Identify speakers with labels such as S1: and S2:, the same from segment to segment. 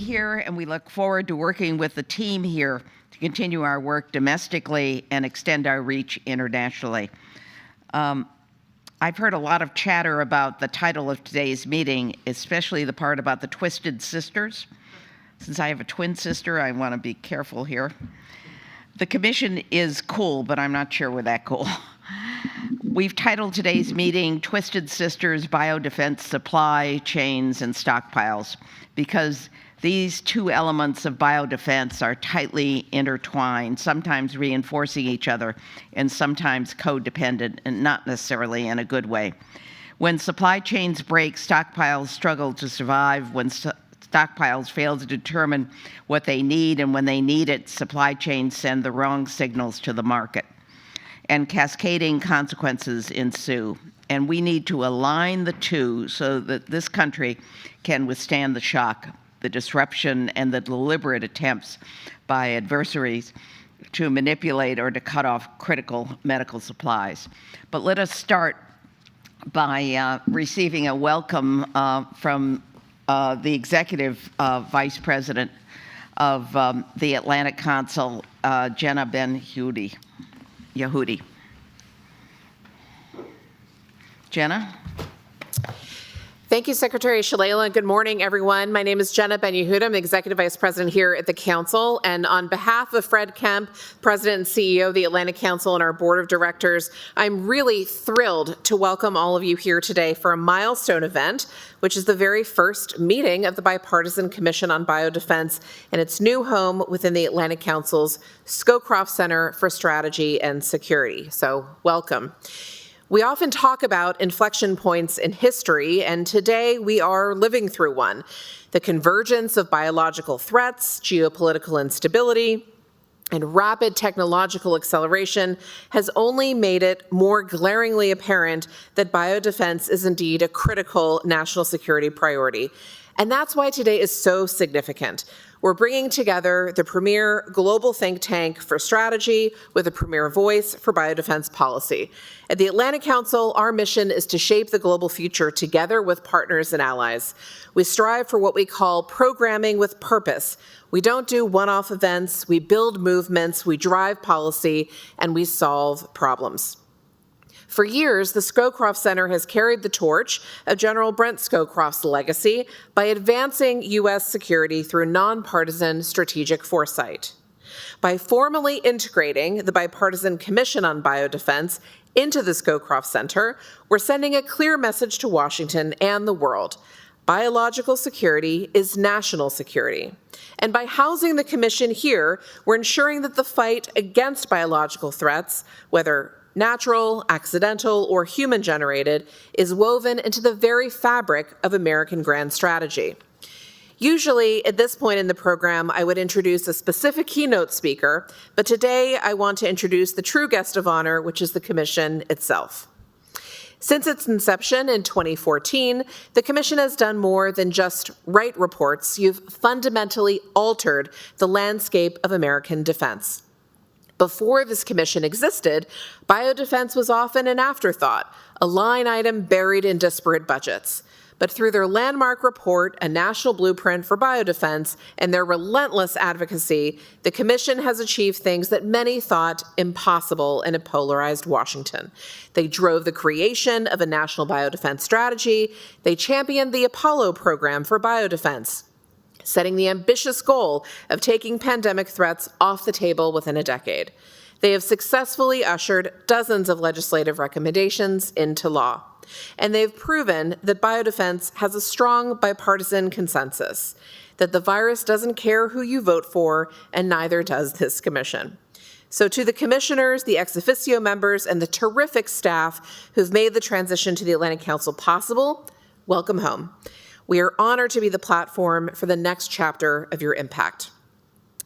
S1: here, and we look forward to working with the team here to continue our work domestically and extend our reach internationally. I've heard a lot of chatter about the title of today's meeting, especially the part about the Twisted Sisters. Since I have a twin sister, I want to be careful here. The commission is cool, but I'm not sure we're that cool. We've titled today's meeting Twisted Sisters, Biodefense Supply Chains and Stockpiles, because these two elements of biodefense are tightly intertwined, sometimes reinforcing each other and sometimes codependent, and not necessarily in a good way. When supply chains break, stockpiles struggle to survive. When stockpiles fail to determine what they need, and when they need it, supply chains send the wrong signals to the market, and cascading consequences ensue. And we need to align the two so that this country can withstand the shock, the disruption, and the deliberate attempts by adversaries to manipulate or to cut off critical medical supplies. But let us start by receiving a welcome from the Executive Vice President of the Atlantic Council, Jenna Ben-Yehuda. Jenna?
S2: Thank you, Secretary Shalala. Good morning, everyone. My name is Jenna Ben-Yehuda. I'm the Executive Vice President here at the Council. And on behalf of Fred Kemp, President and CEO of the Atlantic Council, and our Board of Directors, I'm really thrilled to welcome all of you here today for a milestone event, which is the very first meeting of the Bipartisan Commission on Biodefense and its new home within the Atlantic Council's Scowcroft Center for Strategy and Security. So welcome. We often talk about inflection points in history, and today we are living through one. The convergence of biological threats, geopolitical instability, and rapid technological acceleration has only made it more glaringly apparent that biodefense is indeed a critical national security priority. And that's why today is so significant. We're bringing together the premier global think tank for strategy with a premier voice for biodefense policy. At the Atlantic Council, our mission is to shape the global future together with partners and allies. We strive for what we call programming with purpose. We don't do one-off events, we build movements, we drive policy, and we solve problems. For years, the Scowcroft Center has carried the torch of General Brent Scowcroft's legacy by advancing U.S. security through nonpartisan strategic foresight. By formally integrating the Bipartisan Commission on Biodefense into the Scowcroft Center, we're sending a clear message to Washington and the world. Biological security is national security. And by housing the Commission here, we're ensuring that the fight against biological threats, whether natural, accidental, or human-generated, is woven into the very fabric of American grand strategy. Usually, at this point in the program, I would introduce a specific keynote speaker, but today I want to introduce the true guest of honor, which is the Commission itself. Since its inception in 2014, the Commission has done more than just write reports. You've fundamentally altered the landscape of American defense. Before this commission existed, biodefense was often an afterthought, a line item buried in disparate budgets. But through their landmark report, A National Blueprint for Biodefense, and their relentless advocacy, the commission has achieved things that many thought impossible in a polarized Washington. They drove the creation of a national biodefense strategy. They championed the Apollo program for biodefense, setting the ambitious goal of taking pandemic threats off the table within a decade. They have successfully ushered dozens of legislative recommendations into law. And they've proven that biodefense has a strong bipartisan consensus, that the virus doesn't care who you vote for, and neither does this commission. So to the commissioners, the ex officio members, and the terrific staff who've made the transition to the Atlantic Council possible, welcome home. We are honored to be the platform for the next chapter of your impact.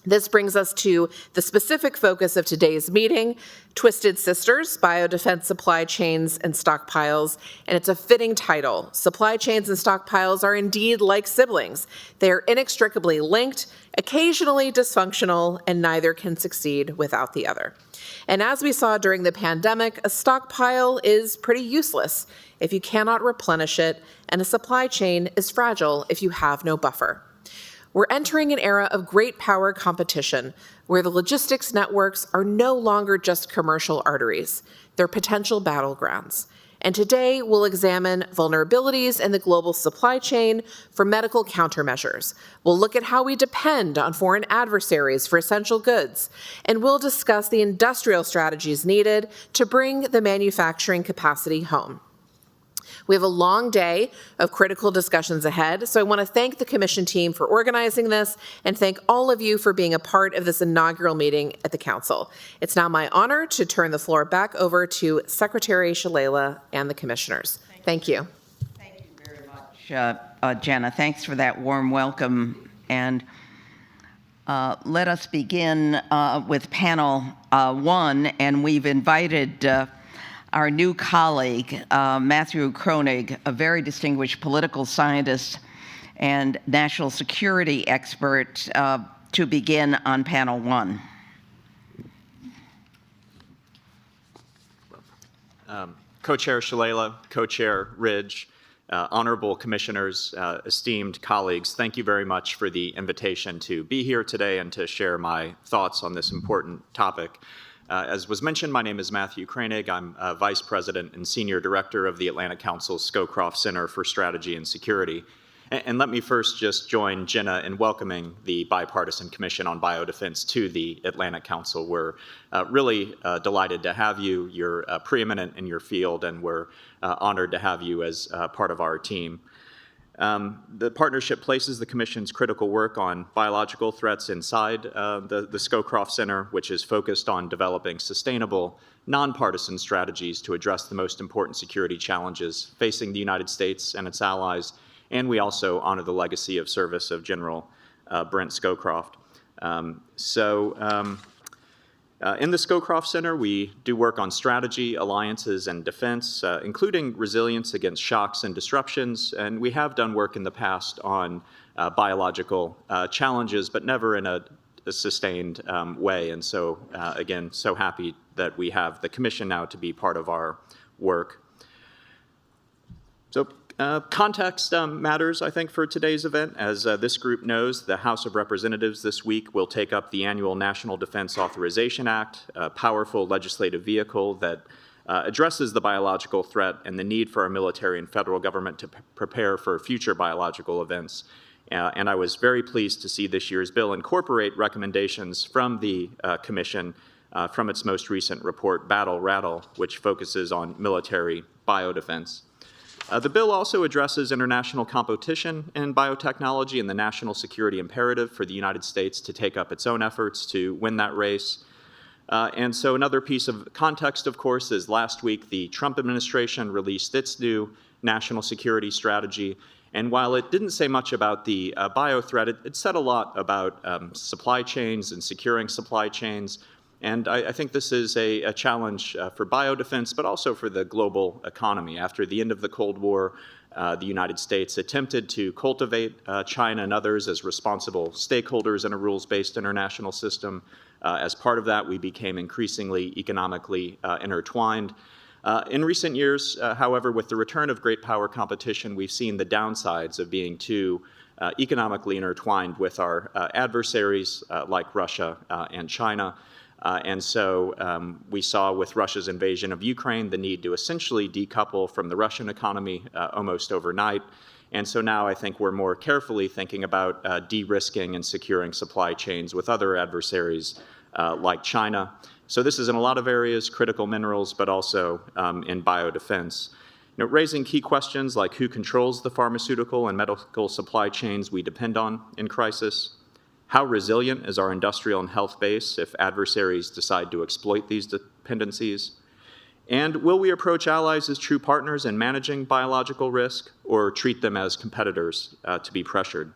S2: This brings us to the specific focus of today's meeting, Twisted Sisters, Biodefense Supply Chains and Stockpiles, and it's a fitting title. Supply chains and stockpiles are indeed like siblings. They are inextricably linked, occasionally dysfunctional, and neither can succeed without the other. And as we saw during the pandemic, a stockpile is pretty useless if you cannot replenish it, and a supply chain is fragile if you have no buffer. We're entering an era of great power competition, where the logistics networks are no longer just commercial arteries. They're potential battlegrounds. And today, we'll examine vulnerabilities in the global supply chain for medical countermeasures. We'll look at how we depend on foreign adversaries for essential goods. And we'll discuss the industrial strategies needed to bring the manufacturing capacity home. We have a long day of critical discussions ahead, so I want to thank the Commission team for organizing this and thank all of you for being a part of this inaugural meeting at the Council. It's now my honor to turn the floor back over to Secretary Shalala and the Commissioners. Thank you.
S1: Thank you very much, Jenna. Thanks for that warm welcome. And let us begin with panel 1, and we've invited our new colleague, Matthew Kroenig, a very distinguished political scientist and national security expert, to begin on panel 1.
S3: Co-Chair Shalala, Co-Chair Ridge, honorable commissioners, esteemed colleagues, thank you very much for the invitation to be here today and to share my thoughts on this important topic. As was mentioned, my name is Matthew Kroenig. I'm Vice President and Senior Director of the Atlantic Council's Scowcroft Center for Strategy and Security. And let me first just join Jenna in welcoming the Bipartisan Commission on Biodefense to the Atlantic Council. We're really delighted to have you. You're preeminent in your field, and we're honored to have you as part of our team. The partnership places the Commission's critical work on biological threats inside the Scowcroft Center, which is focused on developing sustainable, nonpartisan strategies to address the most important security challenges facing the United States and its allies. And we also honor the legacy of service of General Brent Scowcroft. In the Scowcroft Center, we do work on strategy, alliances, and defense, including resilience against shocks and disruptions. And we have done work in the past on biological challenges, but never in a sustained way. And so, again, so happy that we have the Commission now to be part of our work. So context matters, I think, for today's event. As this group knows, the House of Representatives this week will take up the annual National Defense Authorization Act, a powerful legislative vehicle that addresses the biological threat and the need for our military and federal government to prepare for future biological events. And I was very pleased to see this year's bill incorporate recommendations from the Commission from its most recent report, Battle Rattle, which focuses on military biodefense. The bill also addresses international competition in biotechnology and the national security imperative for the United States to take up its own efforts to win that race. And so another piece of context, of course, is last week the Trump administration released its new national security strategy. And while it didn't say much about the bio threat, it said a lot about supply chains and securing supply chains. And I think this is a challenge for biodefense, but also for the global economy. After the end of the Cold War, the United States attempted to cultivate China and others as responsible stakeholders in a rules-based international system. As part of that, we became increasingly economically intertwined. In recent years, however, with the return of great power competition, we've seen the downsides of being too economically intertwined with our adversaries like Russia and China. And so we saw with Russia's invasion of Ukraine the need to essentially decouple from the Russian economy almost overnight. And so now I think we're more carefully thinking about de-risking and securing supply chains with other adversaries like China. So this is in a lot of areas, critical minerals, but also in biodefense. You know, raising key questions like who controls the pharmaceutical and medical supply chains we depend on in crisis. How resilient is our industrial and health base if adversaries decide to exploit these dependencies? And will we approach allies as true partners in managing biological risk or treat them as competitors to be pressured?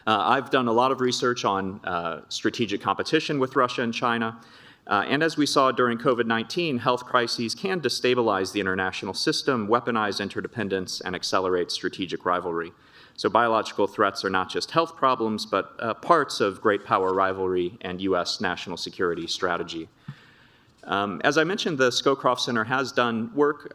S3: I've done a lot of research on strategic competition with Russia and China. And as we saw during COVID-19, health crises can destabilize the international system, weaponize interdependence, and accelerate strategic rivalry. So biological threats are not just health problems, but parts of great power rivalry and U.S. national security strategy. As I mentioned, the Scowcroft Center has done work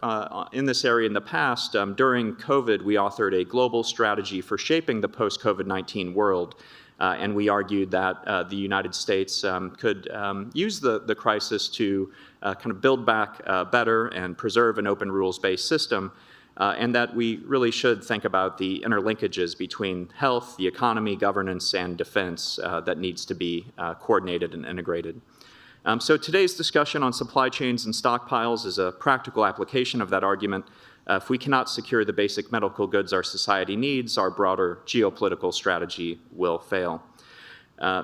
S3: in this area in the past. During COVID, we authored a global strategy for shaping the post-COVID-19 world, and we argued that the United States could use the crisis to kind of build back better and preserve an open rules-based system, and that we really should think about the interlinkages between health, the economy, governance, and defense that needs to be coordinated and integrated. So today's discussion on supply chains and stockpiles is a practical application of that argument. If we cannot secure the basic medical goods our society needs, our broader geopolitical strategy will fail.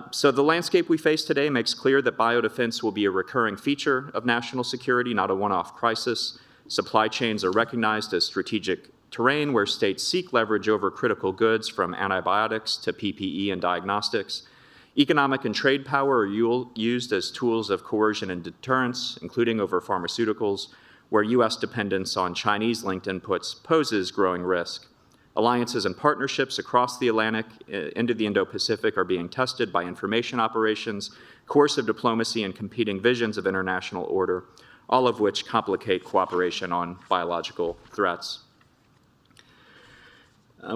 S3: So the landscape we face today makes clear that biodefense will be a recurring feature of national security, not a one-off crisis. Supply chains are recognized as strategic terrain where states seek leverage over critical goods, from antibiotics to PPE and diagnostics. Economic and trade power are used as tools of coercion and deterrence, including over pharmaceuticals, where U.S. dependence on Chinese-linked inputs poses growing risk. Alliances and partnerships across the Atlantic into the Indo-Pacific are being tested by information operations, coercive diplomacy, and competing visions of international order, all of which complicate cooperation on biological threats.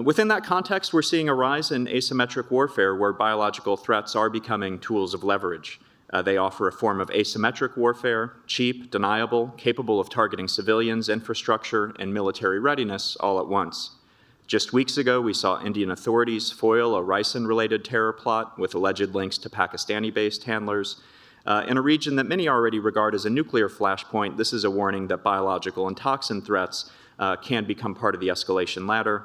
S3: Within that context, we're seeing a rise in asymmetric warfare where biological threats are becoming tools of leverage. They offer a form of asymmetric warfare, cheap, deniable, capable of targeting civilians, infrastructure, and military readiness all at once. Just weeks ago, we saw Indian authorities foil a ricin-related terror plot with alleged links to Pakistani-based handlers. In a region that many already regard as a nuclear flashpoint, this is a warning that biological and toxin threats can become part of the escalation ladder.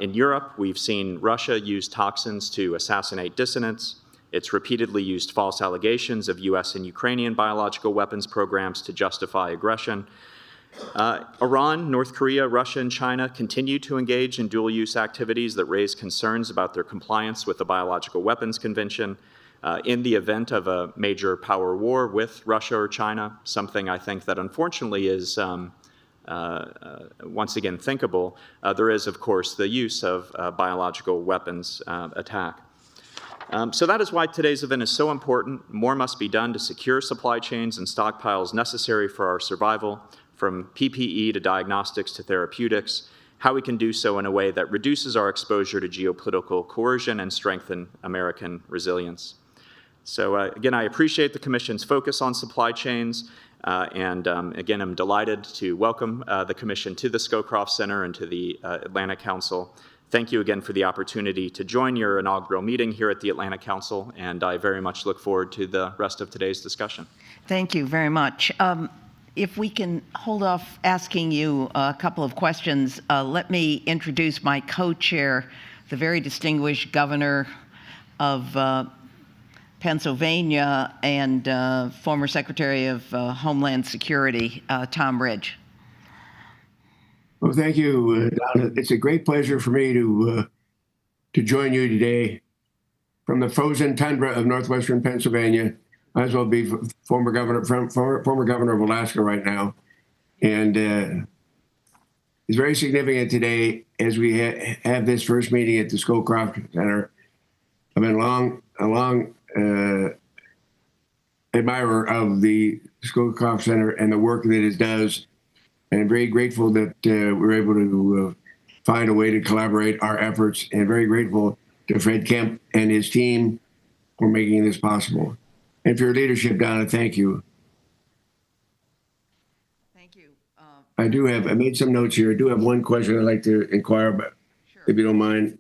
S3: In Europe, we've seen Russia use toxins to assassinate dissidents. It's repeatedly used false allegations of U.S. and Ukrainian biological weapons programs to justify aggression. Iran, North Korea, Russia, and China continue to engage in dual-use activities that raise concerns about their compliance with the Biological Weapons Convention. In the event of a major power war with Russia or China, something I think that unfortunately is once again thinkable, there is, of course, the use of biological weapons attack. So that is why today's event is so important. More must be done to secure supply chains and stockpiles necessary for our survival, from PPE to diagnostics to therapeutics, how we can do so in a way that reduces our exposure to geopolitical coercion and strengthen American resilience. So again, I appreciate the Commission's focus on supply chains, and again, I'm delighted to welcome the Commission to the Scowcroft Center and to the Atlantic Council. Thank you again for the opportunity to join your inaugural meeting here at the Atlantic Council, and I very much look forward to the rest of today's discussion.
S1: Thank you very much. If we can hold off asking you a couple of questions, let me introduce my co-chair, the very distinguished Governor of Pennsylvania and former Secretary of Homeland Security, Tom Ridge.
S4: Well, thank you, Donna. It's a great pleasure for me to join you today from the frozen tundra of northwestern Pennsylvania. Might as well be former governor of Alaska right now, and it's very significant today as we have this first meeting at the Scowcroft Center. I've been a long admirer of the Scowcroft Center and the work that it does, and very grateful that we're able to find a way to collaborate our efforts, and very grateful to Fred Kemp and his team for making this possible. And for your leadership, Donna, thank you.
S1: Thank you.
S4: I made some notes here. I do have one question I'd like to inquire about,
S1: Sure.
S4: if you don't mind.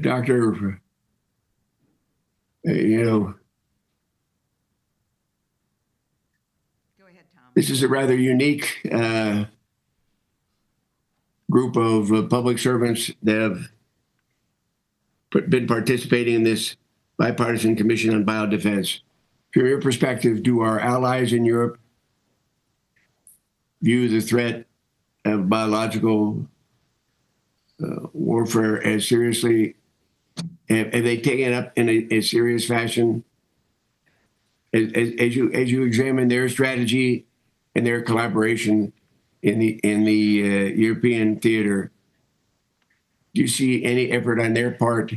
S4: Doctor,
S1: Go ahead, Tom.
S4: this is a rather unique group of public servants that have been participating in this Bipartisan Commission on Biodefense. From your perspective, do our allies in Europe view the threat of biological warfare as seriously? Have they taken it up in a serious fashion? As you examine their strategy and their collaboration, in the European theater. Do you see any effort on their part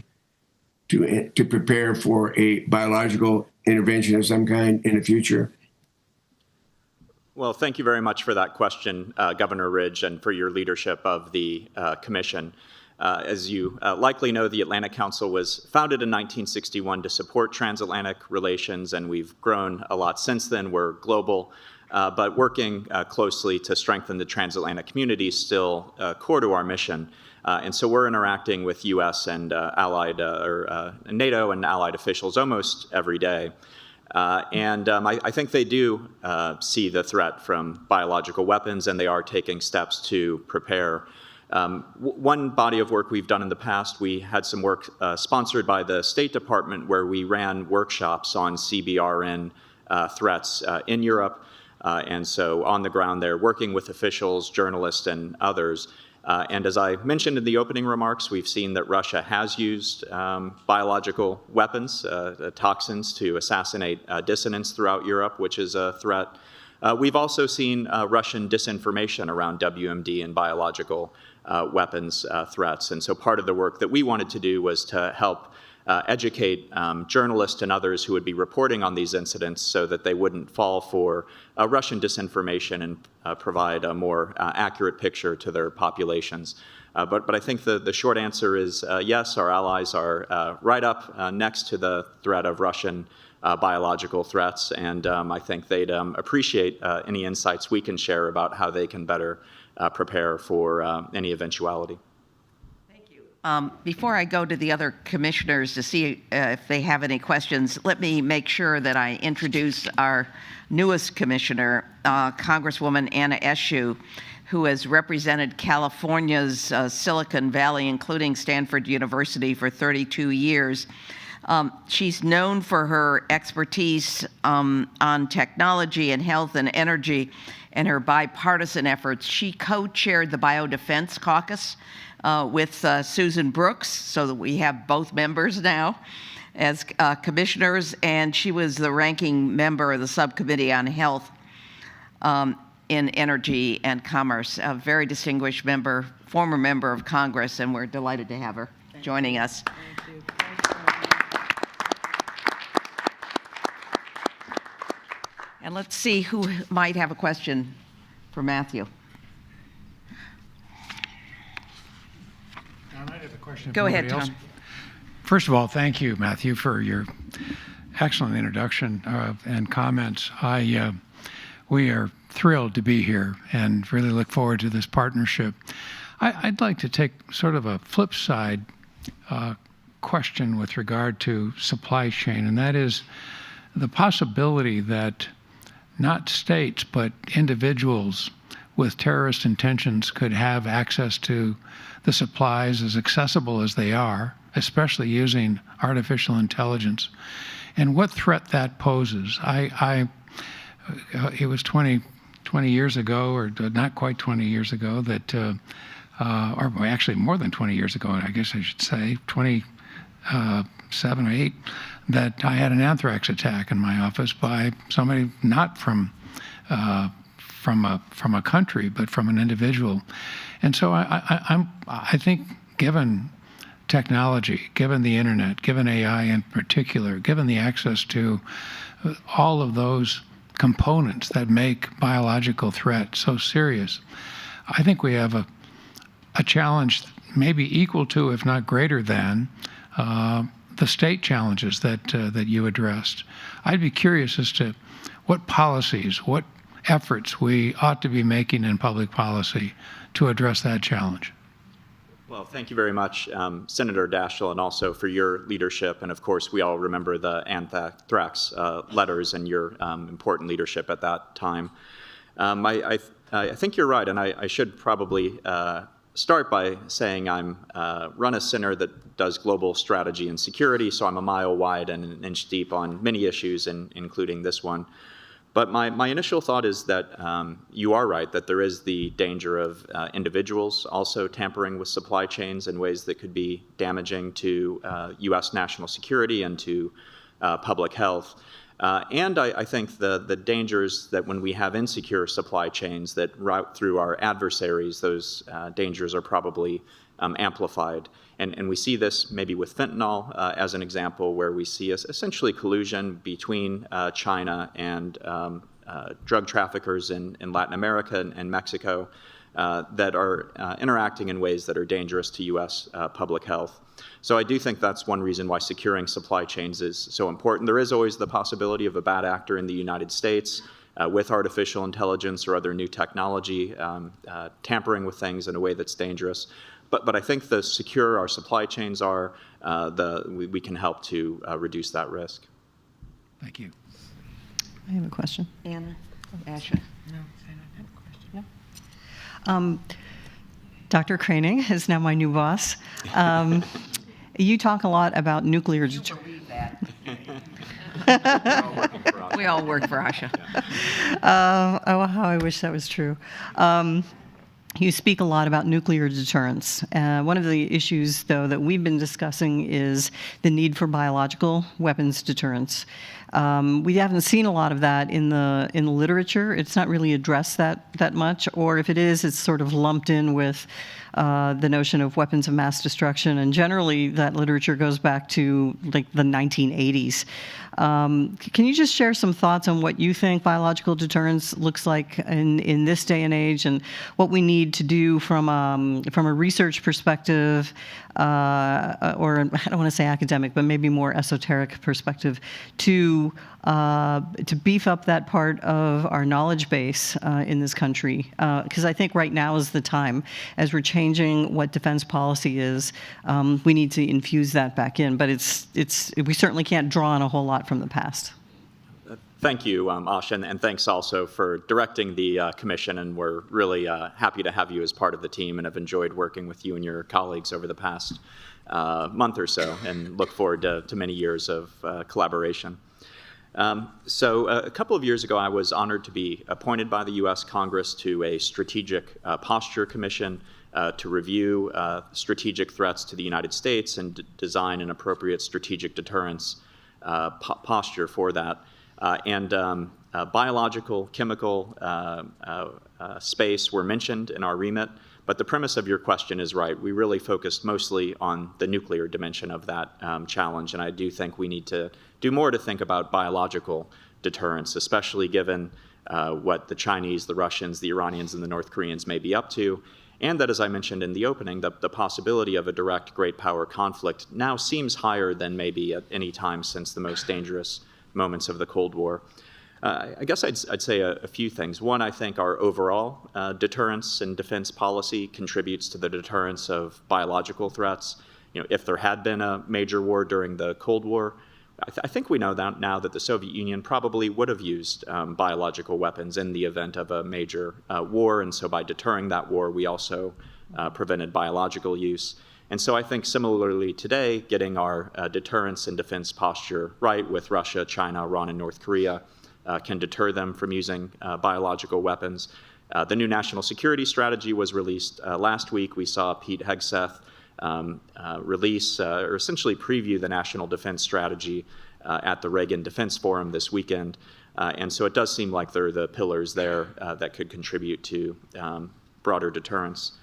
S4: to prepare for a biological intervention of some kind in the future?
S3: Well, thank you very much for that question, Governor Ridge, and for your leadership of the Commission. As you likely know, the Atlantic Council was founded in 1961 to support transatlantic relations, and we've grown a lot since then. We're global, but working closely to strengthen the transatlantic community is still core to our mission. And so we're interacting with U.S. and NATO and allied officials almost every day. I think they do see the threat from biological weapons, and they are taking steps to prepare. One body of work we've done in the past, we had some work sponsored by the State Department where we ran workshops on CBRN threats in Europe. And so on the ground there, working with officials, journalists, and others. And as I mentioned in the opening remarks, we've seen that Russia has used biological weapons, toxins, to assassinate dissidents throughout Europe, which is a threat. We've also seen Russian disinformation around WMD and biological weapons threats. And so part of the work that we wanted to do was to help educate journalists and others who would be reporting on these incidents so that they wouldn't fall for Russian disinformation and provide a more accurate picture to their populations. But I think the short answer is yes, our allies are right up next to the threat of Russian biological threats, and I think they'd appreciate any insights we can share about how they can better prepare for any eventuality.
S1: Before I go to the other commissioners to see if they have any questions, let me make sure that I introduce our newest commissioner, Congresswoman Anna Eshoo, who has represented California's Silicon Valley, including Stanford University, for 32 years. She's known for her expertise on technology and health and energy and her bipartisan efforts. She co-chaired the Biodefense Caucus with Susan Brooks, so that we have both members now as commissioners, and she was the ranking member of the Subcommittee on Health in Energy and Commerce, a very distinguished member, former member of Congress, and we're delighted to have her joining us.
S5: Thank you.
S1: And let's see who might have a question for Matthew.
S5: I might have a question.
S1: Go ahead, Tom.
S5: First of all, thank you, Matthew, for your excellent introduction and comments. We are thrilled to be here and really look forward to this partnership. I'd like to take sort of a flip side question with regard to supply chain, and that is the possibility that not states, but individuals with terrorist intentions could have access to the supplies as accessible as they are, especially using artificial intelligence, and what threat that poses. It was 20 years ago, or not quite 20 years ago, that, or actually more than 20 years ago, I guess I should say, 27 or 8, that I had an anthrax attack in my office by somebody not from a country, but from an individual. And so I think, given technology, given the internet, given AI in particular, given the access to all of those components that make biological threat so serious, I think we have a challenge maybe equal to, if not greater than, the state challenges that you addressed. I'd be curious as to what policies, what efforts we ought to be making in public policy to address that challenge.
S3: Well, thank you very much, Senator Daschle, and also for your leadership. And of course, we all remember the anthrax letters and your important leadership at that time. I think you're right, and I should probably start by saying I'm run a center that does global strategy and security, so I'm a mile wide and an inch deep on many issues, including this one. But my initial thought is that you are right, that there is the danger of individuals also tampering with supply chains in ways that could be damaging to U.S. national security and to public health. And I think the dangers that when we have insecure supply chains that route through our adversaries, those dangers are probably amplified. And we see this maybe with fentanyl as an example, where we see essentially collusion between China and drug traffickers in Latin America and Mexico that are interacting in ways that are dangerous to U.S. Public health. So I do think that's one reason why securing supply chains is so important. There is always the possibility of a bad actor in the United States with artificial intelligence or other new technology tampering with things in a way that's dangerous. But I think the secure our supply chains are, we can help to reduce that risk.
S5: Thank you.
S6: I have a question.
S1: Anna? Asha?
S6: Dr. Kroenig is now my new boss. You talk a lot about nuclear
S1: Believe that. We all work for Asha.
S6: Oh, how I wish that was true. You speak a lot about nuclear deterrence. One of the issues, though, that we've been discussing is the need for biological weapons deterrence. We haven't seen a lot of that in the literature. It's not really addressed that much, or if it is, it's sort of lumped in with the notion of weapons of mass destruction. And generally, that literature goes back to like the 1980s. Can you just share some thoughts on what you think biological deterrence looks like in this day and age, and what we need to do from a research perspective, or I don't want to say academic, but maybe more esoteric perspective, to beef up that part of our knowledge base in this country? Because I think right now is the time, as we're changing what defense policy is, we need to infuse that back in. But we certainly can't draw on a whole lot from the past.
S3: Thank you, Asha, and thanks also for directing the commission. And we're really happy to have you as part of the team, and have enjoyed working with you and your colleagues over the past month or so, and look forward to many years of collaboration. So a couple of years ago, I was honored to be appointed by the U.S. Congress to a strategic posture commission to review strategic threats to the United States and design an appropriate strategic deterrence posture for that. Biological, chemical space were mentioned in our remit, but the premise of your question is right. We really focused mostly on the nuclear dimension of that challenge, and I do think we need to do more to think about biological deterrence, especially given what the Chinese, the Russians, the Iranians, and the North Koreans may be up to, and that, as I mentioned in the opening, the possibility of a direct great power conflict now seems higher than maybe at any time since the most dangerous moments of the Cold War. I guess I'd say a few things. One, I think our overall deterrence and defense policy contributes to the deterrence of biological threats. You know, if there had been a major war during the Cold War, I think we know that now that the Soviet Union probably would have used biological weapons in the event of a major war, and so by deterring that war, we also prevented biological use. And so I think similarly today, getting our deterrence and defense posture right with Russia, China, Iran, and North Korea can deter them from using biological weapons. The new national security strategy was released last week. We saw Pete Hegseth release or essentially preview the national defense strategy at the Reagan Defense Forum this weekend. And so it does seem like there are the pillars there that could contribute to broader deterrence.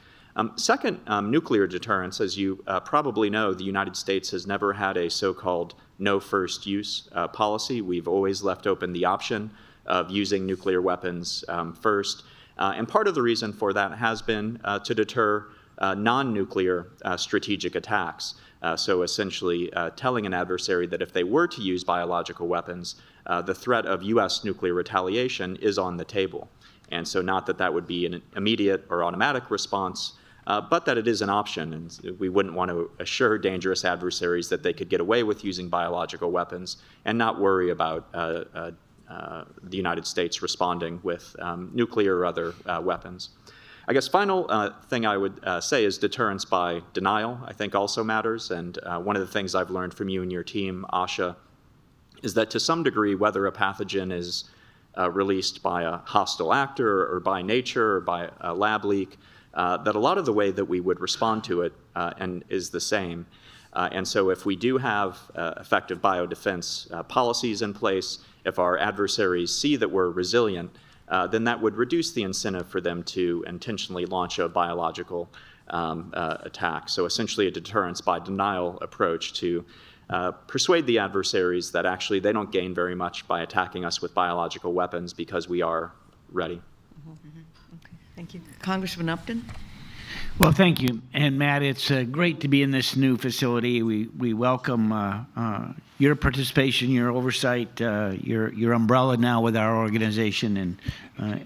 S3: Second, nuclear deterrence. As you probably know, the United States has never had a so-called no first use policy. We've always left open the option of using nuclear weapons first. And part of the reason for that has been to deter non-nuclear strategic attacks. So essentially telling an adversary that if they were to use biological weapons, the threat of U.S. nuclear retaliation is on the table. And so not that that would be an immediate or automatic response, but that it is an option, and we wouldn't want to assure dangerous adversaries that they could get away with using biological weapons and not worry about the United States responding with nuclear or other weapons. I guess final thing I would say is deterrence by denial, I think also matters, and one of the things I've learned from you and your team, Asha, is that to some degree, whether a pathogen is released by a hostile actor or by nature or by a lab leak, that a lot of the way that we would respond to it and is the same. And so if we do have effective biodefense policies in place, if our adversaries see that we're resilient, then that would reduce the incentive for them to intentionally launch a biological attack. So essentially a deterrence by denial approach to persuade the adversaries that actually they don't gain very much by attacking us with biological weapons because we are ready.
S6: Okay, thank you.
S1: Congressman Upton?
S7: Well, thank you. And Matt, it's great to be in this new facility. We welcome your participation, your oversight, your umbrella now with our organization. And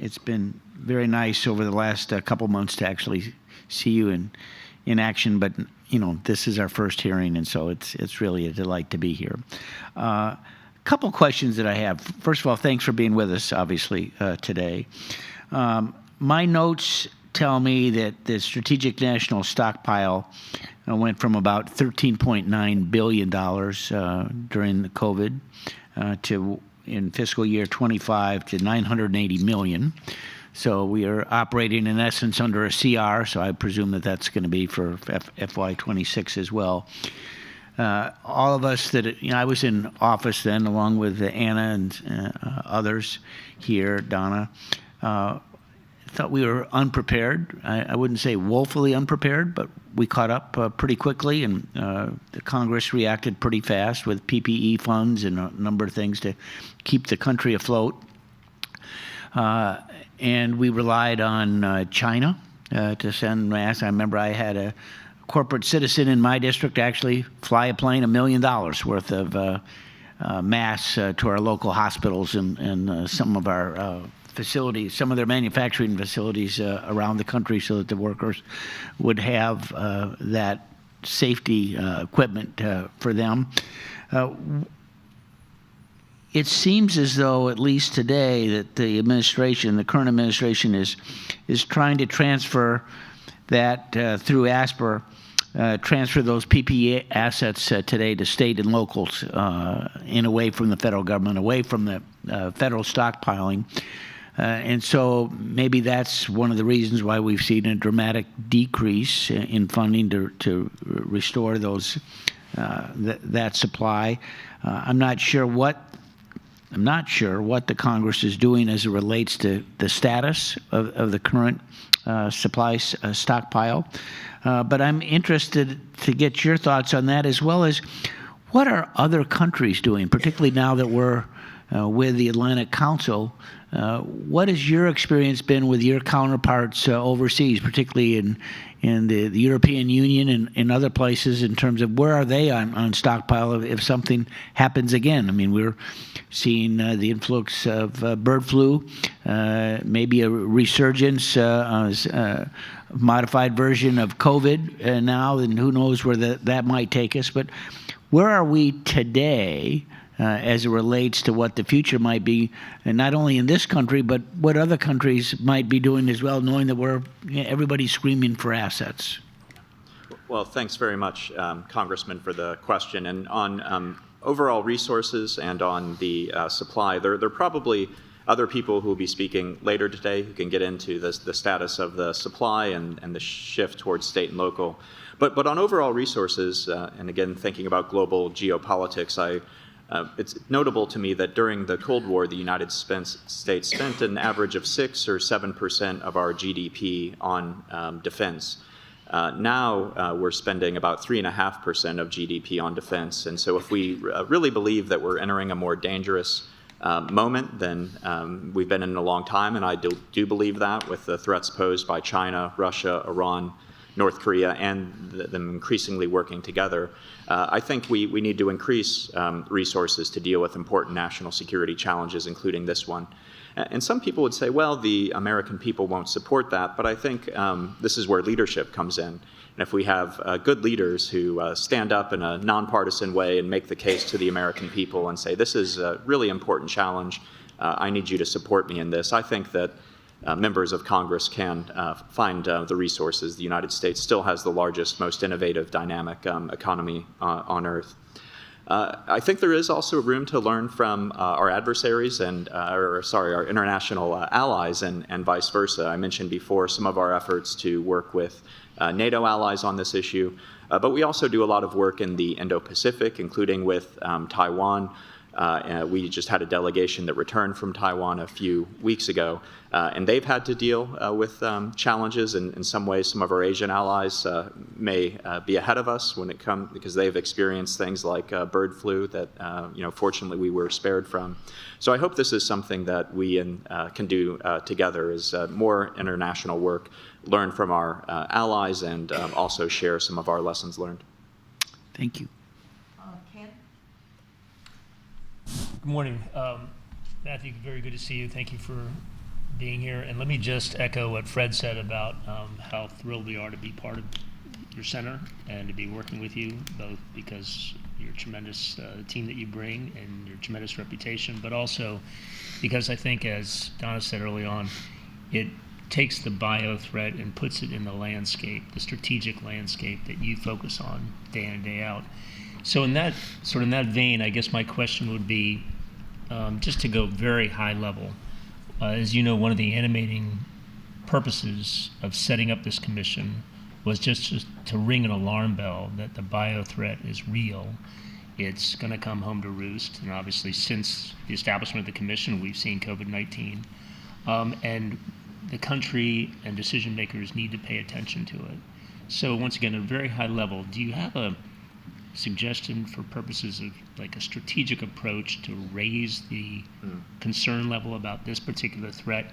S7: it's been very nice over the last couple months to actually see you in action. But, you know, this is our first hearing, and so it's really a delight to be here. A couple questions that I have. First of all, thanks for being with us, obviously, today. My notes tell me that the Strategic National Stockpile went from about $13.9 billion during the COVID to, in fiscal year 25, to $980 million. So we are operating in essence under a CR, so I presume that that's going to be for FY26 as well. All of us that, you know, I was in office then along with Anna and others here, Donna, thought we were unprepared. I wouldn't say woefully unprepared, but we caught up pretty quickly, and the Congress reacted pretty fast with PPE funds and a number of things to keep the country afloat. And we relied on China to send masks. I remember I had a corporate citizen in my district actually fly a plane $1 million worth of masks to our local hospitals and some of our facilities, some of their manufacturing facilities around the country, so that the workers would have that safety equipment for them. It seems as though, at least today, that the administration, the current administration, is trying to transfer that through ASPR, transfer those PPE assets today to state and locals, and away from the federal government, away from the federal stockpiling. And so maybe that's one of the reasons why we've seen a dramatic decrease in funding to restore those that supply. I'm not sure what the Congress is doing as it relates to the status of the current supply stockpile, but I'm interested to get your thoughts on that, as well as what are other countries doing, particularly now that we're with the Atlantic Council. What has your experience been with your counterparts overseas, particularly in the European Union and in other places, in terms of where are they on stockpile if something happens again? I mean, we're seeing the influx of bird flu, maybe a resurgence, modified version of COVID now, and who knows where that might take us. But where are we today as it relates to what the future might be, and not only in this country, but what other countries might be doing as well, knowing that everybody's screaming for assets?
S3: Well, thanks very much, Congressman, for the question. And on overall resources and on the supply, there are probably other people who will be speaking later today who can get into the status of the supply and the shift towards state and local. But on overall resources, and again, thinking about global geopolitics, it's notable to me that during the Cold War, the United States spent an average of 6 or 7% of our GDP on defense. Now we're spending about 3.5% of GDP on defense. And so if we really believe that we're entering a more dangerous moment than we've been in a long time, and I do believe that with the threats posed by China, Russia, Iran, North Korea, and them increasingly working together, I think we need to increase resources to deal with important national security challenges, including this one. And some people would say, well, the American people won't support that, but I think this is where leadership comes in. And if we have good leaders who stand up in a nonpartisan way and make the case to the American people and say, this is a really important challenge, I need you to support me in this, I think that members of Congress can find the resources. The United States still has the largest, most innovative, dynamic economy on Earth. I think there is also room to learn from our adversaries and, our international allies and vice versa. I mentioned before some of our efforts to work with NATO allies on this issue, but we also do a lot of work in the Indo-Pacific, including with Taiwan. We just had a delegation that returned from Taiwan a few weeks ago, and they've had to deal with challenges. In some ways, some of our Asian allies may be ahead of us when it comes, because they've experienced things like bird flu that, fortunately we were spared from. So I hope this is something that we can do together, is more international work, learn from our allies, and also share some of our lessons learned.
S7: Thank you.
S8: Good morning. Matthew, very good to see you. Thank you for being here. And let me just echo what Fred said about how thrilled we are to be part of your center and to be working with you, both because your tremendous team that you bring and your tremendous reputation, but also because I think, as Donna said early on, it takes the bio threat and puts it in the landscape, the strategic landscape that you focus on day in and day out. So in that vein, I guess my question would be, just to go very high level, as you know, one of the animating purposes of setting up this commission was just to ring an alarm bell that the bio threat is real. It's going to come home to roost. And obviously, since the establishment of the commission, we've seen COVID-19. And the country and decision makers need to pay attention to it. So once again, at a very high level, do you have a suggestion for purposes of like a strategic approach to raise the concern level about this particular threat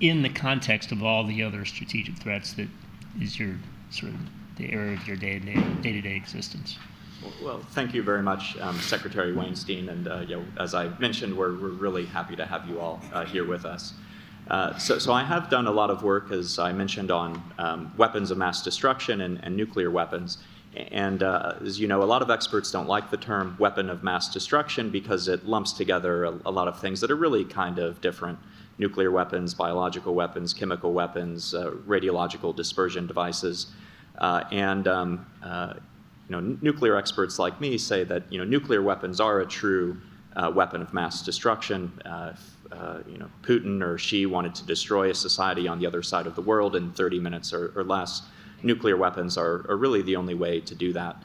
S8: in the context of all the other strategic threats that is your sort of the area of your day-to-day existence?
S3: Well, thank you very much, Secretary Weinstein, and as I mentioned, we're really happy to have you all here with us. So I have done a lot of work, as I mentioned, on weapons of mass destruction and nuclear weapons. And as you know, a lot of experts don't like the term weapon of mass destruction because it lumps together a lot of things that are really kind of different: nuclear weapons, biological weapons, chemical weapons, radiological dispersion devices. Nuclear experts like me say that nuclear weapons are a true weapon of mass destruction. Putin or Xi wanted to destroy a society on the other side of the world in 30 minutes or less. Nuclear weapons are really the only way to do that.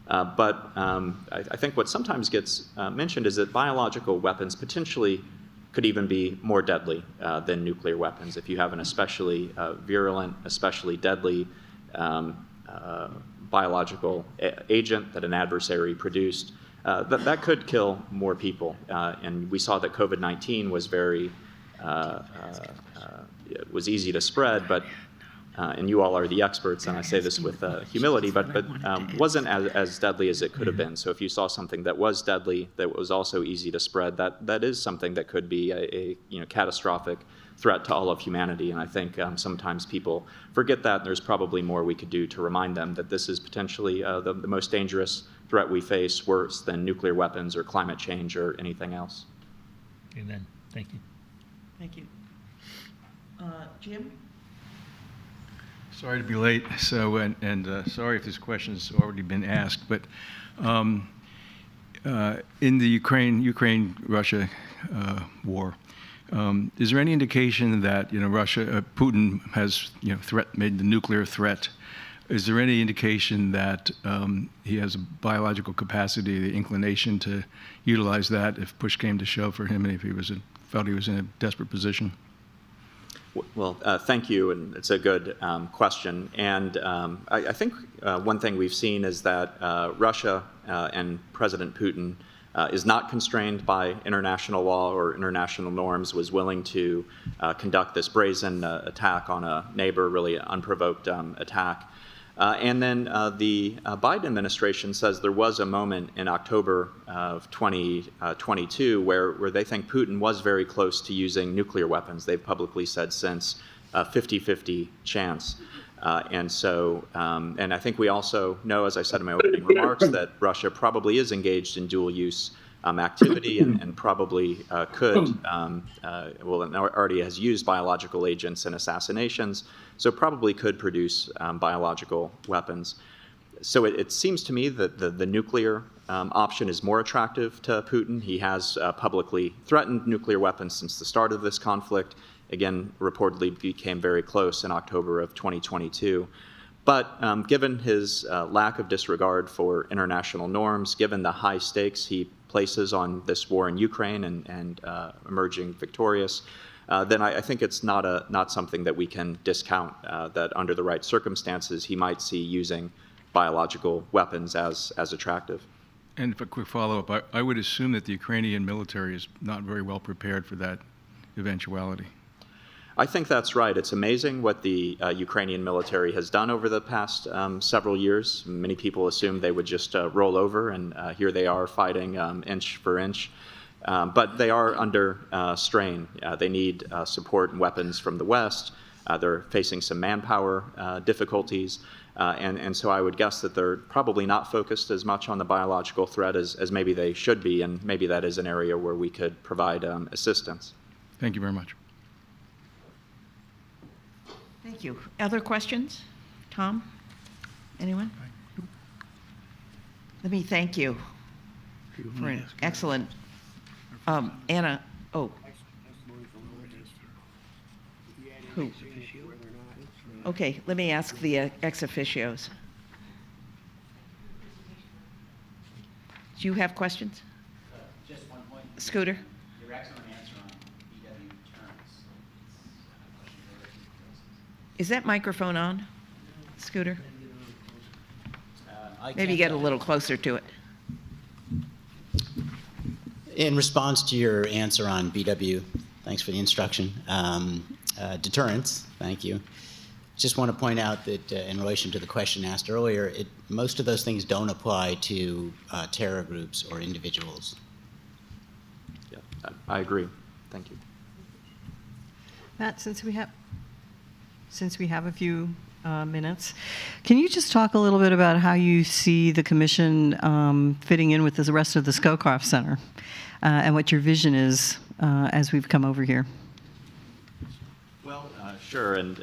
S3: But I think what sometimes gets mentioned is that biological weapons potentially could even be more deadly than nuclear weapons. If you have an especially virulent, especially deadly biological agent that an adversary produced, that could kill more people. And we saw that COVID-19 was was easy to spread, but and you all are the experts, and I say this with humility, but wasn't as deadly as it could have been. So if you saw something that was deadly, that was also easy to spread, that is something that could be a catastrophic threat to all of humanity. And I think sometimes people forget that, and there's probably more we could do to remind them that this is potentially the most dangerous threat we face, worse than nuclear weapons or climate change or anything else.
S8: Amen. Thank you.
S1: Thank you. Jim?
S9: Sorry to be late. So, and sorry if this question's already been asked, but in the Ukraine-Russia war, is there any indication that Putin has made the nuclear threat? Is there any indication that he has a biological capacity, the inclination to utilize that if push came to shove for him, and if he felt he was in a desperate position?
S3: Well, thank you, and it's a good question. And I think one thing we've seen is that Russia and President Putin is not constrained by international law or international norms, was willing to conduct this brazen attack on a neighbor, really unprovoked attack. And then the Biden administration says there was a moment in October of 2022 where they think Putin was very close to using nuclear weapons. They've publicly said since 50-50 chance. And I think we also know, as I said in my opening remarks, that Russia probably is engaged in dual use activity and probably could, already has used biological agents in assassinations, so probably could produce biological weapons. So it seems to me that the nuclear option is more attractive to Putin. He has publicly threatened nuclear weapons since the start of this conflict. Again, reportedly became very close in October of 2022. But given his lack of disregard for international norms, given the high stakes he places on this war in Ukraine and emerging victorious, then I think it's not something that we can discount, that under the right circumstances he might see using biological weapons as attractive.
S9: And for a quick follow-up, I would assume that the Ukrainian military is not very well prepared for that eventuality.
S3: I think that's right. It's amazing what the Ukrainian military has done over the past several years. Many people assumed they would just roll over, and here they are fighting inch for inch. But they are under strain. They need support and weapons from the West. They're facing some manpower difficulties. And so I would guess that they're probably not focused as much on the biological threat as maybe they should be, and maybe that is an area where we could provide assistance.
S9: Thank you very much.
S1: Thank you. Other questions? Tom? Anyone? Let me thank you for an excellent, Anna, oh. Who? Okay, let me ask the ex officios. Do you have questions?
S10: Just one point.
S1: Scooter?
S10: Your excellent answer on BW deterrence.
S1: Is that microphone on, Scooter?
S10: I
S1: Maybe
S10: can't
S1: get a
S10: tell.
S1: little closer to it.
S10: In response to your answer on BW, thanks for the instruction. Deterrence, thank you. Just want to point out that in relation to the question asked earlier, most of those things don't apply to terror groups or individuals.
S3: Yeah, I agree. Thank you.
S6: Matt, since we have a few minutes, can you just talk a little bit about how you see the commission fitting in with the rest of the Scowcroft Center and what your vision is as we've come over here?
S3: Well, sure. And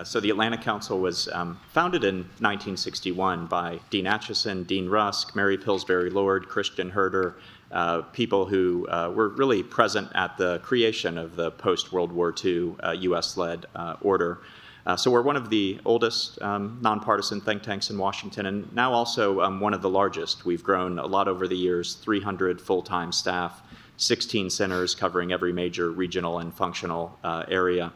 S3: so the Atlantic Council was founded in 1961 by Dean Acheson, Dean Rusk, Mary Pillsbury Lord, Christian Herter, people who were really present at the creation of the post-World War II U.S.-led order. So we're one of the oldest nonpartisan think tanks in Washington, and now also one of the largest. We've grown a lot over the years, 300 full-time staff, 16 centers covering every major regional and functional area.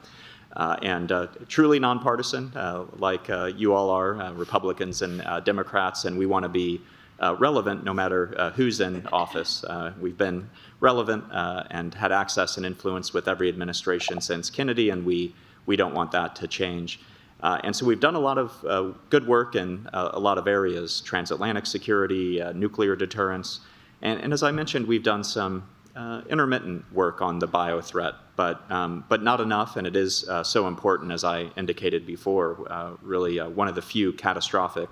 S3: And truly nonpartisan, like you all are, Republicans and Democrats, and we want to be relevant no matter who's in office. We've been relevant and had access and influence with every administration since Kennedy, and we don't want that to change. And so we've done a lot of good work in a lot of areas: transatlantic security, nuclear deterrence, and as I mentioned, we've done some intermittent work on the bio threat, but not enough, and it is so important, as I indicated before, really one of the few catastrophic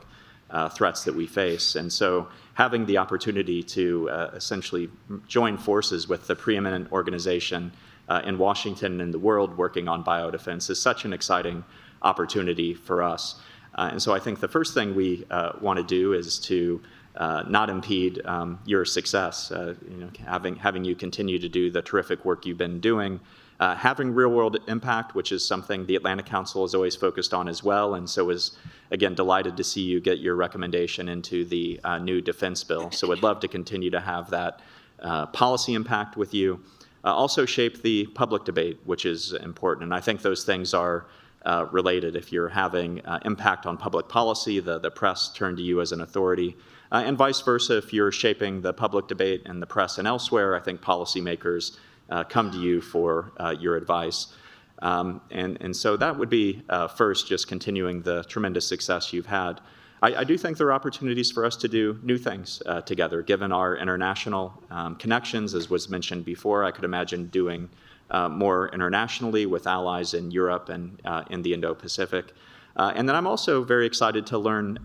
S3: threats that we face. And so having the opportunity to essentially join forces with the preeminent organization in Washington and in the world working on biodefense is such an exciting opportunity for us. And so I think the first thing we want to do is to not impede your success, having you continue to do the terrific work you've been doing, having real-world impact, which is something the Atlantic Council is always focused on as well, and so is, again, delighted to see you get your recommendation into the new defense bill. So we'd love to continue to have that policy impact with you. Also shape the public debate, which is important, and I think those things are related. If you're having impact on public policy, the press turn to you as an authority. And vice versa, if you're shaping the public debate in the press and elsewhere, I think policymakers come to you for your advice. And so that would be first, just continuing the tremendous success you've had. I do think there are opportunities for us to do new things together, given our international connections. As was mentioned before, I could imagine doing more internationally with allies in Europe and in the Indo-Pacific. And then I'm also very excited to learn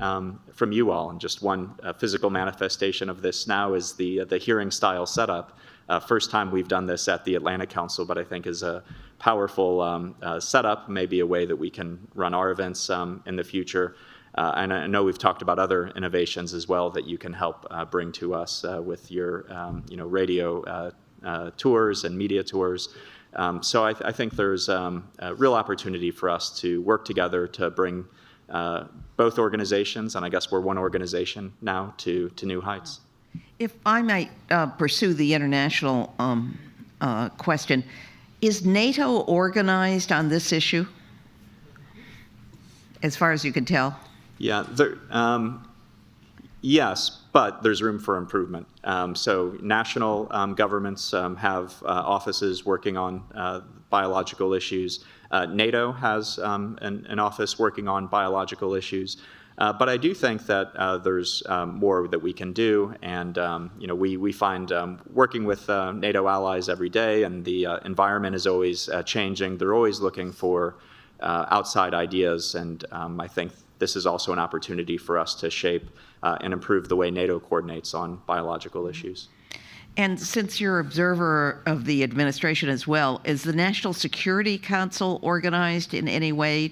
S3: from you all. And just one physical manifestation of this now is the hearing style setup. First time we've done this at the Atlantic Council, but I think is a powerful setup, maybe a way that we can run our events in the future. And I know we've talked about other innovations as well that you can help bring to us with your radio tours and media tours. So I think there's a real opportunity for us to work together to bring both organizations, and I guess we're one organization now, to new heights.
S1: If I might pursue the international question, is NATO organized on this issue, as far as you can tell?
S3: Yeah, yes, but there's room for improvement. So national governments have offices working on biological issues. NATO has an office working on biological issues. But I do think that there's more that we can do, and we find working with NATO allies every day, and the environment is always changing. They're always looking for outside ideas, and I think this is also an opportunity for us to shape and improve the way NATO coordinates on biological issues.
S1: And since you're observer of the administration as well, is the National Security Council organized in any way?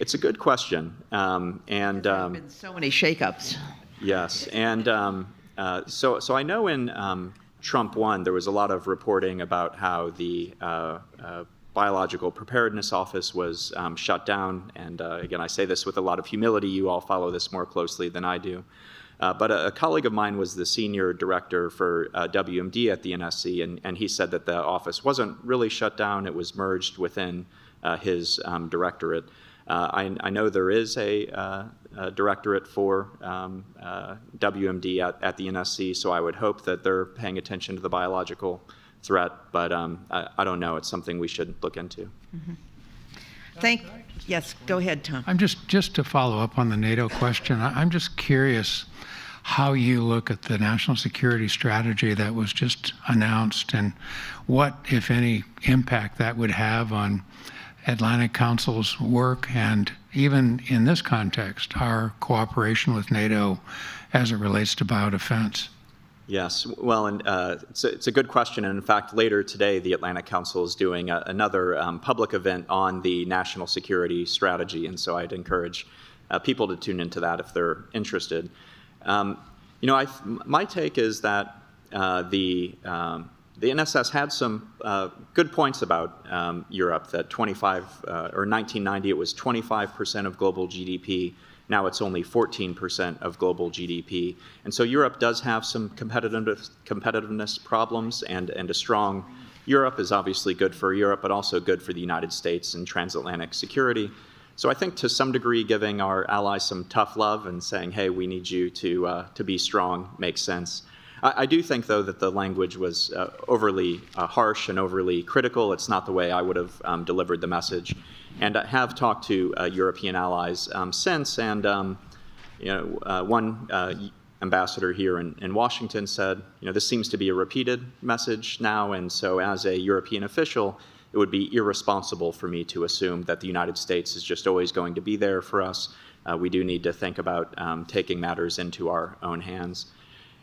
S3: It's a good question.
S1: There have been so many shakeups.
S3: Yes, and so I know in Trump 1, there was a lot of reporting about how the Biological Preparedness Office was shut down. And again, I say this with a lot of humility. You all follow this more closely than I do. But a colleague of mine was the senior director for WMD at the NSC, and he said that the office wasn't really shut down. It was merged within his directorate. I know there is a directorate for WMD at the NSC, so I would hope that they're paying attention to the biological threat, but I don't know. It's something we should look into.
S1: Mm-hmm. Yes, go ahead, Tom.
S5: I'm just to follow up on the NATO question, I'm just curious how you look at the national security strategy that was just announced and what, if any, impact that would have on Atlantic Council's work and even in this context, our cooperation with NATO as it relates to biodefense.
S3: Yes, well, and it's a good question. And in fact, later today, the Atlantic Council is doing another public event on the national security strategy. And so I'd encourage people to tune into that if they're interested. My take is that the NSS had some good points about Europe, that 1990, it was 25% of global GDP. Now it's only 14% of global GDP. And so Europe does have some competitiveness problems, and a strong Europe is obviously good for Europe, but also good for the United States and transatlantic security. So I think to some degree giving our allies some tough love and saying, hey, we need you to be strong makes sense. I do think, though, that the language was overly harsh and overly critical. It's not the way I would have delivered the message. And I have talked to European allies since, and one ambassador here in Washington said, this seems to be a repeated message now, and so as a European official, it would be irresponsible for me to assume that the United States is just always going to be there for us. We do need to think about taking matters into our own hands.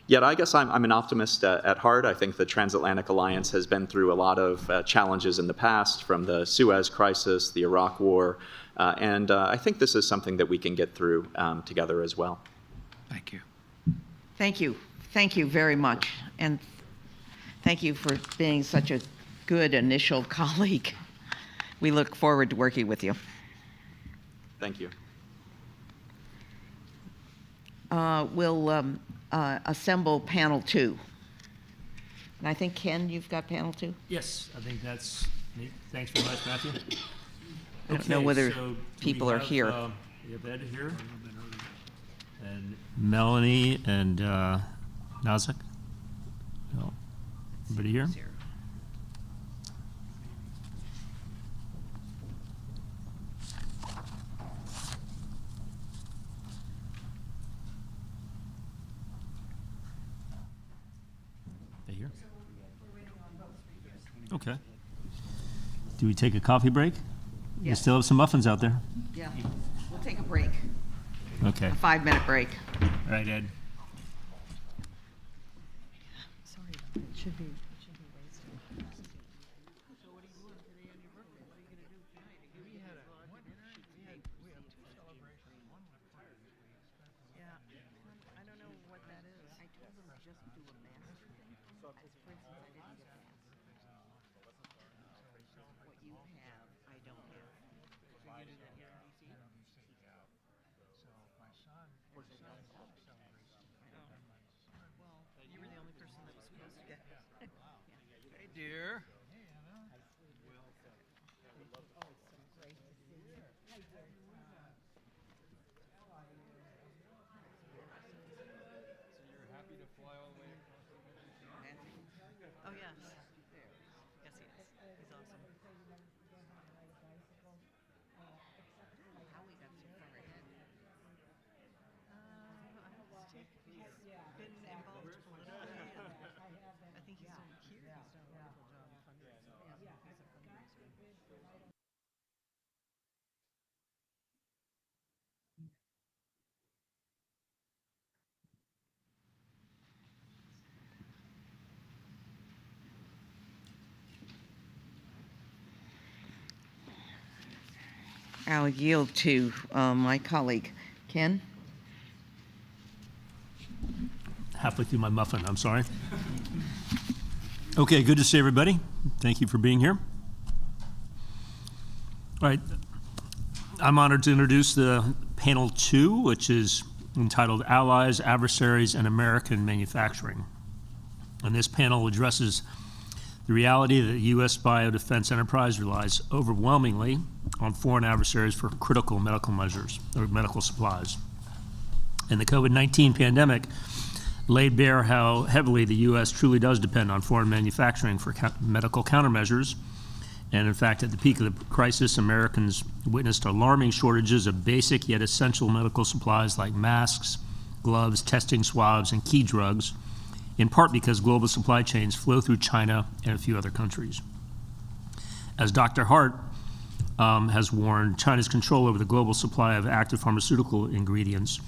S3: Yet I guess I'm an optimist at heart. I think the transatlantic alliance has been through a lot of challenges in the past, from the Suez crisis, the Iraq war, and I think this is something that we can get through together as well.
S5: Thank you.
S1: Thank you. Thank you very much. And thank you for being such a good initial colleague. We look forward to working with you.
S3: Thank you.
S1: We'll assemble panel 2. And I think, Ken, you've got panel 2?
S8: Yes, I think that's neat. Thanks very much, Matthew.
S1: I don't know whether people are here.
S8: We have Ed here, and Melanie, and Nazak. No. Everybody here? Okay. Do we take a coffee break? We still have some muffins out there.
S1: Yeah. We'll take a break.
S8: Okay.
S1: A 5-minute break.
S8: All right, Ed.
S6: Sorry about that. It should be wasted.
S1: I'll yield to my colleague, Ken.
S8: Halfway through my muffin, I'm sorry. Okay, good to see everybody. Thank you for being here. All right, I'm honored to introduce the panel 2, which is entitled Allies, Adversaries, and American Manufacturing. And this panel addresses the reality that the U.S. biodefense enterprise relies overwhelmingly on foreign adversaries for critical medical measures or medical supplies. And the COVID-19 pandemic laid bare how heavily the U.S. truly does depend on foreign manufacturing for medical countermeasures. And in fact, at the peak of the crisis, Americans witnessed alarming shortages of basic yet essential medical supplies like masks, gloves, testing swabs, and key drugs, in part because global supply chains flow through China and a few other countries. As Dr. Hart has warned, China's control over the global supply of active pharmaceutical ingredients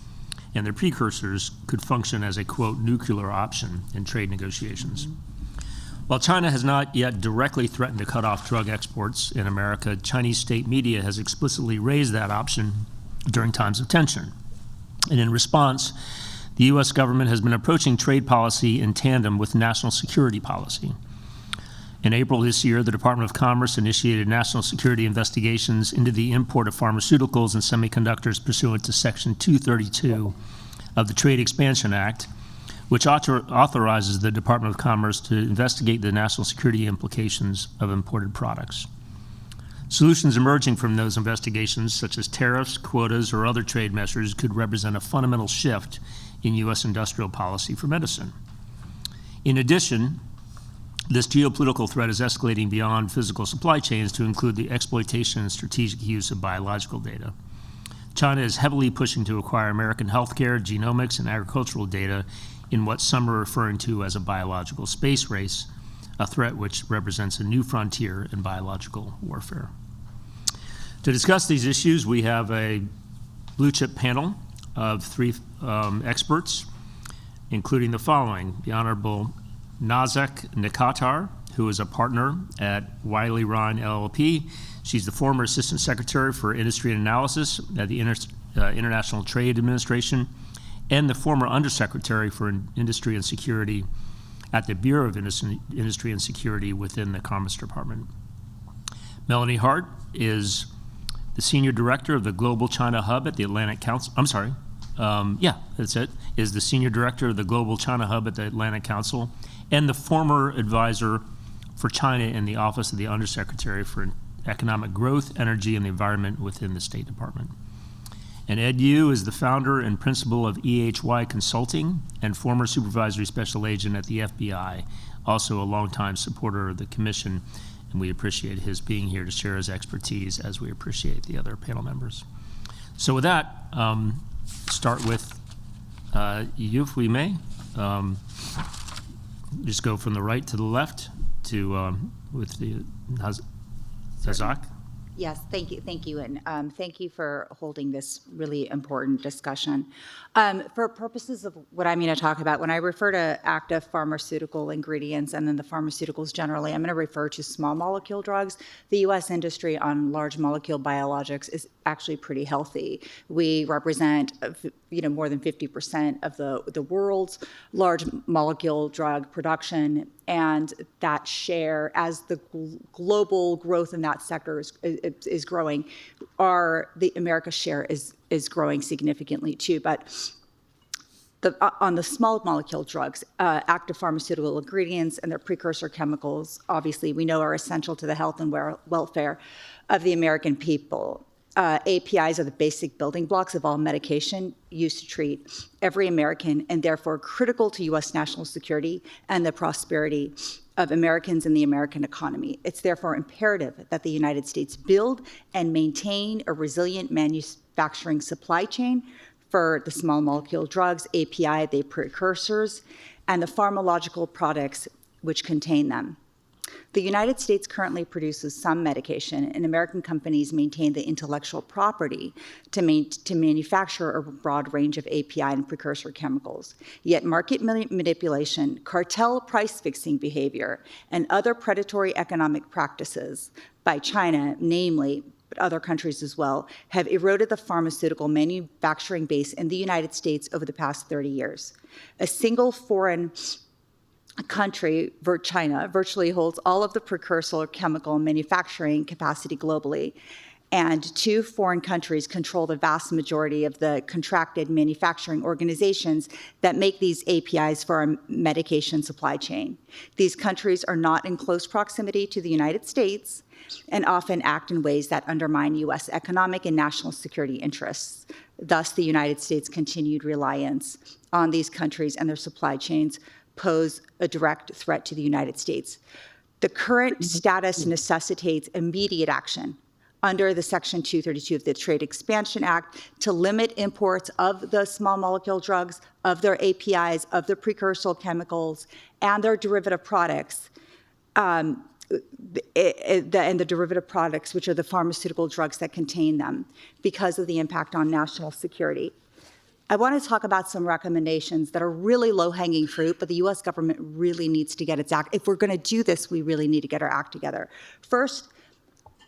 S8: and their precursors could function as a, quote, nuclear option in trade negotiations. While China has not yet directly threatened to cut off drug exports in America, Chinese state media has explicitly raised that option during times of tension. And in response, the U.S. government has been approaching trade policy in tandem with national security policy. In April this year, the Department of Commerce initiated national security investigations into the import of pharmaceuticals and semiconductors pursuant to Section 232 of the Trade Expansion Act, which authorizes the Department of Commerce to investigate the national security implications of imported products. Solutions emerging from those investigations, such as tariffs, quotas, or other trade measures, could represent a fundamental shift in U.S. industrial policy for medicine. In addition, this geopolitical threat is escalating beyond physical supply chains to include the exploitation and strategic use of biological data. China is heavily pushing to acquire American healthcare, genomics, and agricultural data in what some are referring to as a biological space race, a threat which represents a new frontier in biological warfare. To discuss these issues, we have a blue chip panel of 3 experts, including the following: the Honorable Nazak Nikakhtar, who is a partner at Wiley, Rein, LLP. She's the former Assistant Secretary for Industry and Analysis at the International Trade Administration and the former Undersecretary for Industry and Security at the Bureau of Industry and Security within the Commerce Department. Melanie Hart is the Senior Director of the Global China Hub at the Atlantic Council. I'm sorry. Is the Senior Director of the Global China Hub at the Atlantic Council and the former advisor for China in the Office of the Undersecretary for Economic Growth, Energy, and the Environment within the State Department. And Ed Yu is the founder and principal of EHY Consulting and former supervisory special agent at the FBI, also a longtime supporter of the commission, and we appreciate his being here to share his expertise as we appreciate the other panel members. So with that, start with you, if we may. Just go from the right to the left to with the Nazak.
S11: Yes, thank you, and thank you for holding this really important discussion. For purposes of what I'm going to talk about, when I refer to active pharmaceutical ingredients and then the pharmaceuticals generally, I'm going to refer to small molecule drugs. The U.S. industry on large molecule biologics is actually pretty healthy. We represent, more than 50% of the world's large molecule drug production, and that share, as the global growth in that sector is growing, the America's share is growing significantly too. But on the small molecule drugs, active pharmaceutical ingredients and their precursor chemicals, obviously we know are essential to the health and welfare of the American people. APIs are the basic building blocks of all medication used to treat every American, and therefore critical to U.S. national security and the prosperity of Americans and the American economy. It's therefore imperative that the United States build and maintain a resilient manufacturing supply chain for the small molecule drugs, API, the precursors, and the pharmacological products which contain them. The United States currently produces some medication, and American companies maintain the intellectual property to manufacture a broad range of API and precursor chemicals. Yet market manipulation, cartel price-fixing behavior, and other predatory economic practices by China, namely but other countries as well, have eroded the pharmaceutical manufacturing base in the United States over the past 30 years. A single foreign country, China, virtually holds all of the precursor chemical manufacturing capacity globally, and 2 foreign countries control the vast majority of the contracted manufacturing organizations that make these APIs for our medication supply chain. These countries are not in close proximity to the United States and often act in ways that undermine U.S. economic and national security interests. Thus, the United States' continued reliance on these countries and their supply chains pose a direct threat to the United States. The current status necessitates immediate action under the Section 232 of the Trade Expansion Act to limit imports of the small molecule drugs, of their APIs, of the precursor chemicals, and their derivative products, and the derivative products, which are the pharmaceutical drugs that contain them, because of the impact on national security. I want to talk about some recommendations that are really low-hanging fruit, but the U.S. government really needs to get its act. If we're going to do this, we really need to get our act together. First,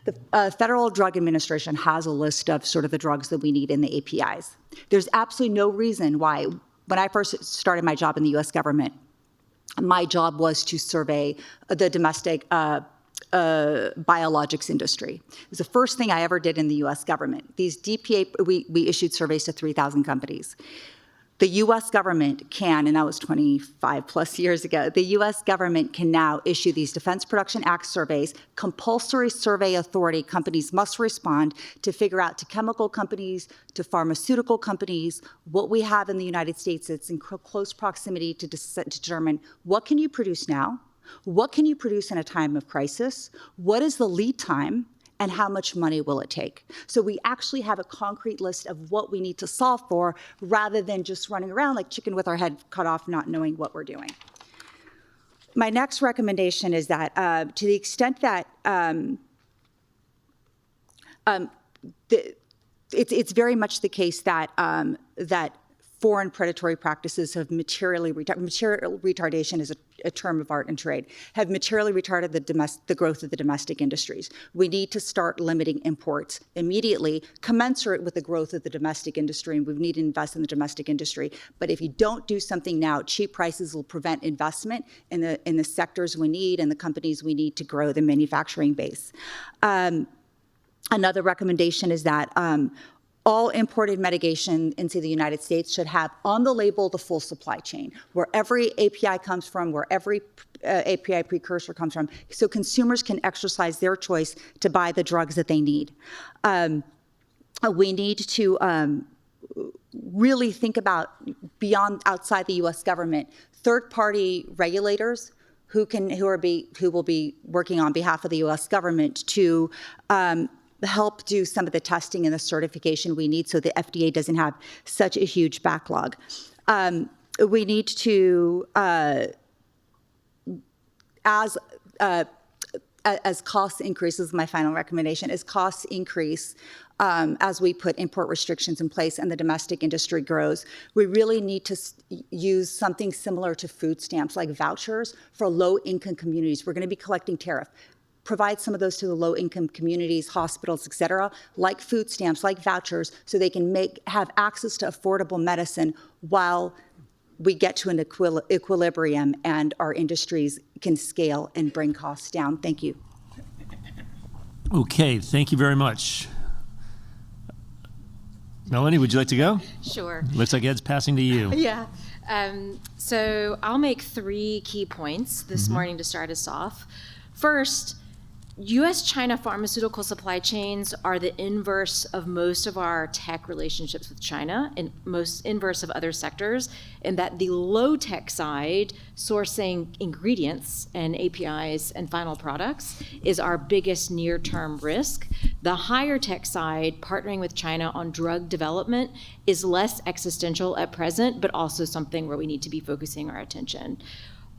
S11: the Federal Drug Administration has a list of sort of the drugs that we need in the APIs. There's absolutely no reason why, when I first started my job in the U.S. government, my job was to survey the domestic biologics industry. It was the first thing I ever did in the U.S. government. These DPA, we issued surveys to 3,000 companies. The U.S. government can, and that was 25 plus years ago, the U.S. government can now issue these Defense Production Act surveys, compulsory survey authority. Companies must respond to figure out, to chemical companies, to pharmaceutical companies, what we have in the United States that's in close proximity to determine what can you produce now, what can you produce in a time of crisis, what is the lead time, and how much money will it take? So we actually have a concrete list of what we need to solve for, rather than just running around like chicken with our head cut off, not knowing what we're doing. My next recommendation is that to the extent that it's very much the case that that foreign predatory practices have material retardation is a term of art and trade, have materially retarded the growth of the domestic industries. We need to start limiting imports immediately, commensurate with the growth of the domestic industry, and we need to invest in the domestic industry. But if you don't do something now, cheap prices will prevent investment in the sectors we need and the companies we need to grow the manufacturing base. Another recommendation is that all imported medication into the United States should have on the label the full supply chain, where every API comes from, where every API precursor comes from, so consumers can exercise their choice to buy the drugs that they need. We need to really think about outside the U.S. government, third-party regulators who will be working on behalf of the U.S. government to help do some of the testing and the certification we need so the FDA doesn't have such a huge backlog. We need to, as costs increase, this is my final recommendation, as costs increase, as we put import restrictions in place and the domestic industry grows, we really need to use something similar to food stamps, like vouchers for low-income communities. We're going to be collecting tariff. Provide some of those to the low-income communities, hospitals, et cetera, like food stamps, like vouchers, so they can have access to affordable medicine while we get to an equilibrium and our industries can scale and bring costs down. Thank you.
S8: Okay, thank you very much. Melanie, would you like to go?
S12: Sure.
S8: Looks like Ed's passing to you.
S12: Yeah. So I'll make 3 key points this morning to start us off. First, U.S.-China pharmaceutical supply chains are the inverse of most of our tech relationships with China, and most inverse of other sectors, in that the low-tech side, sourcing ingredients and APIs and final products, is our biggest near-term risk. The higher-tech side, partnering with China on drug development, is less existential at present, but also something where we need to be focusing our attention.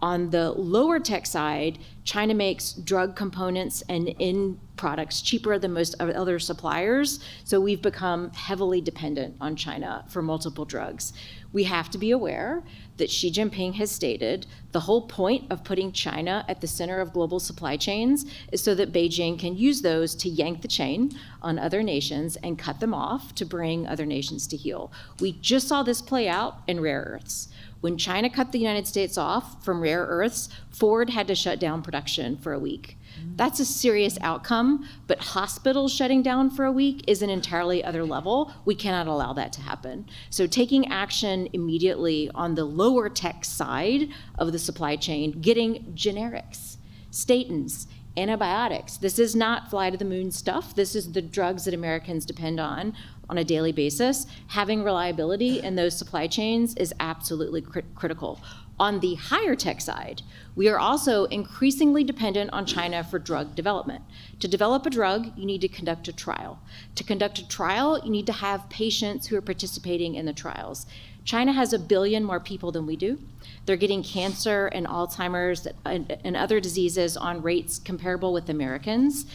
S12: On the lower tech side, China makes drug components and end products cheaper than most other suppliers, so we've become heavily dependent on China for multiple drugs. We have to be aware that Xi Jinping has stated the whole point of putting China at the center of global supply chains is so that Beijing can use those to yank the chain on other nations and cut them off to bring other nations to heel. We just saw this play out in rare earths. When China cut the United States off from rare earths, Ford had to shut down production for a week. That's a serious outcome, but hospitals shutting down for a week is an entirely other level. We cannot allow that to happen. So taking action immediately on the lower tech side of the supply chain, getting generics, statins, antibiotics. This is not fly to the moon stuff. This is the drugs that Americans depend on a daily basis. Having reliability in those supply chains is absolutely critical. On the higher tech side, we are also increasingly dependent on China for drug development. To develop a drug, you need to conduct a trial. To conduct a trial, you need to have patients who are participating in the trials. China has 1 billion more people than we do. They're getting cancer and Alzheimer's and other diseases on rates comparable with Americans.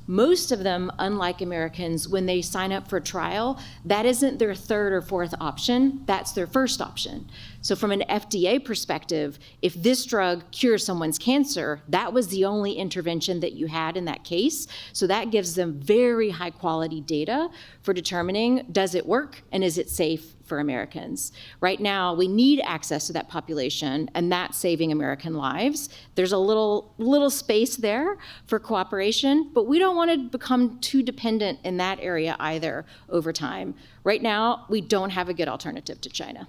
S12: Most of them, unlike Americans, when they sign up for a trial, that isn't their third or fourth option, that's their first option. So from an FDA perspective, if this drug cures someone's cancer, that was the only intervention that you had in that case. So that gives them very high quality data for determining, does it work and is it safe for Americans? Right now, we need access to that population, and that's saving American lives. There's a little space there for cooperation, but we don't want to become too dependent in that area either over time. Right now, we don't have a good alternative to China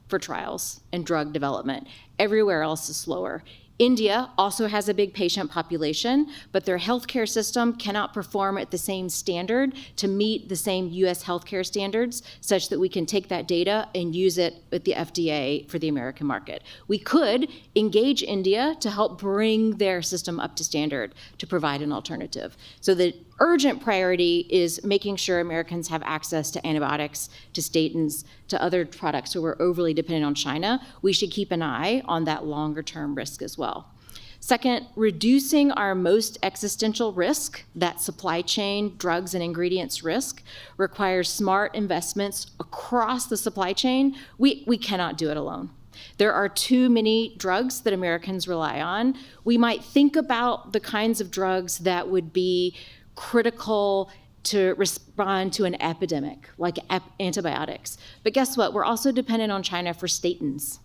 S12: for trials and drug development. Everywhere else is slower. India also has a big patient population, but their healthcare system cannot perform at the same standard to meet the same US healthcare standards, such that we can take that data and use it with the FDA for the American market. We could engage India to help bring their system up to standard to provide an alternative. So the urgent priority is making sure Americans have access to antibiotics, to statins, to other products who are overly dependent on China. We should keep an eye on that longer term risk as well. Second, reducing our most existential risk, that supply chain, drugs and ingredients risk, requires smart investments across the supply chain. We cannot do it alone. There are too many drugs that Americans rely on. We might think about the kinds of drugs that would be critical to respond to an epidemic, like antibiotics. But guess what? We're also dependent on China for statins,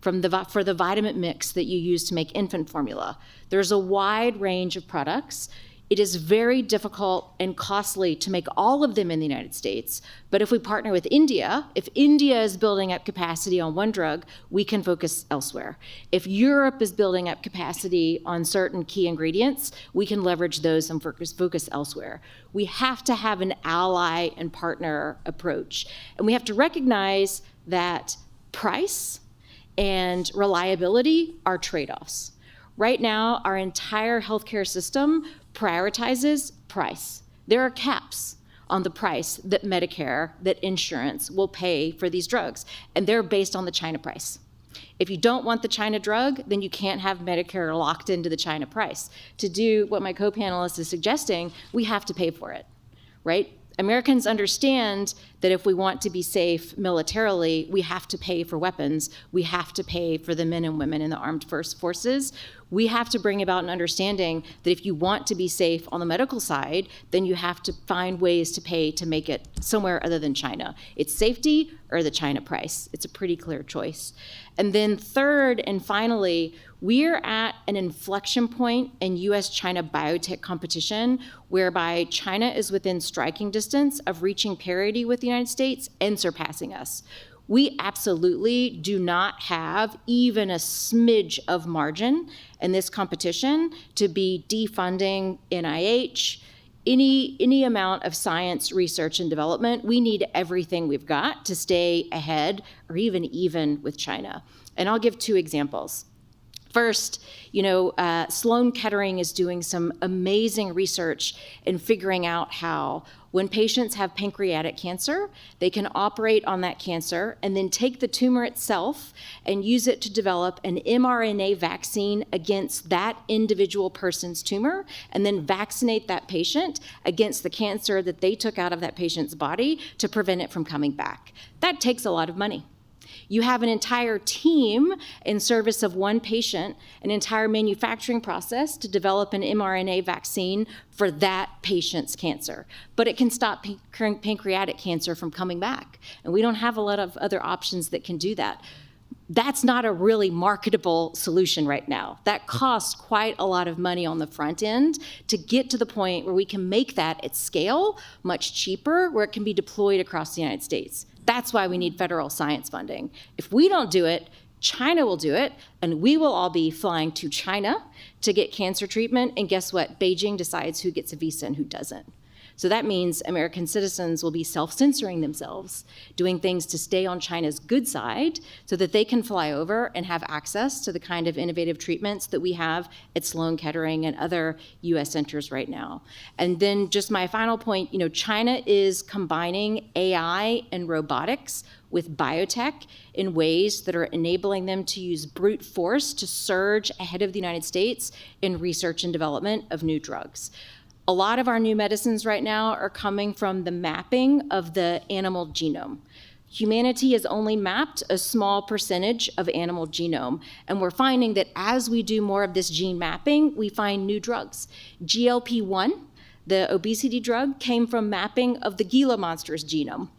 S12: for the vitamin mix that you use to make infant formula. There's a wide range of products. It is very difficult and costly to make all of them in the United States. But if we partner with India, if India is building up capacity on one drug, we can focus elsewhere. If Europe is building up capacity on certain key ingredients, we can leverage those and focus elsewhere. We have to have an ally and partner approach. And we have to recognize that price and reliability are trade-offs. Right now, our entire healthcare system prioritizes price. There are caps on the price that Medicare, that insurance will pay for these drugs, and they're based on the China price. If you don't want the China drug, then you can't have Medicare locked into the China price. To do what my co-panelist is suggesting, we have to pay for it, right? Americans understand that if we want to be safe militarily, we have to pay for weapons. We have to pay for the men and women in the armed forces. We have to bring about an understanding that if you want to be safe on the medical side, then you have to find ways to pay to make it somewhere other than China. It's safety or the China price. It's a pretty clear choice. And then third and finally, we're at an inflection point in US-China biotech competition whereby China is within striking distance of reaching parity with the United States and surpassing us. We absolutely do not have even a smidge of margin in this competition to be defunding NIH, any amount of science, research, and development. We need everything we've got to stay ahead or even with China. And I'll give 2 examples. First, Sloan Kettering is doing some amazing research in figuring out how when patients have pancreatic cancer, they can operate on that cancer and then take the tumor itself and use it to develop an mRNA vaccine against that individual person's tumor, and then vaccinate that patient against the cancer that they took out of that patient's body to prevent it from coming back. That takes a lot of money. You have an entire team in service of one patient, an entire manufacturing process to develop an mRNA vaccine for that patient's cancer. But it can stop pancreatic cancer from coming back. And we don't have a lot of other options that can do that. That's not a really marketable solution right now. That costs quite a lot of money on the front end to get to the point where we can make that at scale much cheaper, where it can be deployed across the United States. That's why we need federal science funding. If we don't do it, China will do it, and we will all be flying to China to get cancer treatment. And guess what? Beijing decides who gets a visa and who doesn't. So that means American citizens will be self-censoring themselves, doing things to stay on China's good side so that they can fly over and have access to the kind of innovative treatments that we have at Sloan Kettering and other US centers right now. And then just my final point, China is combining AI and robotics with biotech in ways that are enabling them to use brute force to surge ahead of the United States in research and development of new drugs. A lot of our new medicines right now are coming from the mapping of the animal genome. Humanity has only mapped a small percentage of animal genome, and we're finding that as we do more of this gene mapping, we find new drugs. GLP-1, the obesity drug, came from mapping of the Gila monster's genome.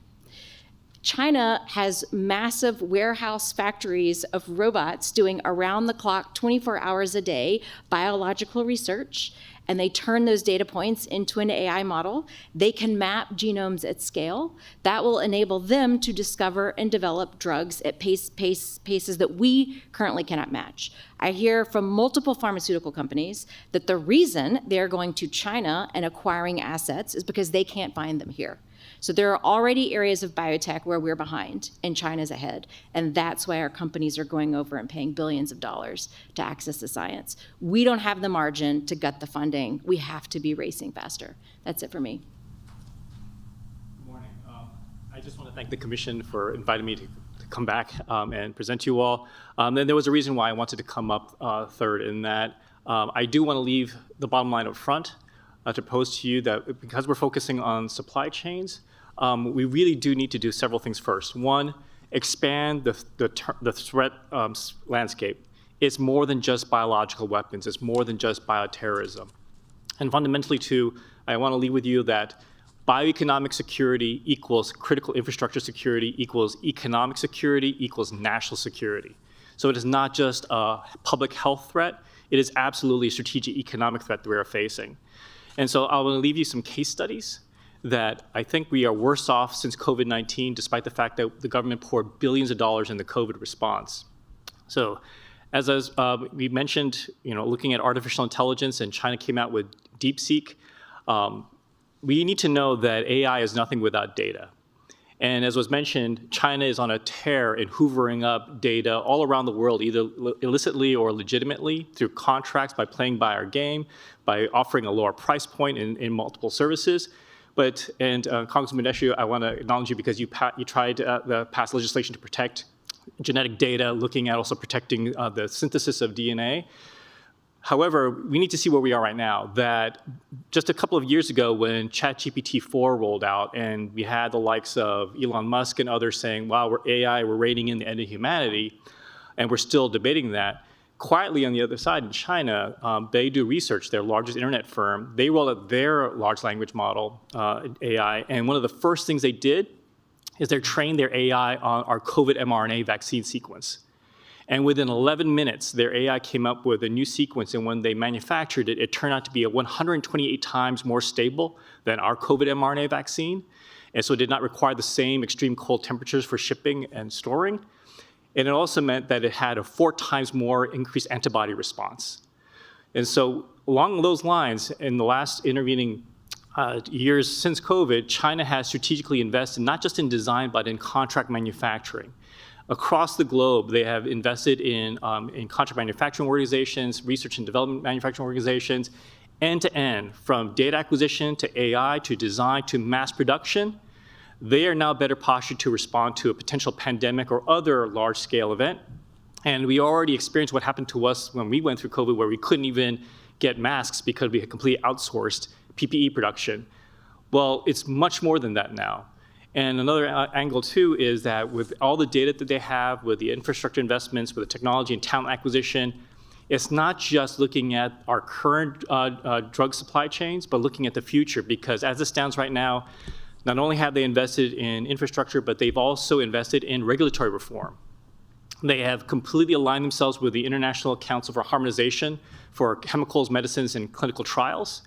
S12: China has massive warehouse factories of robots doing around-the-clock, 24 hours a day, biological research, and they turn those data points into an AI model. They can map genomes at scale. That will enable them to discover and develop drugs at paces that we currently cannot match. I hear from multiple pharmaceutical companies that the reason they're going to China and acquiring assets is because they can't find them here. So there are already areas of biotech where we're behind and China's ahead. And that's why our companies are going over and paying billions of dollars to access the science. We don't have the margin to gut the funding. We have to be racing faster. That's it for me.
S13: Good morning. I just want to thank the Commission for inviting me to come back and present to you all. And there was a reason why I wanted to come up third, in that I do want to leave the bottom line up front to pose to you that because we're focusing on supply chains, we really do need to do several things first. One, expand the threat landscape. It's more than just biological weapons. It's more than just bioterrorism. And fundamentally, too, I want to leave with you that bioeconomic security equals critical infrastructure security equals economic security equals national security. So it is not just a public health threat. It is absolutely a strategic economic threat that we are facing. And so I want to leave you some case studies that I think we are worse off since COVID-19, despite the fact that the government poured billions of dollars in the COVID response. So as we mentioned, looking at artificial intelligence, and China came out with DeepSeek, we need to know that AI is nothing without data. And as was mentioned, China is on a tear in hoovering up data all around the world, either illicitly or legitimately, through contracts, by playing by our game, by offering a lower price point in multiple services. Congressman Eshu, I want to acknowledge you because you tried to pass legislation to protect genetic data, looking at also protecting the synthesis of DNA. However, we need to see where we are right now, that just a couple of years ago when ChatGPT-4 rolled out and we had the likes of Elon Musk and others saying, wow, we're reining in the end of humanity, and we're still debating that. Quietly on the other side in China, Baidu Research, their largest internet firm, they rolled out their large language model, AI, and one of the first things they did is they trained their AI on our COVID mRNA vaccine sequence. And within 11 minutes, their AI came up with a new sequence, and when they manufactured it, it turned out to be 128 times more stable than our COVID mRNA vaccine. And so it did not require the same extreme cold temperatures for shipping and storing. And it also meant that it had a 4 times more increased antibody response. And so along those lines, in the last intervening years since COVID, China has strategically invested not just in design, but in contract manufacturing. Across the globe, they have invested in contract manufacturing organizations, research and development manufacturing organizations, end-to-end, from data acquisition to AI to design to mass production. They are now better postured to respond to a potential pandemic or other large-scale event. And we already experienced what happened to us when we went through COVID, where we couldn't even get masks because we had completely outsourced PPE production. Well, it's much more than that now. And another angle, too, is that with all the data that they have, with the infrastructure investments, with the technology and talent acquisition, it's not just looking at our current drug supply chains, but looking at the future. Because as it stands right now, not only have they invested in infrastructure, but they've also invested in regulatory reform. They have completely aligned themselves with the International Council for Harmonization for Chemicals, Medicines, and Clinical Trials.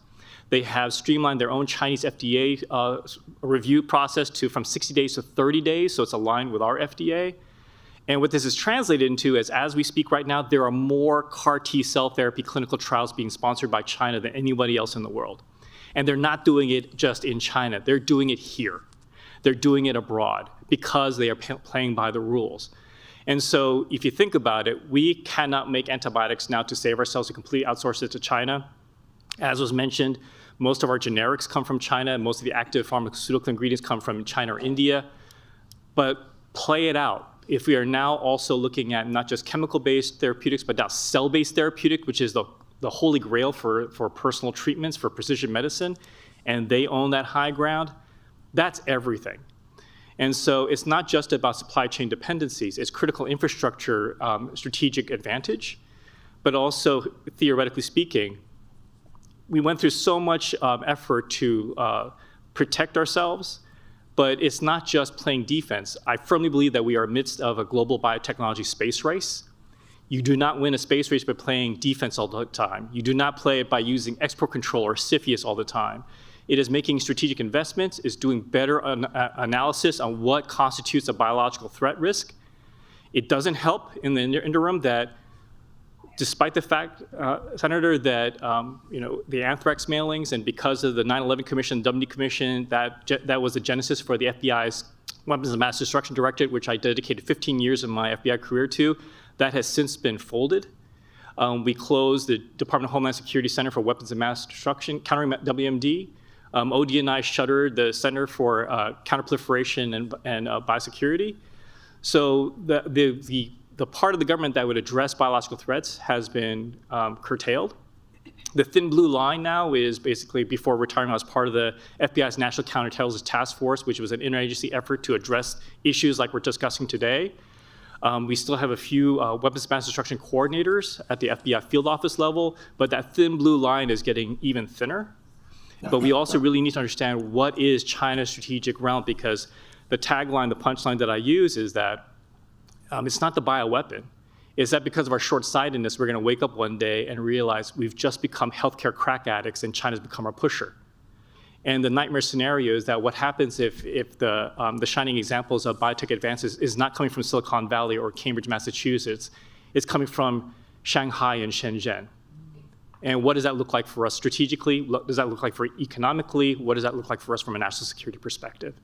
S13: They have streamlined their own Chinese FDA review process from 60 days to 30 days, so it's aligned with our FDA. And what this is translated into is, as we speak right now, there are more CAR T cell therapy clinical trials being sponsored by China than anybody else in the world. And they're not doing it just in China, they're doing it here. They're doing it abroad because they are playing by the rules. And so if you think about it, we cannot make antibiotics now to save ourselves and completely outsource it to China. As was mentioned, most of our generics come from China. Most of the active pharmaceutical ingredients come from China or India. But play it out. If we are now also looking at not just chemical-based therapeutics, but now cell-based therapeutic, which is the holy grail for personal treatments, for precision medicine, and they own that high ground, that's everything. And so it's not just about supply chain dependencies, it's critical infrastructure strategic advantage, but also, theoretically speaking, we went through so much effort to protect ourselves, but it's not just playing defense. I firmly believe that we are amidst of a global biotechnology space race. You do not win a space race by playing defense all the time. You do not play it by using export control or CFIUS all the time. It is making strategic investments, is doing better analysis on what constitutes a biological threat risk. It doesn't help in the interim that, despite the fact, Senator, that the anthrax mailings, and because of the 9/11 Commission, Dumney Commission, that was the genesis for the FBI's Weapons of Mass Destruction Directive, which I dedicated 15 years of my FBI career to, that has since been folded. We closed the Department of Homeland Security Center for Weapons of Mass Destruction, countering WMD. OD and I shuttered the Center for Counterproliferation and Biosecurity. So the part of the government that would address biological threats has been curtailed. The thin blue line now is basically, before retiring, I was part of the FBI's National Counterterrorism Task Force, which was an interagency effort to address issues like we're discussing today. We still have a few weapons of mass destruction coordinators at the FBI field office level, but that thin blue line is getting even thinner. But we also really need to understand what is China's strategic realm, because the tagline, the punchline that I use is that it's not the bioweapon. It's that because of our short-sightedness, we're going to wake up one day and realize we've just become healthcare crack addicts and China's become our pusher. And the nightmare scenario is that what happens if the shining examples of biotech advances is not coming from Silicon Valley or Cambridge, Massachusetts, it's coming from Shanghai and Shenzhen. And what does that look like for us strategically? What does that look like for economically? What does that look like for us from a national security perspective?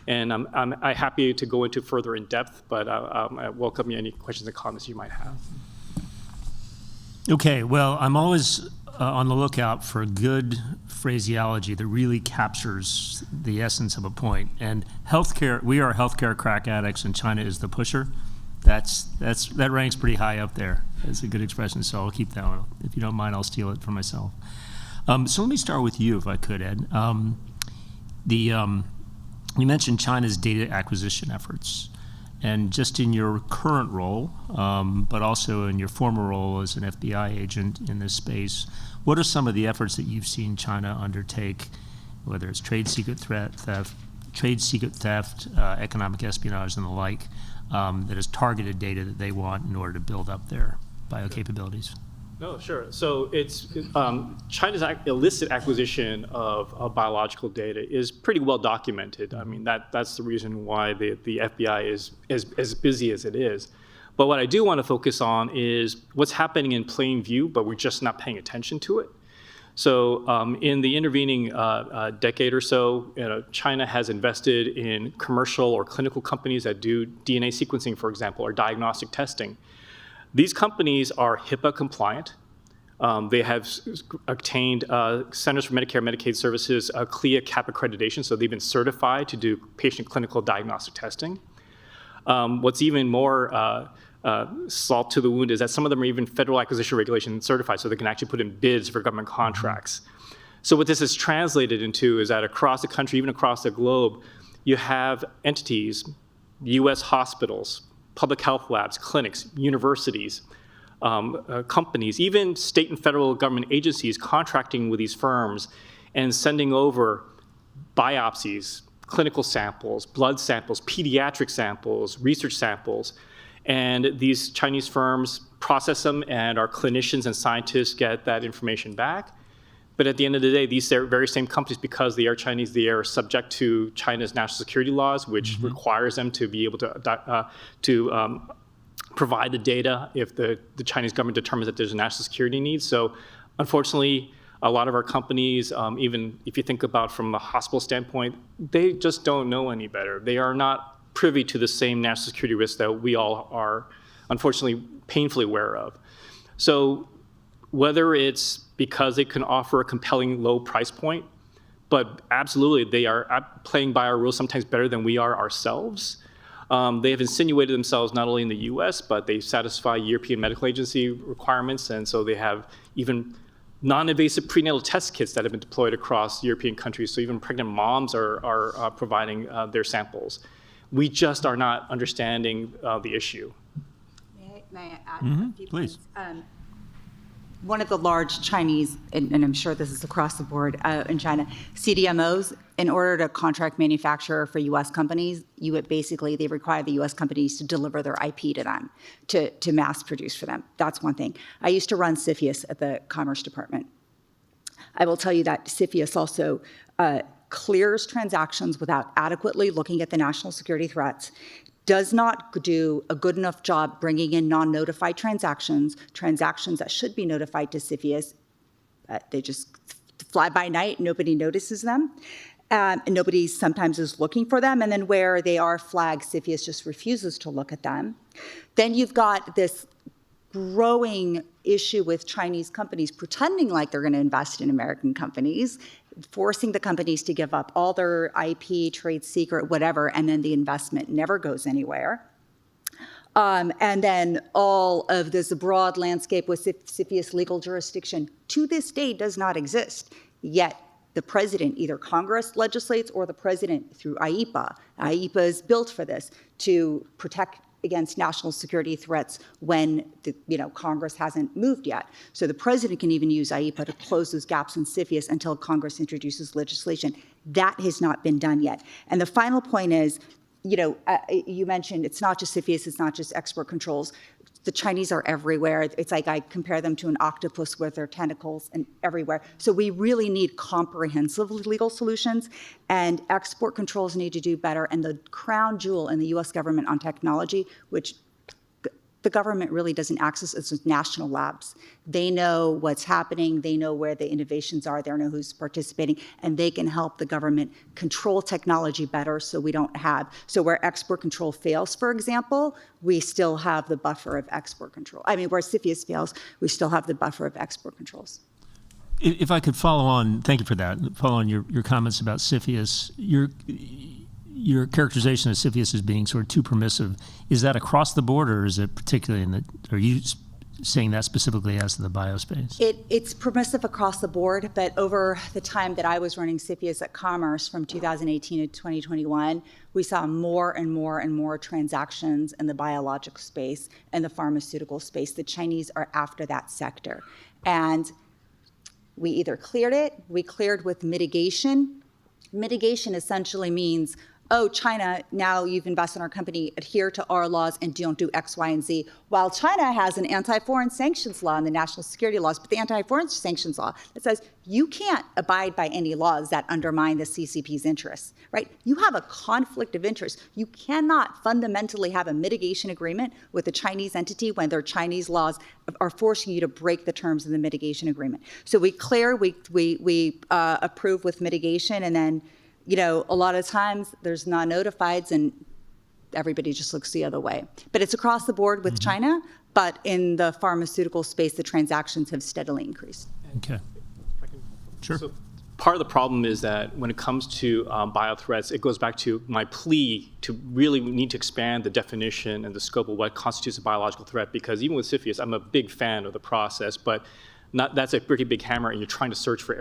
S13: And I'm happy to go into further in depth, but I welcome any questions and comments you might have.
S8: Okay, well, I'm always on the lookout for good phraseology that really captures the essence of a point. And healthcare, we are healthcare crack addicts and China is the pusher. That ranks pretty high up there. That's a good expression, so I'll keep that one. If you don't mind, I'll steal it for myself. So let me start with you, if I could, Ed. You mentioned China's data acquisition efforts. And just in your current role, but also in your former role as an FBI agent in this space, what are some of the efforts that you've seen China undertake, whether it's trade secret theft, economic espionage, and the like, that has targeted data that they want in order to build up their bio capabilities?
S13: No, sure. So it's China's illicit acquisition of biological data is pretty well documented. I mean, that's the reason why the FBI is as busy as it is. But what I do want to focus on is what's happening in plain view, but we're just not paying attention to it. So in the intervening decade or so, China has invested in commercial or clinical companies that do DNA sequencing, for example, or diagnostic testing. These companies are HIPAA compliant. They have obtained Centers for Medicare and Medicaid Services CLIA CAP accreditation, so they've been certified to do patient clinical diagnostic testing. What's even more salt to the wound is that some of them are even federal acquisition regulation certified, so they can actually put in bids for government contracts. So what this is translated into is that across the country, even across the globe, you have entities, U.S. hospitals, public health labs, clinics, universities, companies, even state and federal government agencies contracting with these firms and sending over biopsies, clinical samples, blood samples, pediatric samples, research samples. And these Chinese firms process them, and our clinicians and scientists get that information back. But at the end of the day, these very same companies, because they are Chinese, they are subject to China's national security laws, which requires them to be able to provide the data if the Chinese government determines that there's a national security need. So unfortunately, a lot of our companies, even if you think about from a hospital standpoint, they just don't know any better. They are not privy to the same national security risks that we all are, unfortunately, painfully aware of. So whether it's because they can offer a compelling low price point, but absolutely they are playing by our rules sometimes better than we are ourselves. They have insinuated themselves not only in the US, but they satisfy European Medical Agency requirements, and so they have even non-invasive prenatal test kits that have been deployed across European countries, so even pregnant moms are providing their samples. We just are not understanding the issue.
S11: May I add a few points? One of the large Chinese, and I'm sure this is across the board in China, CDMOs, in order to contract manufacture for U.S. companies, they require the U.S. companies to deliver their IP to them, to mass produce for them. That's one thing. I used to run CFIUS at the Commerce Department. I will tell you that CFIUS also clears transactions without adequately looking at the national security threats, does not do a good enough job bringing in non-notified transactions that should be notified to CFIUS. They just fly by night, nobody notices them, and nobody sometimes is looking for them, and then where they are flagged, CFIUS just refuses to look at them. Then you've got this growing issue with Chinese companies pretending like they're going to invest in American companies, forcing the companies to give up all their IP, trade secret, whatever, and then the investment never goes anywhere. And then all of this broad landscape with CFIUS legal jurisdiction to this day does not exist. Yet the president, either Congress legislates or the president through IEPA. IEPA is built for this, to protect against national security threats when Congress hasn't moved yet. So the president can even use IEPA to close those gaps in CFIUS until Congress introduces legislation. That has not been done yet. And the final point is, you mentioned it's not just CFIUS, it's not just export controls. The Chinese are everywhere. It's like I compare them to an octopus with their tentacles and everywhere. So we really need comprehensive legal solutions, and export controls need to do better. And the crown jewel in the U.S. government on technology, which the government really doesn't access, is national labs. They know what's happening. They know where the innovations are. They know who's participating, and they can help the government control technology better so we don't have, so where export control fails, for example, we still have the buffer of export control. I mean, where CFIUS fails, we still have the buffer of export controls.
S8: If I could follow on, thank you for that, follow on your comments about CFIUS. Your characterization of CFIUS as being sort of too permissive, is that across the board, or is it particularly are you saying that specifically as to the biospace?
S11: It's permissive across the board, but over the time that I was running CFIUS at Commerce from 2018 to 2021, we saw more and more and more transactions in the biologic space and the pharmaceutical space. The Chinese are after that sector. And we either cleared it, we cleared with mitigation. Mitigation essentially means oh, China, now you've invested in our company, adhere to our laws and don't do X, Y, and Z. While China has an anti-foreign sanctions law and the national security laws, but the anti-foreign sanctions law that says you can't abide by any laws that undermine the CCP's interests, right? You have a conflict of interest. You cannot fundamentally have a mitigation agreement with a Chinese entity when their Chinese laws are forcing you to break the terms of the mitigation agreement. So we approve with mitigation, and then, you know, a lot of times there's non-notifieds and everybody just looks the other way. But it's across the board with China, but in the pharmaceutical space, the transactions have steadily increased.
S8: Okay. Sure.
S13: So part of the problem is that when it comes to bio threats, it goes back to my plea to really need to expand the definition and the scope of what constitutes a biological threat, because even with CFIUS, I'm a big fan of the process, but that's a pretty big hammer, and you're trying to search for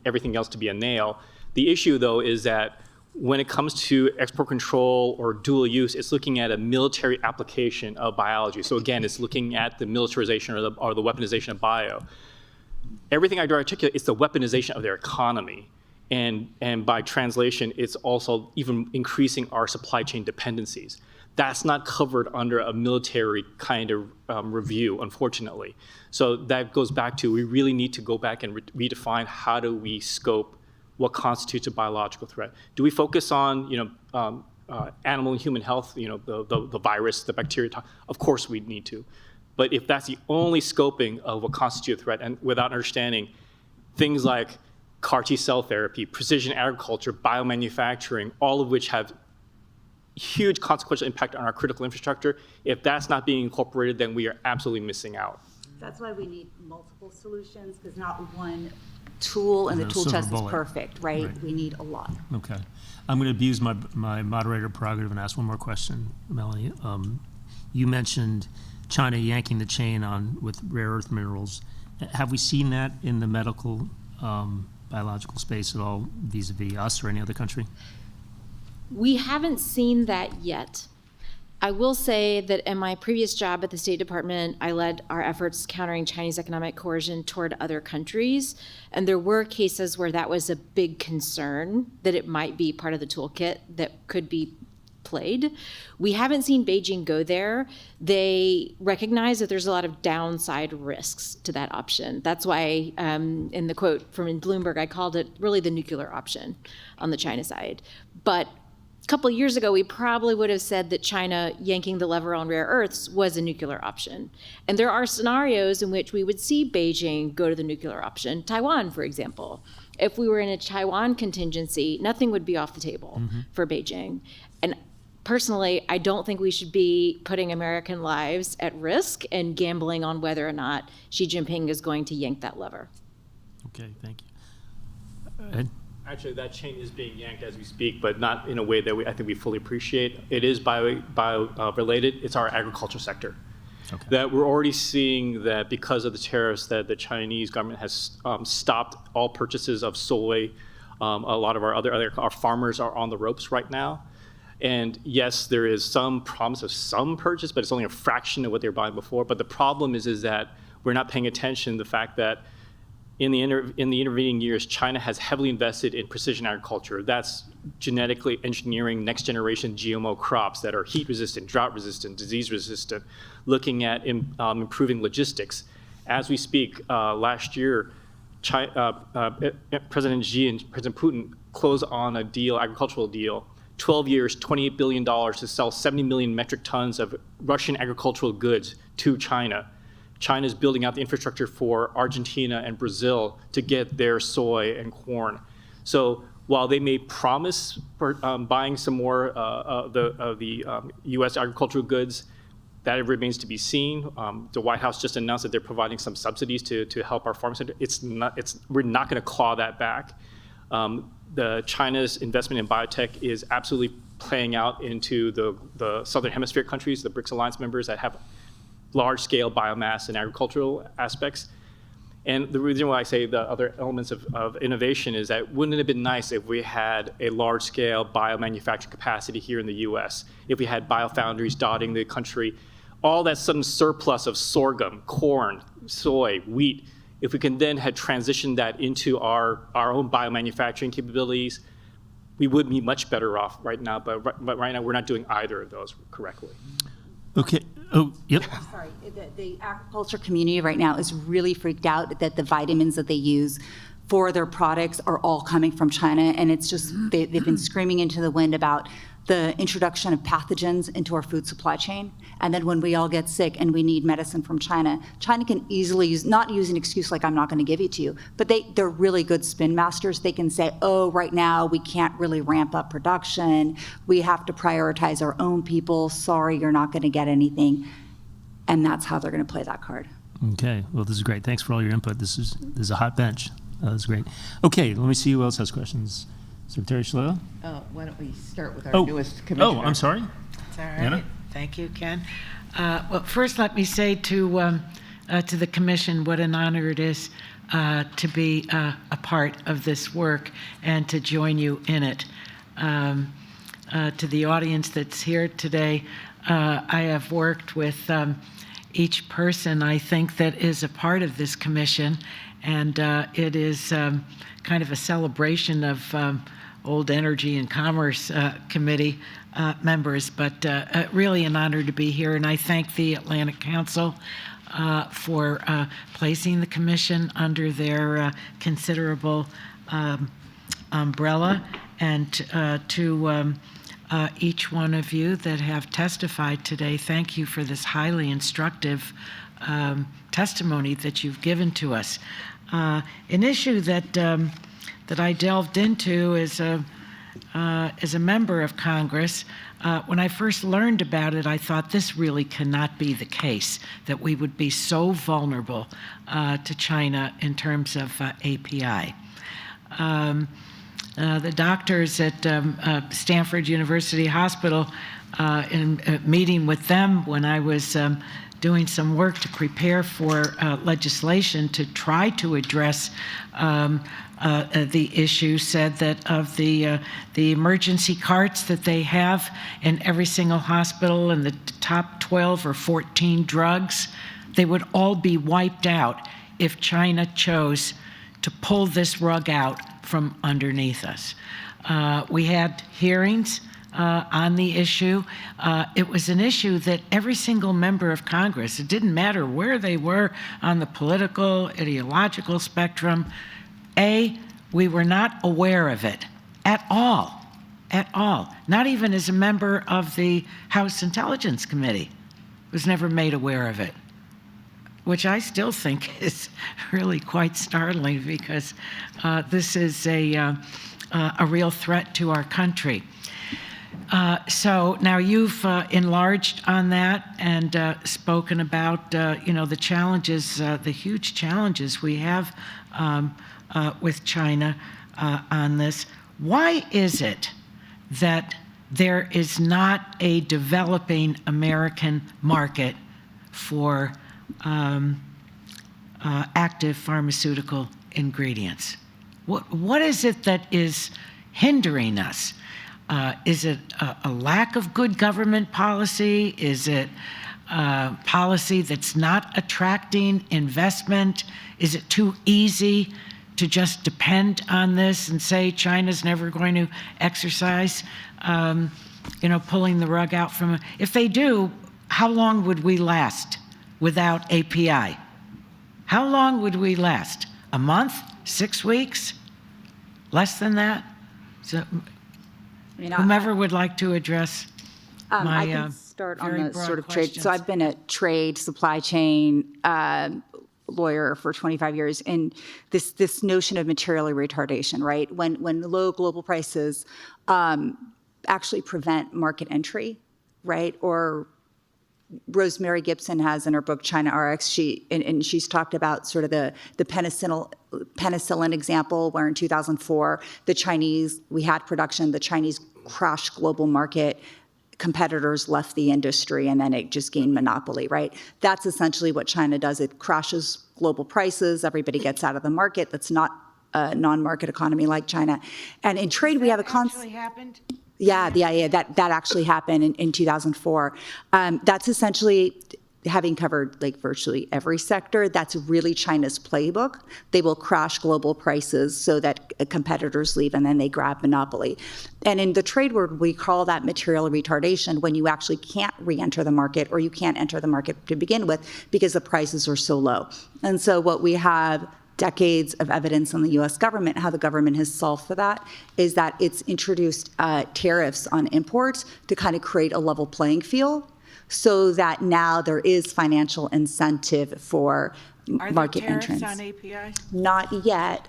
S13: everything else to be a nail. The issue, though, is that when it comes to export control or dual use, it's looking at a military application of biology. So again, it's looking at the militarization or the weaponization of bio. Everything I articulate is the weaponization of their economy. And by translation, it's also even increasing our supply chain dependencies. That's not covered under a military kind of review, unfortunately. So that goes back to, we really need to go back and redefine how do we scope what constitutes a biological threat. Do we focus on, animal and human health, the virus, the bacteria? Of course we need to. But if that's the only scoping of what constitutes a threat, and without understanding things like CAR T cell therapy, precision agriculture, biomanufacturing, all of which have huge consequential impact on our critical infrastructure, if that's not being incorporated, then we are absolutely missing out.
S11: That's why we need multiple solutions, because not one tool in the tool chest is perfect, right? We need a lot.
S8: Okay. I'm going to abuse my moderator prerogative and ask one more question, Melanie. You mentioned China yanking the chain with rare earth minerals. Have we seen that in the medical biological space at all, vis-a-vis us or any other country?
S12: We haven't seen that yet. I will say that in my previous job at the State Department, I led our efforts countering Chinese economic coercion toward other countries. And there were cases where that was a big concern, that it might be part of the toolkit that could be played. We haven't seen Beijing go there. They recognize that there's a lot of downside risks to that option. That's why in the quote from Bloomberg, I called it really the nuclear option on the China side. But a couple of years ago, we probably would have said that China yanking the lever on rare earths was a nuclear option. And there are scenarios in which we would see Beijing go to the nuclear option. Taiwan, for example. If we were in a Taiwan contingency, nothing would be off the table for Beijing. And personally, I don't think we should be putting American lives at risk and gambling on whether or not Xi Jinping is going to yank that lever.
S8: Okay, thank you. Ed?
S13: Actually, that chain is being yanked as we speak, but not in a way that I think we fully appreciate. It is bio related. It's our agriculture sector. Okay. That we're already seeing that because of the tariffs, that the Chinese government has stopped all purchases of soy. A lot of our farmers are on the ropes right now. And yes, there is some promise of some purchase, but it's only a fraction of what they were buying before. But the problem is that we're not paying attention to the fact that in the intervening years, China has heavily invested in precision agriculture. That's genetically engineering next generation GMO crops that are heat resistant, drought resistant, disease resistant, looking at improving logistics. As we speak, last year, President Xi and President Putin closed on a deal, agricultural deal, 12 years, $28 billion to sell 70 million metric tons of Russian agricultural goods to China. China is building out the infrastructure for Argentina and Brazil to get their soy and corn. So while they may promise for buying some more of the U.S. agricultural goods, that remains to be seen. The White House just announced that they're providing some subsidies to help our farmers. We're not going to claw that back. The China's investment in biotech is absolutely playing out into the Southern Hemisphere countries, the BRICS Alliance members that have large-scale biomass and agricultural aspects. And the reason why I say the other elements of innovation is that wouldn't it have been nice if we had a large-scale biomanufacturing capacity here in the US, if we had biofoundries dotting the country, all that sudden surplus of sorghum, corn, soy, wheat, if we can then have transitioned that into our own biomanufacturing capabilities, we would be much better off right now, but right now we're not doing either of those correctly.
S8: Okay. Oh, yep.
S11: Sorry, the agriculture community right now is really freaked out that the vitamins that they use for their products are all coming from China, and it's just, they've been screaming into the wind about the introduction of pathogens into our food supply chain. And then when we all get sick and we need medicine from China, China can easily not use an excuse like, I'm not going to give it to you, but they're really good spin masters. They can say, oh, right now we can't really ramp up production. We have to prioritize our own people. Sorry, you're not going to get anything. And that's how they're going to play that card.
S8: Okay. Well, this is great. Thanks for all your input. This is a hot bench. That's great. Okay. Let me see who else has questions. Secretary Shalala?
S1: Why don't we start with our newest commissioner?
S8: Oh, I'm sorry.
S14: That's all right.
S8: Jenna?
S14: Thank you, Ken. Well, first, let me say to the commission what an honor it is to be a part of this work and to join you in it. To the audience that's here today, I have worked with each person, I think, that is a part of this commission, and it is kind of a celebration of old Energy and Commerce Committee members, but really an honor to be here. And I thank the Atlantic Council for placing the commission under their considerable umbrella, and to each one of you that have testified today, thank you for this highly instructive testimony that you've given to us. An issue that I delved into as a member of Congress, when I first learned about it, I thought this really cannot be the case, that we would be so vulnerable to China in terms of API. The doctors at Stanford University Hospital, in a meeting with them when I was doing some work to prepare for legislation to try to address the issue, said that of the emergency carts that they have in every single hospital and the top 12 or 14 drugs, they would all be wiped out if China chose to pull this rug out from underneath us. We had hearings on the issue. It was an issue that every single member of Congress, it didn't matter where they were on the political, ideological spectrum, we were not aware of it at all, not even as a member of the House Intelligence Committee, was never made aware of it, which I still think is really quite startling, because this is a real threat to our country. So now you've enlarged on that and spoken about the challenges, the huge challenges we have with China on this. Why is it that there is not a developing American market for active pharmaceutical ingredients? What is it that is hindering us? Is it a lack of good government policy? Is it policy that's not attracting investment? Is it too easy to just depend on this and say China's never going to exercise, pulling the rug out from it? If they do, how long would we last without API? How long would we last? A month? 6 weeks? Less than that? So, whomever would like to address my
S11: I can start on the sort of
S14: questions.
S11: trade. So I've been a trade supply chain lawyer for 25 years, and this notion of material retardation, right? When low global prices actually prevent market entry, right? Or Rosemary Gibson has in her book China RX, she's talked about sort of the penicillin example, where in 2004 we had production, the Chinese crashed global market, competitors left the industry, and then it just gained monopoly, right? That's essentially what China does. It crashes global prices, everybody gets out of the market. That's not a non-market economy like China. And in trade, we have a
S14: actually happened?
S11: Yeah, that actually happened in 2004. That's essentially, having covered like virtually every sector, that's really China's playbook. They will crash global prices so that competitors leave and then they grab monopoly. And in the trade world, we call that material retardation when you actually can't re-enter the market or you can't enter the market to begin with because the prices are so low. And so what we have decades of evidence on the US government, how the government has solved for that, is that it's introduced tariffs on imports to kind of create a level playing field so that now there is financial incentive for market entrance.
S14: Are there tariffs on APIs?
S11: Not yet,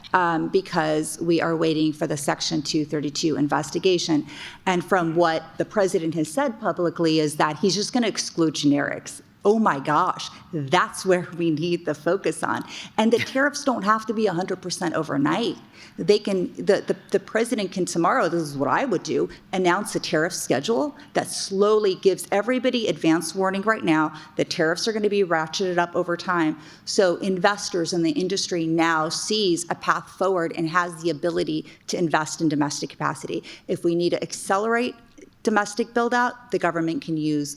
S11: because we are waiting for the Section 232 investigation. And from what the president has said publicly is that he's just going to exclude generics. Oh my gosh, that's where we need the focus on. And the tariffs don't have to be 100% overnight. They can, the president can tomorrow, this is what I would do, announce a tariff schedule that slowly gives everybody advance warning right now that tariffs are going to be ratcheted up over time. So investors in the industry now sees a path forward and has the ability to invest in domestic capacity. If we need to accelerate domestic build out, the government can use,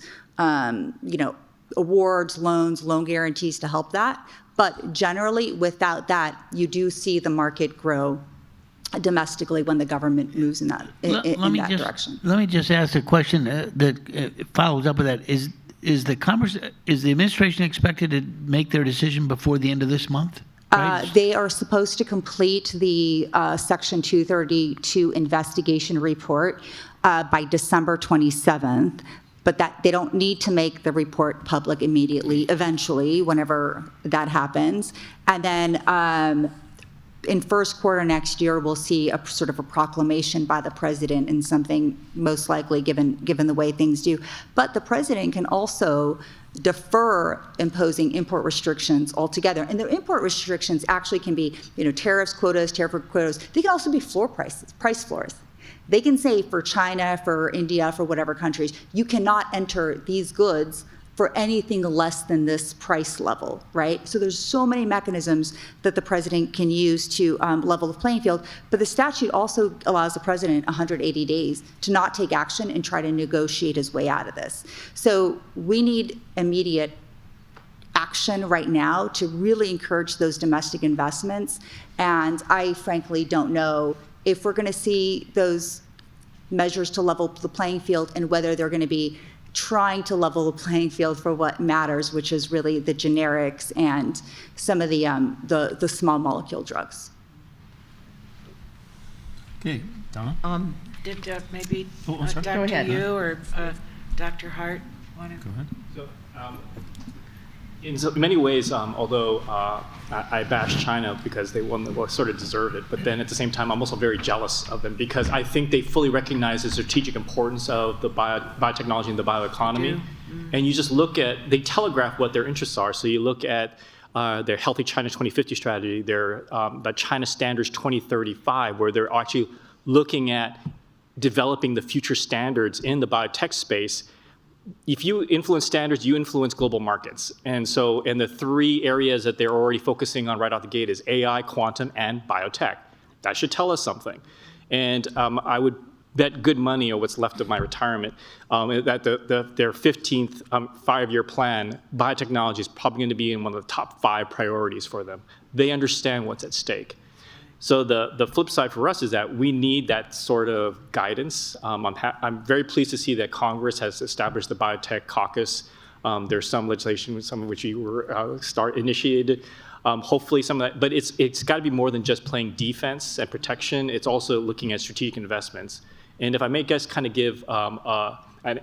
S11: awards, loans, loan guarantees to help that. But generally, without that, you do see the market grow domestically when the government moves in that direction.
S7: Let me just ask a question that follows up with that. Is the administration expected to make their decision before the end of this month? Right?
S11: They are supposed to complete the Section 232 investigation report by December 27th. But that they don't need to make the report public immediately, eventually, whenever that happens. And then in first quarter next year, we'll see a sort of a proclamation by the president and something most likely given the way things do. But the president can also defer imposing import restrictions altogether. And the import restrictions actually can be, tariffs, quotas, tariff quotas. They can also be price floors. They can say for China, for India, for whatever countries, you cannot enter these goods for anything less than this price level, right? So there's so many mechanisms that the president can use to level the playing field, but the statute also allows the president 180 days to not take action and try to negotiate his way out of this. So we need immediate action right now to really encourage those domestic investments, and I frankly don't know if we're going to see those measures to level the playing field and whether they're going to be trying to level the playing field for what matters, which is really the generics and some of the small molecule drugs.
S8: Okay, Donna?
S14: Did maybe
S8: Go
S14: Dr.
S1: ahead.
S14: Yu or Dr. Hart want to?
S8: Go ahead.
S13: So, in many ways, although I bash China because they sort of deserve it, but then at the same time, I'm also very jealous of them because I think they fully recognize the strategic importance of the biotechnology and the bioeconomy. And you just look at, they telegraph what their interests are. So you look at their Healthy China 2050 strategy, their the China Standards 2035, where they're actually looking at developing the future standards in the biotech space. If you influence standards, you influence global markets. And so, and the three areas that they're already focusing on right out the gate is AI, quantum, and biotech. That should tell us something. And I would bet good money, or what's left of my retirement, that their 15th five-year plan, biotechnology is probably going to be in one of the top 5 priorities for them. They understand what's at stake. So the flip side for us is that we need that sort of guidance. I'm very pleased to see that Congress has established the Biotech Caucus. There's some legislation, some of which you were initiated. Hopefully some of that, but it's got to be more than just playing defense and protection. It's also looking at strategic investments. And if I may just kind of give a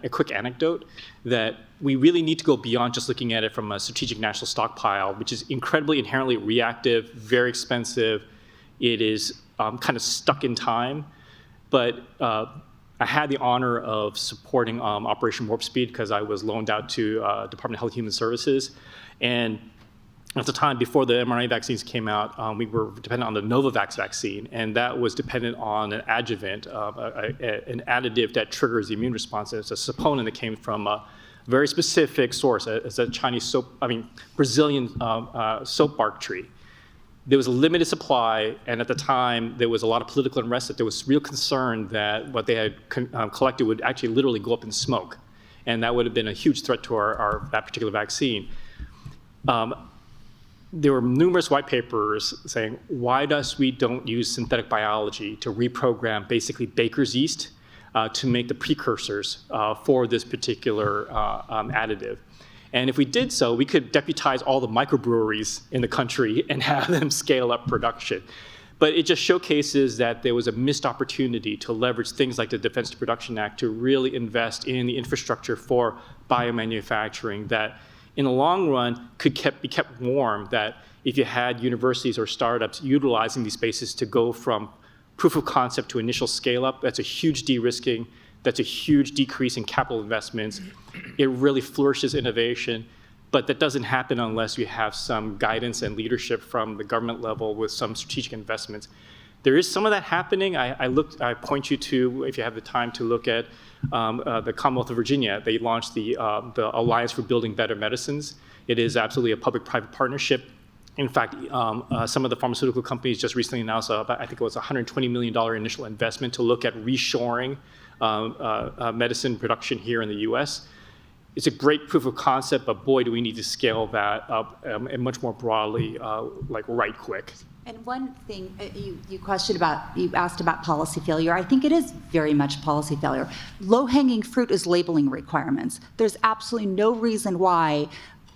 S13: quick anecdote, that we really need to go beyond just looking at it from a strategic national stockpile, which is incredibly inherently reactive, very expensive. It is kind of stuck in time, but I had the honor of supporting Operation Warp Speed because I was loaned out to Department of Health and Human Services. And at the time, before the mRNA vaccines came out, we were dependent on the Novavax vaccine, and that was dependent on an adjuvant, an additive that triggers the immune response. It's a saponin that came from a very specific source. It's a Brazilian soap bark tree. There was a limited supply, and at the time, there was a lot of political unrest, that there was real concern that what they had collected would actually literally go up in smoke. and that would have been a huge threat to that particular vaccine. There were numerous white papers saying, why we don't use synthetic biology to reprogram basically baker's yeast to make the precursors for this particular additive. And if we did so, we could deputize all the microbreweries in the country and have them scale up production. But it just showcases that there was a missed opportunity to leverage things like the Defense Production Act to really invest in the infrastructure for biomanufacturing that in the long run could be kept warm, that if you had universities or startups utilizing these spaces to go from proof of concept to initial scale up, that's a huge de-risking, that's a huge decrease in capital investments. It really flourishes innovation, but that doesn't happen unless you have some guidance and leadership from the government level with some strategic investments. There is some of that happening. I point you to, if you have the time, to look at the Commonwealth of Virginia. They launched the Alliance for Building Better Medicines. It is absolutely a public-private partnership. In fact, some of the pharmaceutical companies just recently announced, I think it was $120 million initial investment to look at reshoring medicine production here in the US. It's a great proof of concept, but boy, do we need to scale that up and much more broadly, like right quick.
S11: And one thing you asked about policy failure. I think it is very much policy failure. Low-hanging fruit is labeling requirements. There's absolutely no reason why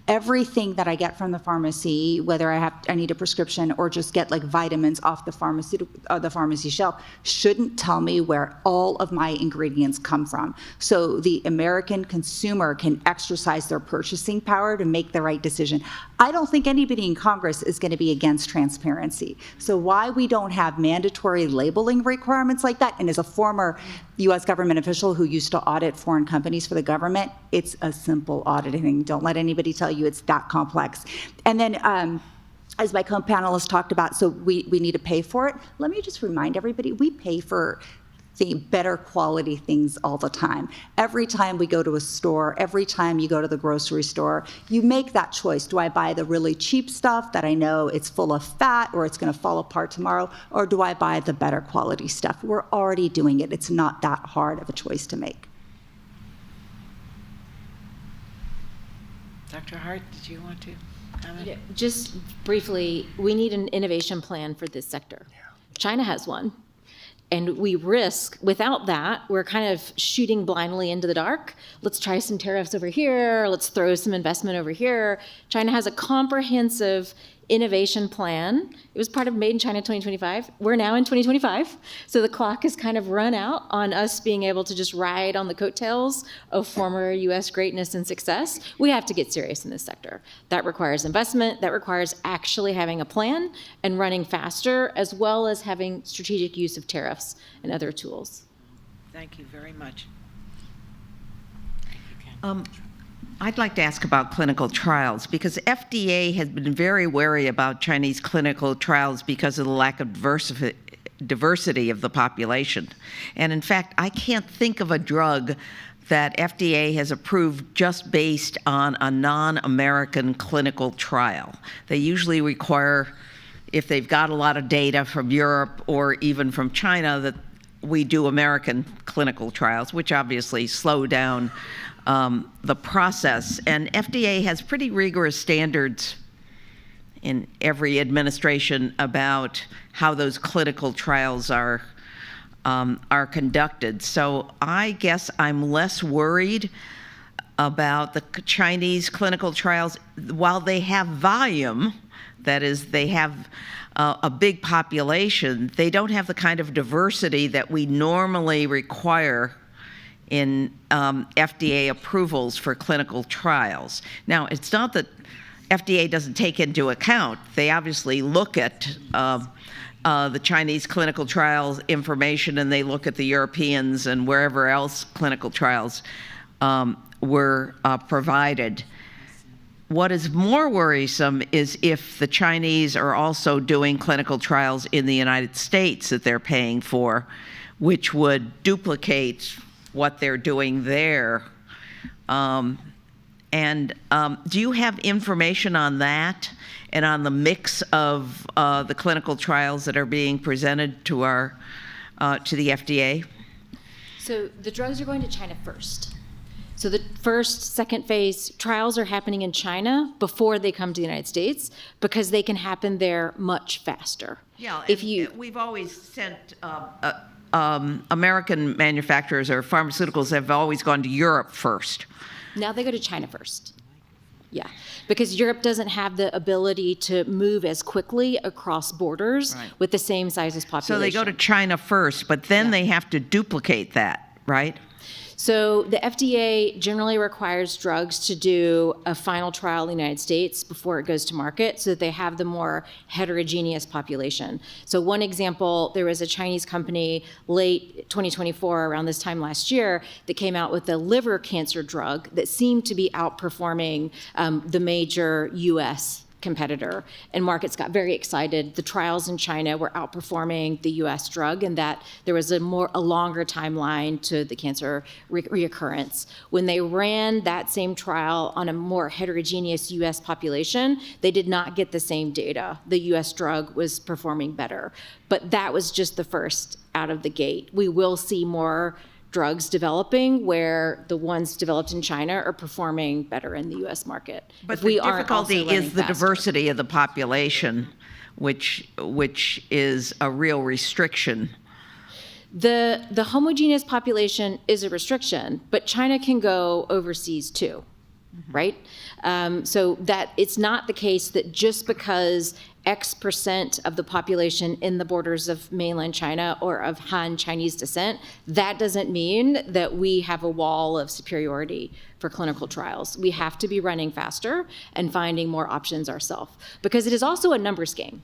S11: everything that I get from the pharmacy, whether I need a prescription or just get like vitamins off the pharmacy shelf, shouldn't tell me where all of my ingredients come from. So the American consumer can exercise their purchasing power to make the right decision. I don't think anybody in Congress is going to be against transparency. So why we don't have mandatory labeling requirements like that, and as a former U.S. government official who used to audit foreign companies for the government, it's a simple auditing. Don't let anybody tell you it's that complex. And then, as my co-panelists talked about, so we need to pay for it. Let me just remind everybody, we pay for the better quality things all the time. Every time we go to a store, every time you go to the grocery store, you make that choice. Do I buy the really cheap stuff that I know it's full of fat or it's going to fall apart tomorrow, or do I buy the better quality stuff? We're already doing it. It's not that hard of a choice to make.
S14: Dr. Hart, did you want to comment?
S12: Yeah, just briefly, we need an innovation plan for this sector. China has one. And we risk, without that, we're kind of shooting blindly into the dark. Let's try some tariffs over here. Let's throw some investment over here. China has a comprehensive innovation plan. It was part of Made in China 2025. We're now in 2025. So the clock has kind of run out on us being able to just ride on the coattails of former US greatness and success. We have to get serious in this sector. That requires investment. That requires actually having a plan and running faster, as well as having strategic use of tariffs and other tools.
S14: Thank you very much.
S1: I'd like to ask about clinical trials, because FDA has been very wary about Chinese clinical trials because of the lack of diversity of the population. And in fact, I can't think of a drug that FDA has approved just based on a non-American clinical trial. They usually require, if they've got a lot of data from Europe or even from China, that we do American clinical trials, which obviously slow down the process. And FDA has pretty rigorous standards in every administration about how those clinical trials are conducted. So I guess I'm less worried about the Chinese clinical trials. While they have volume, that is, they have a big population, they don't have the kind of diversity that we normally require in FDA approvals for clinical trials. Now, it's not that FDA doesn't take into account. They obviously look at the Chinese clinical trials information, and they look at the Europeans and wherever else clinical trials were provided. What is more worrisome is if the Chinese are also doing clinical trials in the United States that they're paying for, which would duplicate what they're doing there. Do you have information on that and on the mix of the clinical trials that are being presented to the FDA?
S12: So the drugs are going to China first. So the first, second phase trials are happening in China before they come to the United States because they can happen there much faster.
S1: Yeah,
S12: if you,
S1: we've always sent American manufacturers or pharmaceuticals have always gone to Europe first.
S12: now they go to China first. Yeah, because Europe doesn't have the ability to move as quickly across borders with the same size as population.
S1: So they go to China first, but then they have to duplicate that, right?
S12: So the FDA generally requires drugs to do a final trial in the United States before it goes to market so that they have the more heterogeneous population. So one example, there was a Chinese company late 2024, around this time last year, that came out with a liver cancer drug that seemed to be outperforming the major US competitor, and markets got very excited. The trials in China were outperforming the US drug, and that there was a longer timeline to the cancer reoccurrence. When they ran that same trial on a more heterogeneous US population, they did not get the same data. The US drug was performing better, but that was just the first out of the gate. We will see more drugs developing where the ones developed in China are performing better in the U.S. market.
S1: But
S12: if we
S1: the difficulty is the
S12: faster.
S1: diversity of the population, which is a real restriction.
S12: The homogeneous population is a restriction, but China can go overseas too, right? So that it's not the case that just because X% of the population in the borders of mainland China or of Han Chinese descent, that doesn't mean that we have a wall of superiority for clinical trials. We have to be running faster and finding more options ourselves, because it is also a numbers game.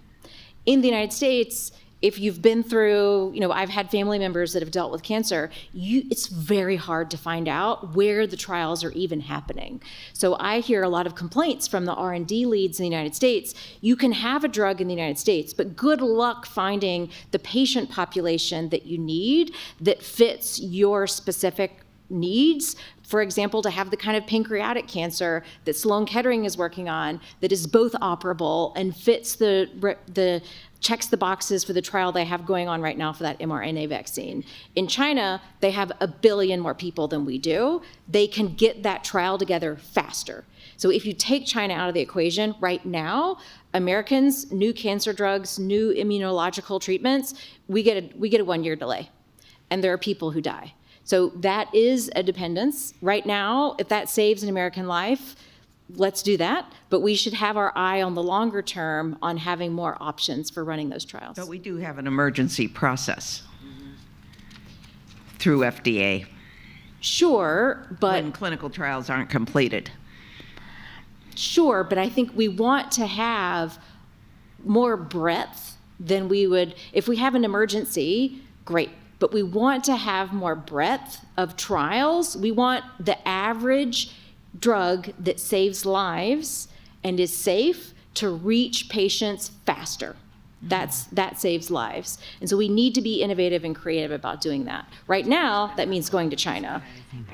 S12: In the United States, if you've been through, I've had family members that have dealt with cancer, it's very hard to find out where the trials are even happening. So I hear a lot of complaints from the R&D leads in the United States. You can have a drug in the United States, but good luck finding the patient population that you need that fits your specific needs. For example, to have the kind of pancreatic cancer that Sloan Kettering is working on that is both operable and fits checks the boxes for the trial they have going on right now for that mRNA vaccine. In China, they have 1 billion more people than we do. They can get that trial together faster. So if you take China out of the equation right now, Americans, new cancer drugs, new immunological treatments, we get a 1-year delay. And there are people who die. So that is a dependence. Right now, if that saves an American life, let's do that. But we should have our eye on the longer term on having more options for running those trials.
S1: But we do have an emergency process through FDA.
S12: Sure, but
S1: when clinical trials aren't completed.
S12: Sure, but I think we want to have more breadth than we would, if we have an emergency, great. But we want to have more breadth of trials. We want the average drug that saves lives and is safe to reach patients faster. That saves lives. And so we need to be innovative and creative about doing that. Right now, that means going to China.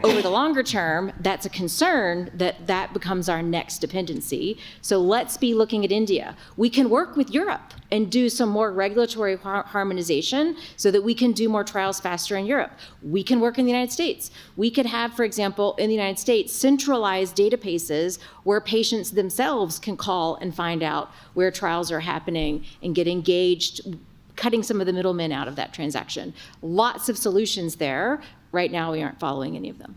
S12: Over the longer term, that's a concern that becomes our next dependency. So let's be looking at India. We can work with Europe and do some more regulatory harmonization so that we can do more trials faster in Europe. We can work in the United States. We could have, for example, in the United States, centralized databases where patients themselves can call and find out where trials are happening and get engaged, cutting some of the middlemen out of that transaction. Lots of solutions there. Right now, we aren't following any of them.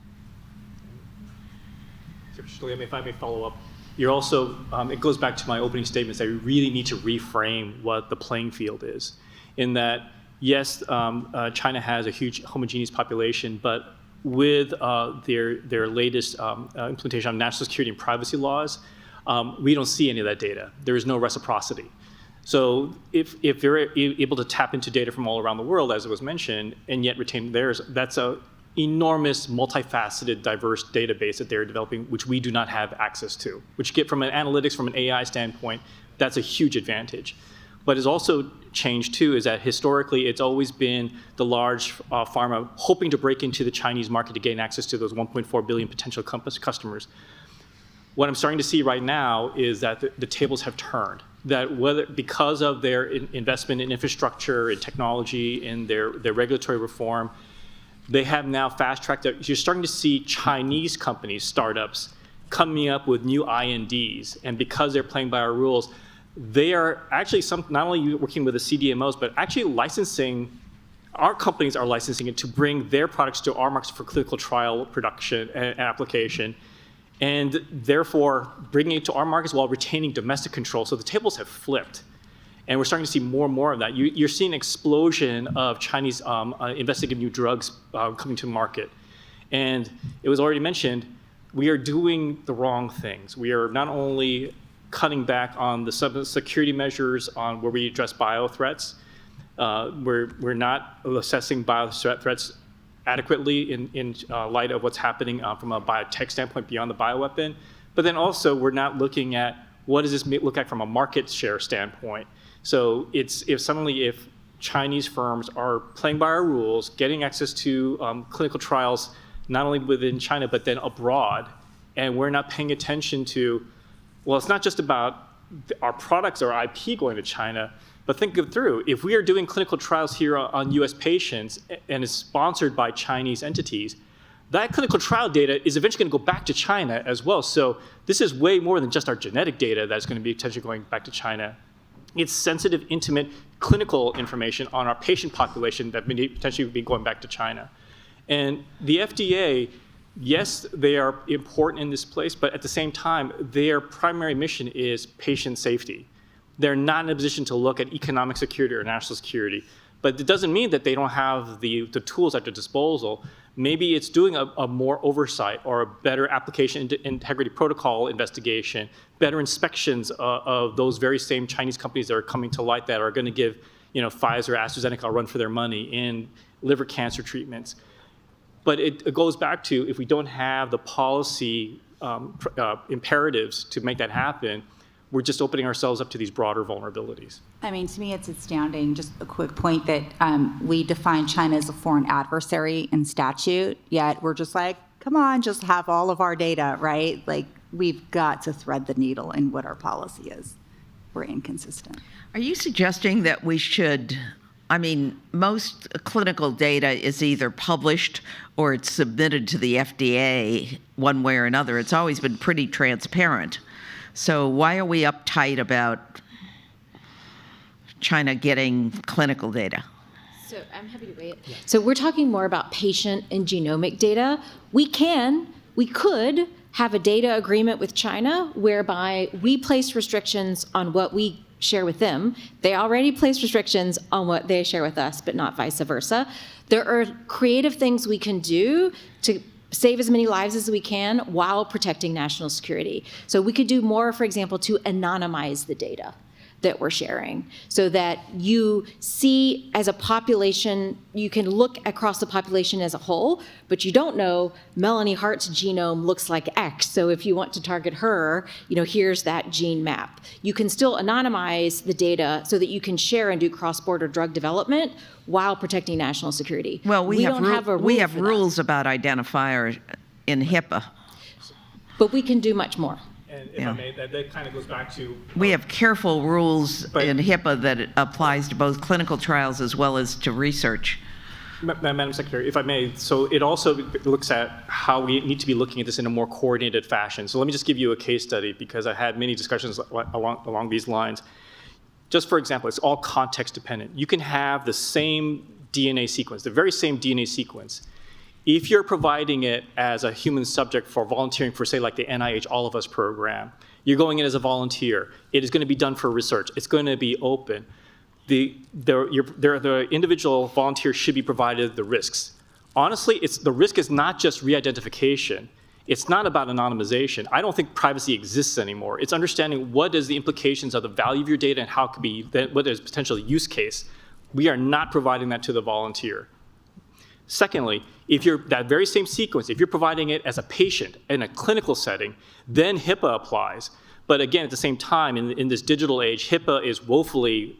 S13: If I may follow up, you're also, it goes back to my opening statements that we really need to reframe what the playing field is. In that, yes, China has a huge homogeneous population, but with their latest implementation on national security and privacy laws, we don't see any of that data. There is no reciprocity. So if you're able to tap into data from all around the world, as it was mentioned, and yet retain theirs, that's a enormous, multifaceted, diverse database that they're developing, which we do not have access to, which get from an analytics, from an AI standpoint, that's a huge advantage. But it's also changed too, is that historically it's always been the large pharma hoping to break into the Chinese market to gain access to those 1.4 billion potential customers. What I'm starting to see right now is that the tables have turned. That because of their investment in infrastructure and technology and their regulatory reform, they have now fast-tracked it. You're starting to see Chinese companies, startups, coming up with new INDs. And because they're playing by our rules, they are actually not only working with the CDMOs, but actually licensing, our companies are licensing it to bring their products to our markets for clinical trial production and application, and therefore bringing it to our markets while retaining domestic control. So the tables have flipped. And we're starting to see more and more of that. You're seeing an explosion of Chinese investigative new drugs coming to market. And it was already mentioned, we are doing the wrong things. We are not only cutting back on the security measures on where we address bio threats, we're not assessing bio threats adequately in light of what's happening from a biotech standpoint beyond the bioweapon. But then also we're not looking at what does this look like from a market share standpoint. So if Chinese firms are playing by our rules, getting access to clinical trials, not only within China, but then abroad, and we're not paying attention to, well, it's not just about our products or IP going to China, but think it through. If we are doing clinical trials here on US patients and is sponsored by Chinese entities, that clinical trial data is eventually going to go back to China as well. So this is way more than just our genetic data that's going to be potentially going back to China. It's sensitive, intimate clinical information on our patient population that may potentially be going back to China. And the FDA, yes, they are important in this place, but at the same time, their primary mission is patient safety. They're not in a position to look at economic security or national security. But it doesn't mean that they don't have the tools at their disposal. Maybe it's doing a more oversight or a better application integrity protocol investigation, better inspections of those very same Chinese companies that are coming to light that are going to give, Pfizer, AstraZeneca a run for their money in liver cancer treatments. But it goes back to, if we don't have the policy imperatives to make that happen, we're just opening ourselves up to these broader vulnerabilities.
S11: I mean, to me, it's astounding. Just a quick point that we define China as a foreign adversary in statute, yet we're just like, come on, just have all of our data, right? Like, we've got to thread the needle in what our policy is. We're inconsistent.
S1: Are you suggesting that we should, most clinical data is either published or it's submitted to the FDA one way or another. It's always been pretty transparent. So why are we uptight about China getting clinical data?
S12: So I'm happy to weigh it. Yeah. So we're talking more about patient and genomic data. We could have a data agreement with China whereby we place restrictions on what we share with them. They already place restrictions on what they share with us, but not vice versa. There are creative things we can do to save as many lives as we can while protecting national security. So we could do more, for example, to anonymize the data that we're sharing so that you see as a population, you can look across the population as a whole, but you don't know Melanie Hart's genome looks like X. So if you want to target her, here's that gene map. You can still anonymize the data so that you can share and do cross-border drug development while protecting national security.
S1: Well, we have rules about identifiers in HIPAA.
S12: But we can do much more.
S13: And if I may, that kind of goes back to...
S1: We have careful rules in HIPAA that applies to both clinical trials as well as to research.
S13: Madam Secretary, if I may, so it also looks at how we need to be looking at this in a more coordinated fashion. So let me just give you a case study because I had many discussions along these lines. Just for example, it's all context dependent. You can have the same DNA sequence, the very same DNA sequence. If you're providing it as a human subject for volunteering for, say, like the NIH All of Us program, you're going in as a volunteer. It is going to be done for research. It's going to be open. The individual volunteer should be provided the risks. Honestly, the risk is not just re-identification. It's not about anonymization. I don't think privacy exists anymore. It's understanding what is the implications of the value of your data and how it could be, what is potential use case. We are not providing that to the volunteer. Secondly, if you're that very same sequence, if you're providing it as a patient in a clinical setting, then HIPAA applies. But again, at the same time, in this digital age, HIPAA is woefully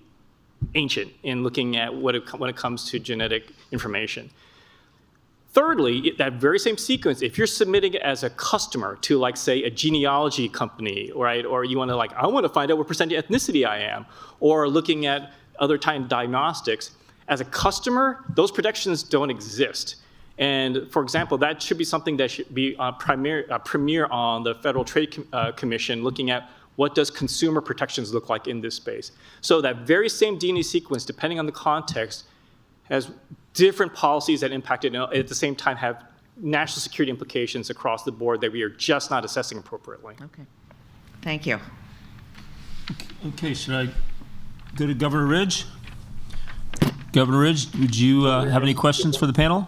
S13: ancient in looking at when it comes to genetic information. Thirdly, that very same sequence, if you're submitting it as a customer to, like, say, a genealogy company, right, or you want to, like, I want to find out what percent ethnicity I am, or looking at other type of diagnostics, as a customer, those protections don't exist. And for example, that should be something that should be premier on the Federal Trade Commission, looking at what does consumer protections look like in this space. So that very same DNA sequence, depending on the context, has different policies that impact it, and at the same time have national security implications across the board that we are just not assessing appropriately.
S1: Okay. Thank you.
S8: Okay, should I go to Governor Ridge? Governor Ridge, would you have any questions for the panel?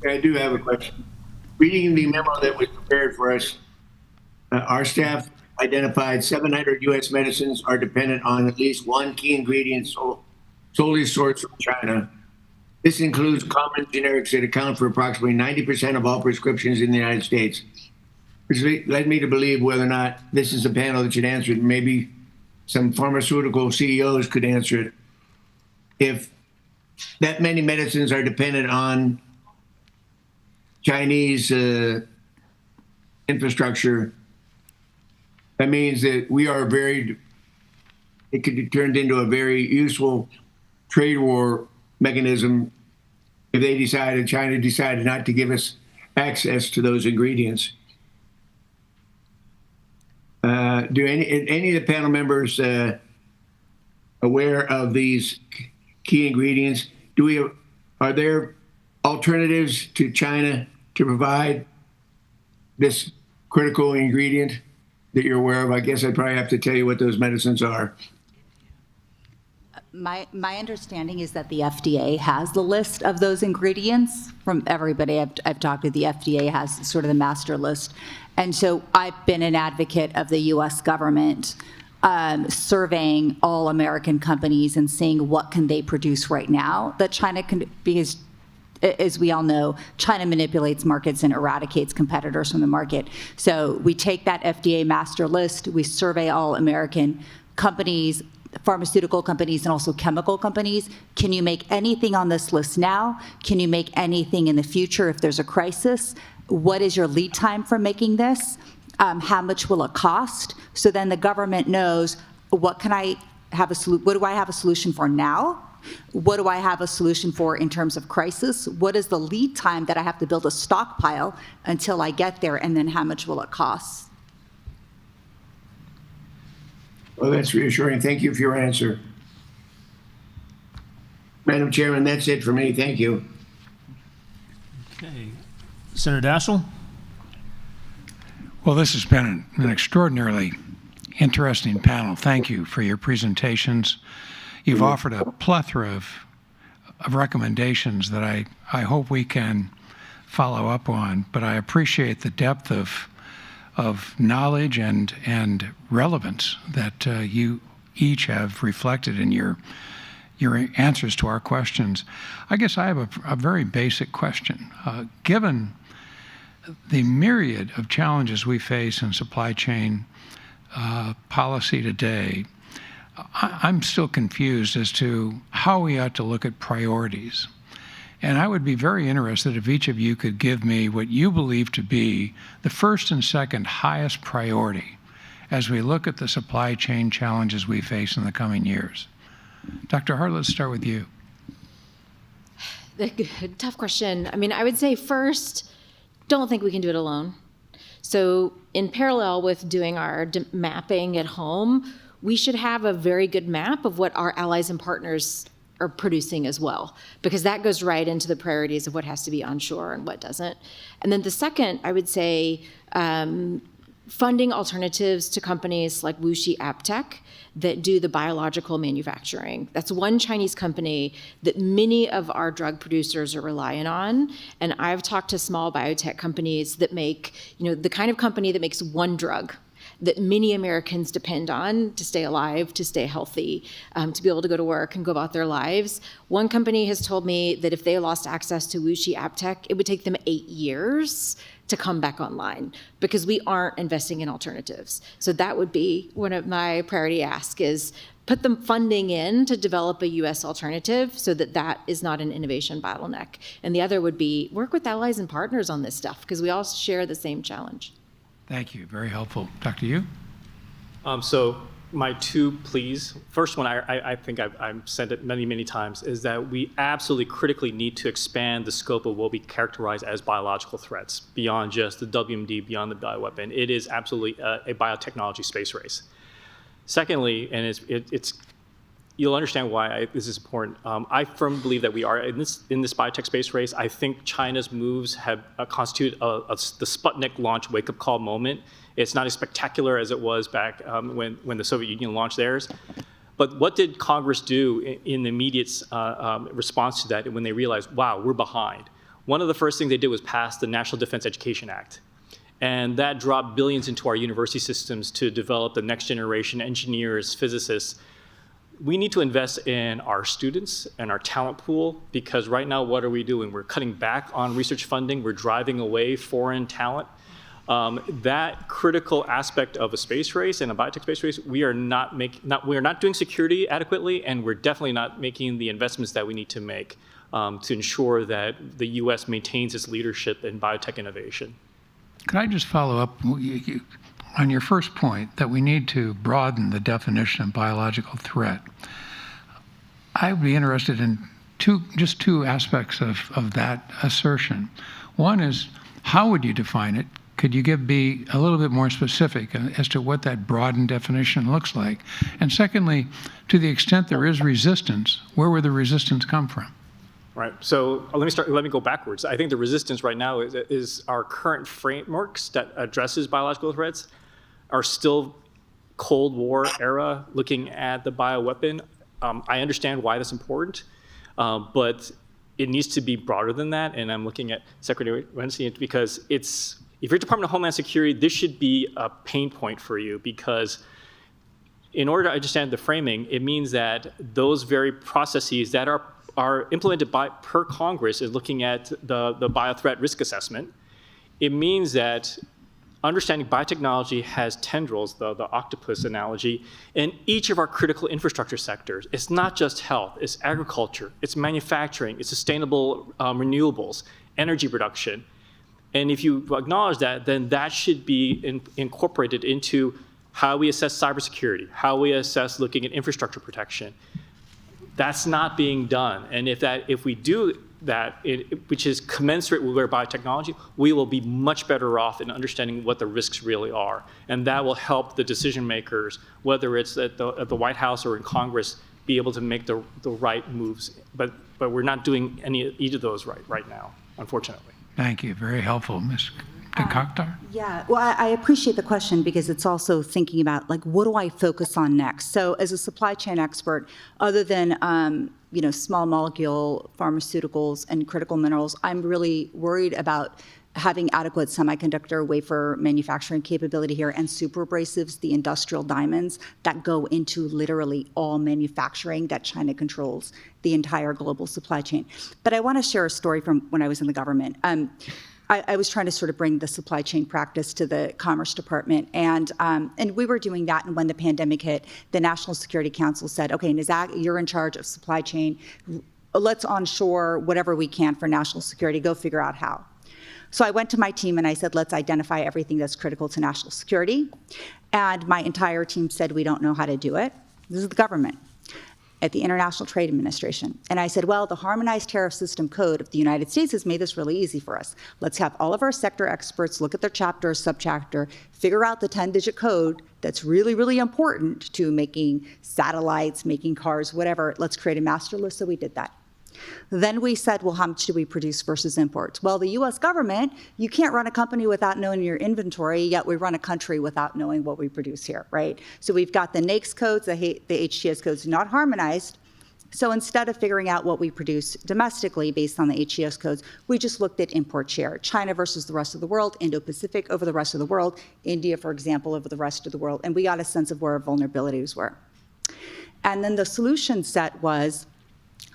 S4: I do have a question. Reading the memo that was prepared for us, our staff identified 700 U.S. medicines are dependent on at least one key ingredient solely sourced from China. This includes common generics that account for approximately 90% of all prescriptions in the United States, which led me to believe whether or not this is a panel that should answer it. Maybe some pharmaceutical CEOs could answer it. If that many medicines are dependent on Chinese infrastructure, that means that we are it could be turned into a very useful trade war mechanism if China decided not to give us access to those ingredients. Do any of the panel members aware of these key ingredients? Are there alternatives to China to provide this critical ingredient that you're aware of? I guess I'd probably have to tell you what those medicines are.
S11: My understanding is that the FDA has the list of those ingredients. From everybody I've talked to, the FDA has sort of the master list. And so I've been an advocate of the U.S. government surveying all American companies and seeing what can they produce right now that China can, because as we all know, China manipulates markets and eradicates competitors from the market. So we take that FDA master list, we survey all American companies, pharmaceutical companies, and also chemical companies. Can you make anything on this list now? Can you make anything in the future if there's a crisis? What is your lead time for making this? How much will it cost? So then the government knows, what do I have a solution for now? What do I have a solution for in terms of crisis? What is the lead time that I have to build a stockpile until I get there? And then how much will it cost?
S4: Well, that's reassuring. Thank you for your answer. Madam Chairman, that's it for me. Thank you.
S8: Okay. Senator Daschle?
S5: Well, this has been an extraordinarily interesting panel. Thank you for your presentations. You've offered a plethora of recommendations that I hope we can follow up on, but I appreciate the depth of knowledge and relevance that you each have reflected in your answers to our questions. I guess I have a very basic question. Given the myriad of challenges we face in supply chain policy today, I'm still confused as to how we ought to look at priorities. And I would be very interested if each of you could give me what you believe to be the first and second highest priority as we look at the supply chain challenges we face in the coming years. Dr. Hart, let's start with you.
S12: Tough question. I mean, I would say first, don't think we can do it alone. So in parallel with doing our mapping at home, we should have a very good map of what our allies and partners are producing as well, because that goes right into the priorities of what has to be onshore and what doesn't. And then the second, I would say, funding alternatives to companies like WuXi AppTec that do the biological manufacturing. That's one Chinese company that many of our drug producers are relying on. And I've talked to small biotech companies that make, the kind of company that makes one drug that many Americans depend on to stay alive, to stay healthy, to be able to go to work and go about their lives. One company has told me that if they lost access to WuXi AppTec, it would take them 8 years to come back online because we aren't investing in alternatives. So that would be one of my priority asks, is put the funding in to develop a U.S. alternative so that that is not an innovation bottleneck. And the other would be work with allies and partners on this stuff because we all share the same challenge.
S5: Thank you. Very helpful. Dr. Yu?
S13: So my two pleas. First one, I think I've said it many times, is that we absolutely critically need to expand the scope of what we characterize as biological threats beyond just the WMD, beyond the bioweapon. It is absolutely a biotechnology space race. Secondly, and it's you'll understand why this is important. I firmly believe that we are in this biotech space race. I think China's moves have constituted the Sputnik launch wake-up call moment. It's not as spectacular as it was back when the Soviet Union launched theirs. But what did Congress do in the immediate response to that when they realized, wow, we're behind? One of the first things they did was pass the National Defense Education Act. And that dropped billions into our university systems to develop the next generation engineers, physicists. We need to invest in our students and our talent pool, because right now, what are we doing? We're cutting back on research funding. We're driving away foreign talent. That critical aspect of a space race and a biotech space race, we are not doing security adequately, and we're definitely not making the investments that we need to make to ensure that the U.S. maintains its leadership in biotech innovation.
S5: Could I just follow up on your first point that we need to broaden the definition of biological threat? I would be interested in just two aspects of that assertion. One is, how would you define it? Could you be a little bit more specific as to what that broadened definition looks like? And secondly, to the extent there is resistance, where would the resistance come from?
S13: Right. So let me go backwards. I think the resistance right now is our current frameworks that addresses biological threats are still Cold War era, looking at the bioweapon. I understand why that's important, but it needs to be broader than that. And I'm looking at Secretary Rein, because if you're Department of Homeland Security, this should be a pain point for you, because in order to understand the framing, it means that those very processes that are implemented per Congress is looking at the biothreat risk assessment. It means that understanding biotechnology has tendrils, the octopus analogy, in each of our critical infrastructure sectors. It's not just health, it's agriculture, it's manufacturing, it's sustainable renewables, energy production. And if you acknowledge that, then that should be incorporated into how we assess cybersecurity, how we assess looking at infrastructure protection. That's not being done. And if we do that, which is commensurate with our biotechnology, we will be much better off in understanding what the risks really are. And that will help the decision makers, whether it's at the White House or in Congress, be able to make the right moves. But we're not doing either of those right now, unfortunately.
S5: Thank you. Very helpful. Ms. Nikakhtar?
S11: Yeah, well, I appreciate the question, because it's also thinking about, like, what do I focus on next? So as a supply chain expert, other than small molecule pharmaceuticals and critical minerals, I'm really worried about having adequate semiconductor wafer manufacturing capability here, and super abrasives, the industrial diamonds that go into literally all manufacturing that China controls the entire global supply chain. But I want to share a story from when I was in the government. I was trying to sort of bring the supply chain practice to the Commerce Department, and we were doing that. And when the pandemic hit, the National Security Council said, "Okay, Nazak, you're in charge of supply chain. Let's onshore whatever we can for national security. Go figure out how." So I went to my team and I said, let's identify everything that's critical to national security. And my entire team said, we don't know how to do it. This is the government at the International Trade Administration. And I said, well, the Harmonized Tariff System Code of the United States has made this really easy for us. Let's have all of our sector experts look at their chapter or subchapter, figure out the 10-digit code that's really, really important to making satellites, making cars, whatever. Let's create a master list. So we did that. Then we said, well, how much do we produce versus imports? Well, the US government, you can't run a company without knowing your inventory, yet we run a country without knowing what we produce here, right? So we've got the NAICS codes, the HTS codes not harmonized. So instead of figuring out what we produce domestically based on the HTS codes, we just looked at import share. China versus the rest of the world, Indo-Pacific over the rest of the world, India, for example, over the rest of the world. And we got a sense of where our vulnerabilities were. And then the solution set was,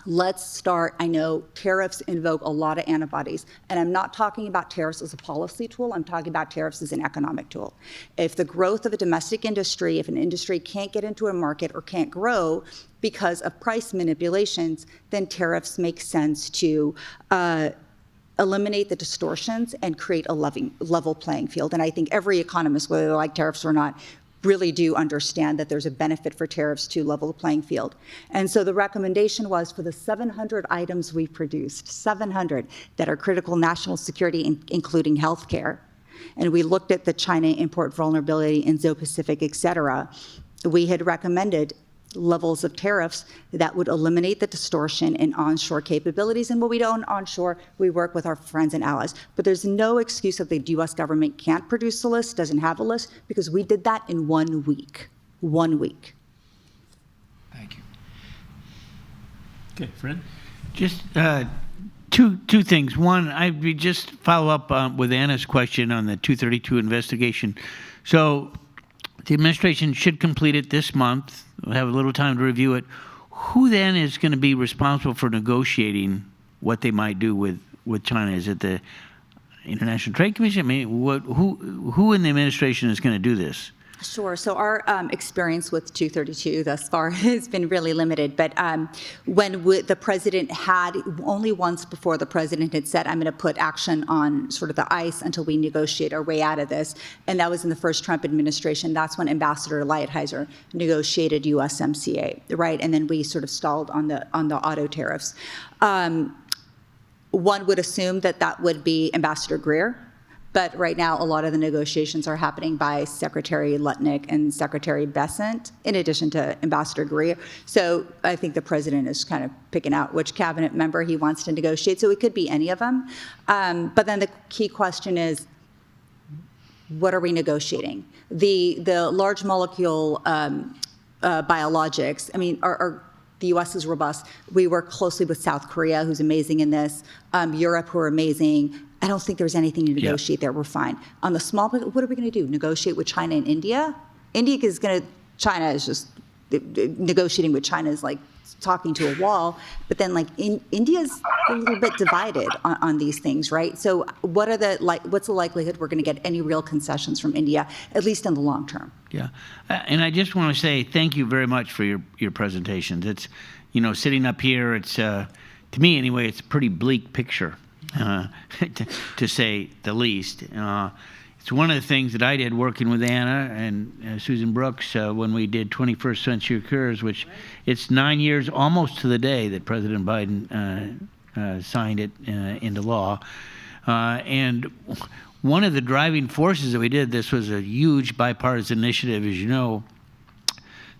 S11: let's start. I know tariffs invoke a lot of antibodies, and I'm not talking about tariffs as a policy tool. I'm talking about tariffs as an economic tool. If the growth of a domestic industry, if an industry can't get into a market or can't grow because of price manipulations, then tariffs make sense to eliminate the distortions and create a level playing field. And I think every economist, whether they like tariffs or not, really do understand that there's a benefit for tariffs to level the playing field. And so the recommendation was for the 700 items we produced, 700 that are critical national security, including healthcare, and we looked at the China import vulnerability, Indo-Pacific, et cetera, we had recommended levels of tariffs that would eliminate the distortion in onshore capabilities. And when we don't onshore, we work with our friends and allies. But there's no excuse that the US government can't produce a list, doesn't have a list, because we did that in 1 week. 1 week.
S7: Thank you.
S8: Okay, Fred?
S7: Just two things. One, I would just follow up with Anna's question on the 232 investigation. So the administration should complete it this month. We'll have a little time to review it. Who then is going to be responsible for negotiating what they might do with China? Is it the International Trade Commission? I mean, who in the administration is going to do this?
S11: Sure. So our experience with 232 thus far has been really limited. But when the president had, only once before the president had said, I'm going to put action on sort of the ice until we negotiate our way out of this. And that was in the first Trump administration. That's when Ambassador Lighthizer negotiated USMCA, right? And then we sort of stalled on the auto tariffs. One would assume that that would be Ambassador Greer. But right now, a lot of the negotiations are happening by Secretary Lutnick and Secretary Bessent, in addition to Ambassador Greer. So I think the president is kind of picking out which cabinet member he wants to negotiate. So it could be any of them. But then the key question is, what are we negotiating? The large molecule biologics, I mean, the U.S. is robust. We work closely with South Korea, who's amazing in this, Europe, who are amazing. I don't think there's anything to negotiate there. We're fine. On the small, what are we going to do? Negotiate with China and India? China is just, negotiating with China is like talking to a wall. But then India's a little bit divided on these things, right? So what's the likelihood we're going to get any real concessions from India, at least in the long term?
S7: Yeah. And I just want to say thank you very much for your presentations. It's, sitting up here, it's, to me anyway, it's a pretty bleak picture. To say the least. It's one of the things that I did working with Anna and Susan Brooks when we did 21st Century Cures, which it's 9 years almost to the day that President Biden signed it into law. And one of the driving forces that we did, this was a huge bipartisan initiative, as you know,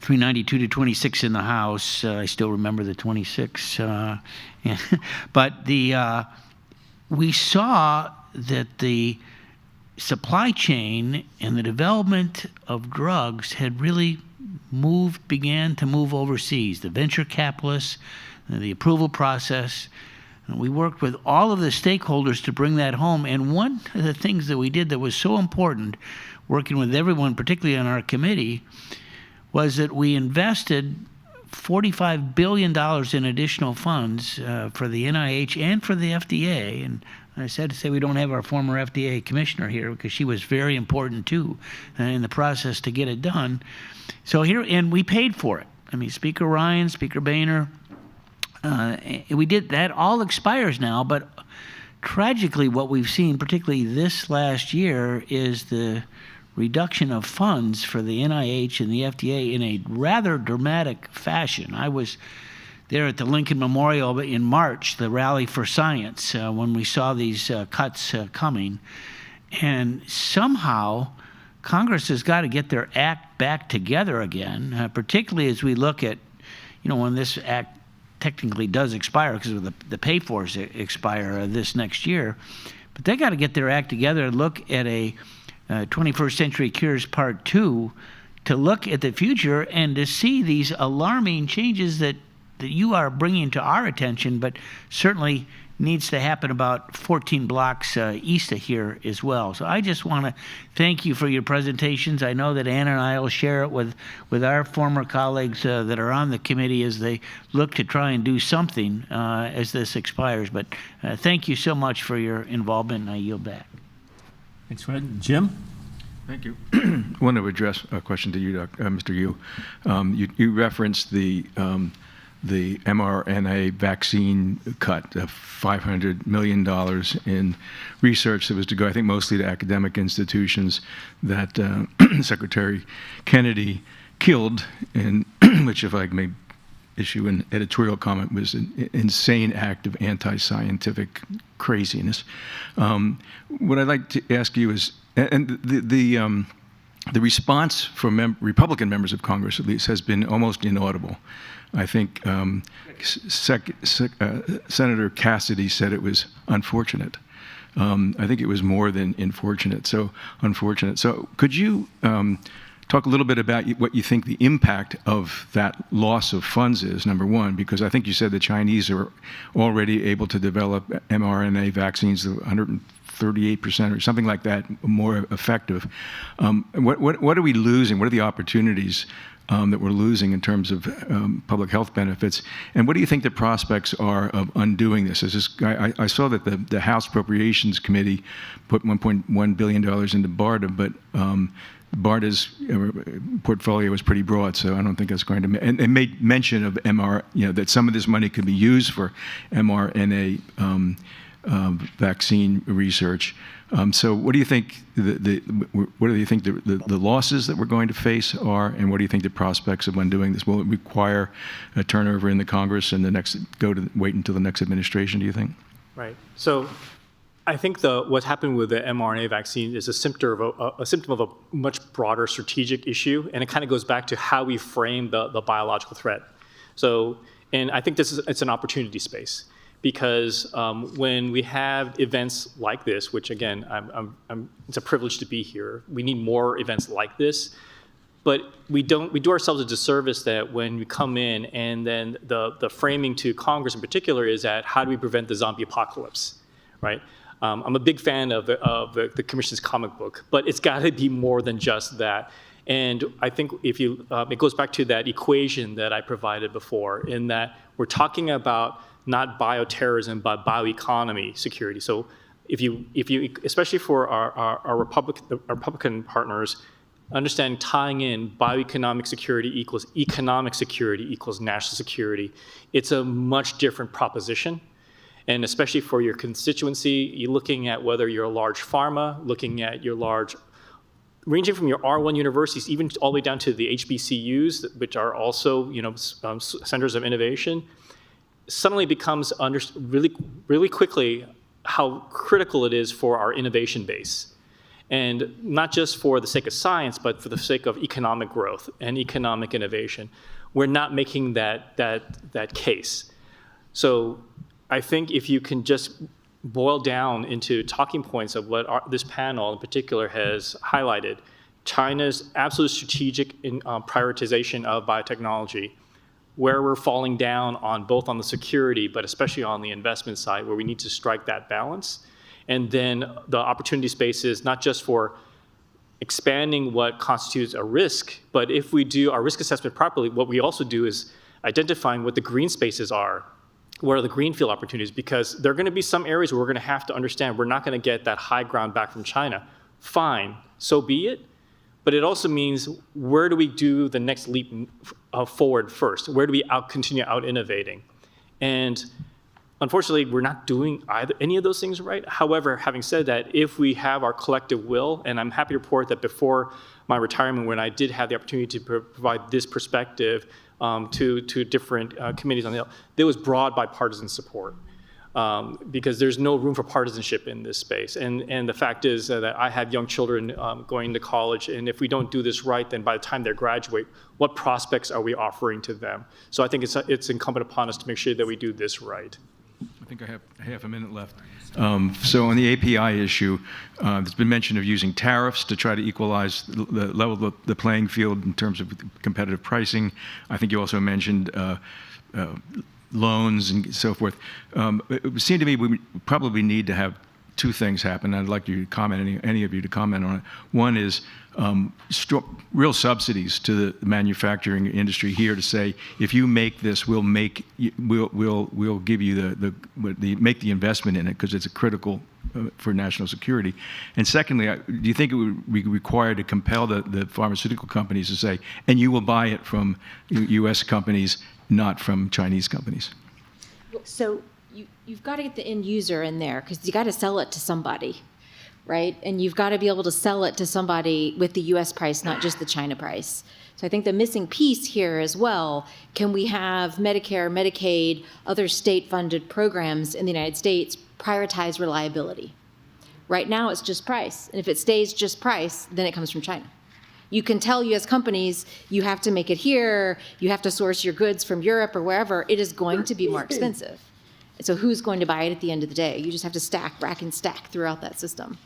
S7: 392 to 26 in the House. I still remember the 26. But we saw that the supply chain and the development of drugs had really began to move overseas. The venture capitalists, the approval process. And we worked with all of the stakeholders to bring that home. And one of the things that we did that was so important, working with everyone, particularly on our committee, was that we invested $45 billion in additional funds for the NIH and for the FDA. And I said to say we don't have our former FDA commissioner here because she was very important too in the process to get it done. So here, and we paid for it. I mean, Speaker Rein, Speaker Boehner, we did that. All expires now, but tragically what we've seen, particularly this last year, is the reduction of funds for the NIH and the FDA in a rather dramatic fashion. I was there at the Lincoln Memorial in March, the Rally for Science, when we saw these cuts coming. And somehow Congress has got to get their act back together again, particularly as we look at, when this act technically does expire because of the pay-fors expire this next year. But they got to get their act together and look at a 21st Century Cures Part 2 to look at the future and to see these alarming changes that you are bringing to our attention, but certainly needs to happen about 14 blocks east of here as well. So I just want to thank you for your presentations. I know that Anna and I will share it with our former colleagues that are on the committee as they look to try and do something as this expires. But thank you so much for your involvement, and I yield back.
S8: Thanks, Fred. Jim?
S9: Thank you. I want to address a question to you, Mr. Yu. You referenced the the mRNA vaccine cut of $500 million in research that was to go, I think, mostly to academic institutions that Secretary Kennedy killed, and which, if I may issue an editorial comment, was an insane act of anti-scientific craziness. What I'd like to ask you is, and the response from Republican members of Congress, at least, has been almost inaudible. I think Senator Cassidy said it was unfortunate. I think it was more than unfortunate. So could you talk a little bit about what you think the impact of that loss of funds is, number one, because I think you said the Chinese are already able to develop mRNA vaccines of 138% or something like that, more effective. What are we losing? What are the opportunities that we're losing in terms of public health benefits? And what do you think the prospects are of undoing this? I saw that the House Appropriations Committee put $1.1 billion into BARDA, but BARDA's portfolio was pretty broad, so I don't think that's going to. And they made mention of that some of this money could be used for mRNA vaccine research. So, what do you think what do you think the losses that we're going to face are, and what do you think the prospects of undoing this? Will it require a turnover in the Congress and wait until the next administration? Do you think?
S13: Right. So, I think what happened with the mRNA vaccine is a symptom of a much broader strategic issue, and it kind of goes back to how we frame the biological threat. So, and I think it's an opportunity space, because when we have events like this, which again, it's a privilege to be here. We need more events like this, but we do ourselves a disservice that when we come in and then the framing to Congress in particular is that how do we prevent the zombie apocalypse, right? I'm a big fan of the Commission's comic book, but it's got to be more than just that. And I think it goes back to that equation that I provided before, in that we're talking about not bioterrorism, but bioeconomy security. So if you especially for our Republican partners, understand tying in bioeconomic security equals economic security equals national security, it's a much different proposition. And especially for your constituency, you're looking at whether you're a large pharma, looking at your large, ranging from your R1 universities, even all the way down to the HBCUs, which are also centers of innovation, suddenly becomes really, really quickly how critical it is for our innovation base. And not just for the sake of science, but for the sake of economic growth and economic innovation. We're not making that case. So I think if you can just boil down into talking points of what this panel in particular has highlighted, China's absolute strategic prioritization of biotechnology, where we're falling down on both on the security, but especially on the investment side, where we need to strike that balance. And then the opportunity space is not just for expanding what constitutes a risk, but if we do our risk assessment properly, what we also do is identifying what the green spaces are. What are the greenfield opportunities? Because there are going to be some areas where we're going to have to understand we're not going to get that high ground back from China. Fine, so be it. But it also means, where do we do the next leap forward first? Where do we continue out innovating? And unfortunately, we're not doing any of those things right. However, having said that, if we have our collective will, and I'm happy to report that before my retirement, when I did have the opportunity to provide this perspective to different committees on the Hill, there was broad bipartisan support. Because there's no room for partisanship in this space. And the fact is that I have young children going to college, and if we don't do this right, then by the time they graduate, what prospects are we offering to them? So I think it's incumbent upon us to make sure that we do this right.
S9: I think I have half a minute left. So on the API issue, there's been mention of using tariffs to try to equalize the level of the playing field in terms of competitive pricing. I think you also mentioned loans and so forth. It would seem to me we probably need to have two things happen. I'd like you to comment, any of you to comment on it. One is real subsidies to the manufacturing industry here to say, if you make this, we'll give you make the investment in it because it's critical for national security. And secondly, do you think it would be required to compel the pharmaceutical companies to say, and you will buy it from U.S. companies not from Chinese companies.
S12: So you've got to get the end user in there because you got to sell it to somebody, right? And you've got to be able to sell it to somebody with the U.S. price, not just the China price. So I think the missing piece here as well, can we have Medicare, Medicaid, other state-funded programs in the United States prioritize reliability? Right now, it's just price. And if it stays just price, then it comes from China. You can tell U.S. companies, you have to make it here, you have to source your goods from Europe or wherever, it is going to be more expensive. And so who's going to buy it at the end of the day? You just have to rack and stack throughout that system.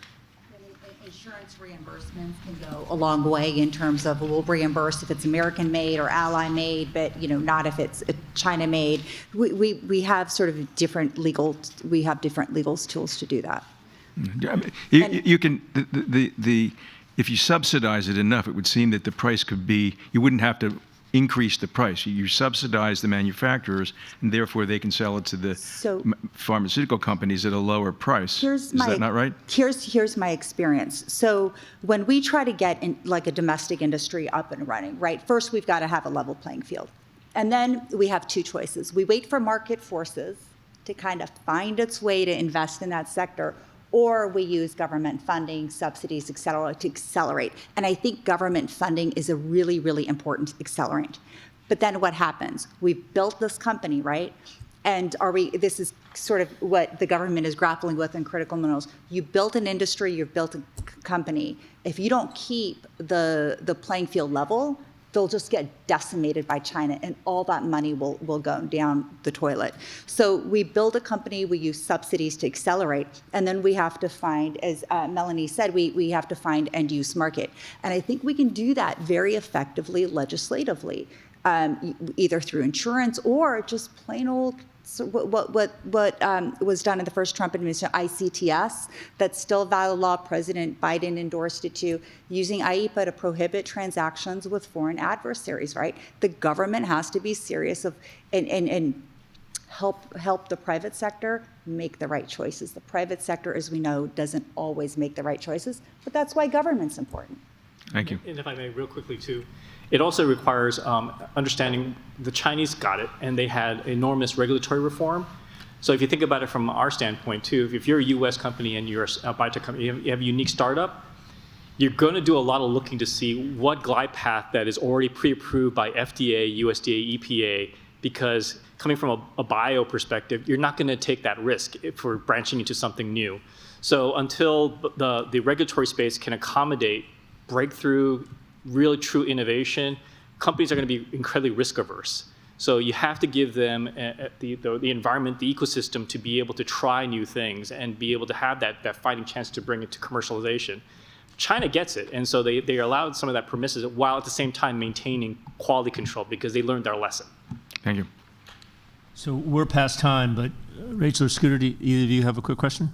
S11: Insurance reimbursements can go a long way in terms of we'll reimburse if it's American-made or ally-made, but not if it's China-made. We have sort of different legal tools to do that.
S9: You can if you subsidize it enough, it would seem that the price could be, you wouldn't have to increase the price. You subsidize the manufacturers, and therefore they can sell it to the pharmaceutical companies at a lower price. Is that not right?
S11: Here's my experience. So when we try to get like a domestic industry up and running, right? First, we've got to have a level playing field. And then we have two choices. We wait for market forces to kind of find its way to invest in that sector, or we use government funding, subsidies, et cetera, to accelerate. And I think government funding is a really, really important accelerant. But then what happens? We've built this company, right? And this is sort of what the government is grappling with in critical minerals. You built an industry, you've built a company. If you don't keep the playing field level, they'll just get decimated by China, and all that money will go down the toilet. So we build a company, we use subsidies to accelerate, and then we have to find, as Melanie said, we have to find end-use market. And I think we can do that very effectively legislatively, either through insurance or just plain old what was done in the first Trump administration, ICTS, that's still a valid law. President Biden endorsed it too, using IEPA to prohibit transactions with foreign adversaries, right? The government has to be serious and help the private sector make the right choices. The private sector, as we know, doesn't always make the right choices, but that's why government's important.
S9: Thank you.
S13: And if I may, real quickly too, it also requires understanding the Chinese got it, and they had enormous regulatory reform. So if you think about it from our standpoint too, if you're a U.S. company and you're a biotech company, you have a unique startup, you're going to do a lot of looking to see what glide path that is already pre-approved by FDA, USDA, EPA, because coming from a bio perspective, you're not going to take that risk for branching into something new. So until the regulatory space can accommodate breakthrough, really true innovation, companies are going to be incredibly risk averse. So you have to give them the environment, the ecosystem to be able to try new things and be able to have that fighting chance to bring it to commercialization. China gets it, and so they allowed some of that permissive while at the same time maintaining quality control because they learned their lesson.
S9: Thank you.
S8: So we're past time, but Rachel or Scooter, do either of you have a quick question?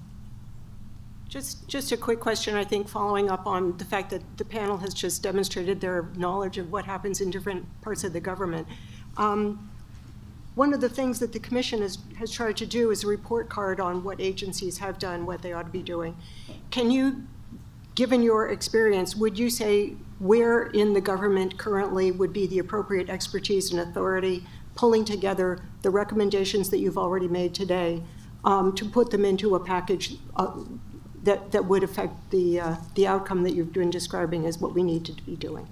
S15: Just a quick question, I think, following up on the fact that the panel has just demonstrated their knowledge of what happens in different parts of the government. One of the things that the commission has tried to do is a report card on what agencies have done, what they ought to be doing. Can you, given your experience, would you say where in the government currently would be the appropriate expertise and authority pulling together the recommendations that you've already made today to put them into a package that would affect the outcome that you've been describing as what we need to be doing?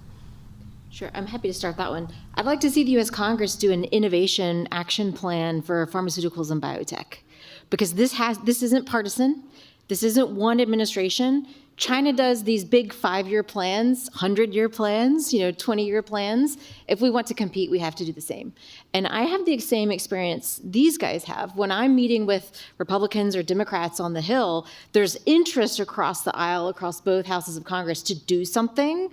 S12: Sure, I'm happy to start that one. I'd like to see the U.S. Congress do an innovation action plan for pharmaceuticals and biotech, because this isn't partisan. This isn't one administration. China does these big 5-year plans, 100-year plans, 20-year plans. If we want to compete, we have to do the same. And I have the same experience these guys have. When I'm meeting with Republicans or Democrats on the Hill, there's interest across the aisle, across both houses of Congress to do something.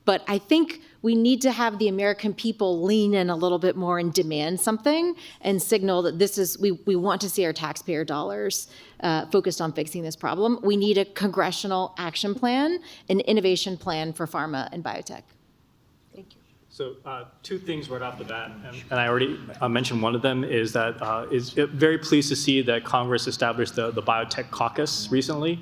S12: But I think we need to have the American people lean in a little bit more and demand something and signal that we want to see our taxpayer dollars focused on fixing this problem. We need a congressional action plan, an innovation plan for pharma and biotech.
S15: Thank you.
S13: So two things right off the bat, and I already mentioned one of them, is that is very pleased to see that Congress established the Biotech Caucus recently.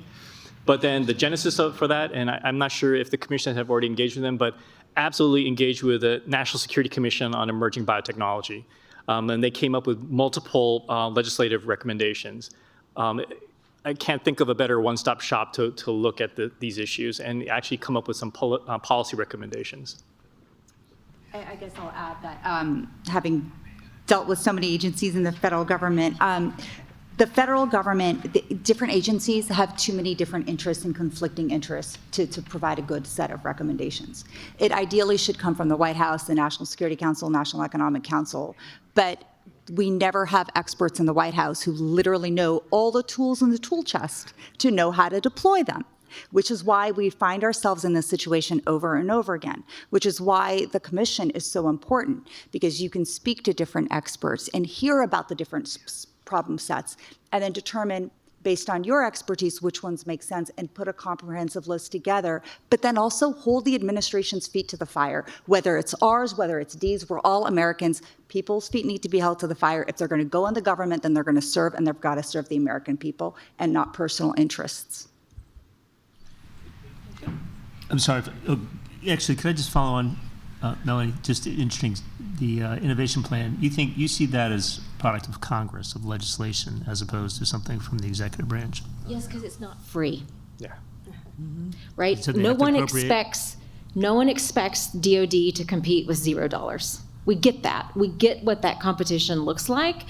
S13: But then the genesis for that, and I'm not sure if the commission have already engaged with them, but absolutely engaged with the National Security Commission on Emerging Biotechnology. and they came up with multiple legislative recommendations. I can't think of a better one-stop shop to look at these issues and actually come up with some policy recommendations.
S11: I guess I'll add that having dealt with so many agencies in the federal government, the federal government, the different agencies have too many different interests and conflicting interests to provide a good set of recommendations. It ideally should come from the White House, the National Security Council, National Economic Council, but we never have experts in the White House who literally know all the tools in the tool chest to know how to deploy them, which is why we find ourselves in this situation over and over again, which is why the commission is so important, because you can speak to different experts and hear about the different problem sets and then determine based on your expertise which ones make sense and put a comprehensive list together, but then also hold the administration's feet to the fire, whether it's ours, whether it's D's, we're all Americans. People's feet need to be held to the fire. If they're going to go in the government, then they're going to serve, and they've got to serve the American people and not personal interests.
S8: I'm sorry. Actually, could I just follow on, Melanie? Just interesting, the innovation plan. You see that as a product of Congress, of legislation, as opposed to something from the executive branch?
S12: Yes, because it's not free.
S13: Yeah.
S12: Right?
S8: So they
S12: No
S8: have to
S12: one
S8: appropriate-
S12: expects DOD to compete with $0. We get that. We get what that competition looks like.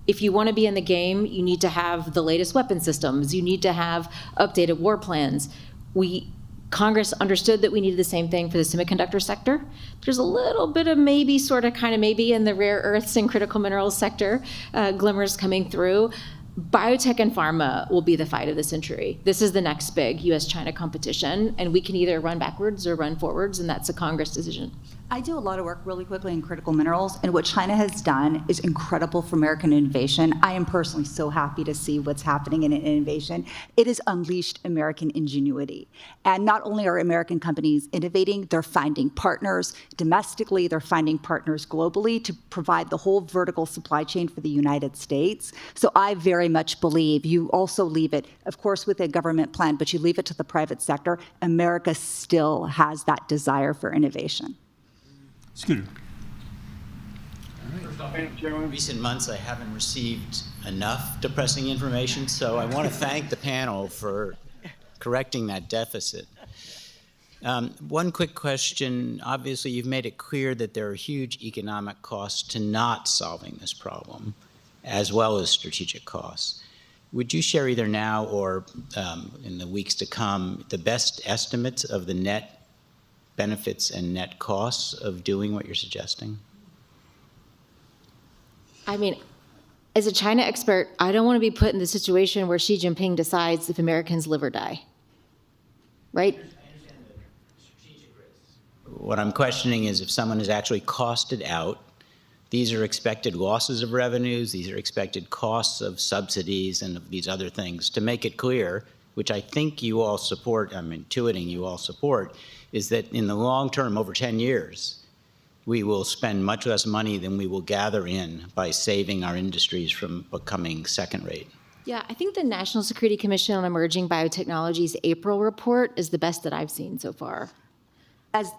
S12: If you want to be in the game, you need to have the latest weapon systems. You need to have updated war plans. Congress understood that we needed the same thing for the semiconductor sector. There's a little bit of maybe, sort of, kind of maybe in the rare earths and critical minerals sector, glimmers coming through. Biotech and pharma will be the fight of the century. This is the next big US-China competition, and we can either run backwards or run forwards, and that's a Congress decision.
S11: I do a lot of work really quickly in critical minerals, and what China has done is incredible for American innovation. I am personally so happy to see what's happening in innovation. It has unleashed American ingenuity. And not only are American companies innovating, they're finding partners domestically, they're finding partners globally to provide the whole vertical supply chain for the United States. So I very much believe you also leave it, of course, with a government plan, but you leave it to the private sector. America still has that desire for innovation.
S8: Scooter.
S10: In recent months, I haven't received enough depressing information, so I want to thank the panel for correcting that deficit. One quick question. Obviously, you've made it clear that there are huge economic costs to not solving this problem, as well as strategic costs. Would you share either now or in the weeks to come the best estimates of the net benefits and net costs of doing what you're suggesting?
S12: I mean, as a China expert, I don't want to be put in the situation where Xi Jinping decides if Americans live or die, right?
S10: I understand the strategic risks. What I'm questioning is if someone has actually costed out, these are expected losses of revenues, these are expected costs of subsidies and of these other things, to make it clear, which I think you all support, I'm intuiting you all support, is that in the long term, over 10 years, we will spend much less money than we will gather in by saving our industries from becoming second rate.
S12: Yeah, I think the National Security Commission on Emerging Biotechnology's April report is the best that I've seen so far.
S11: As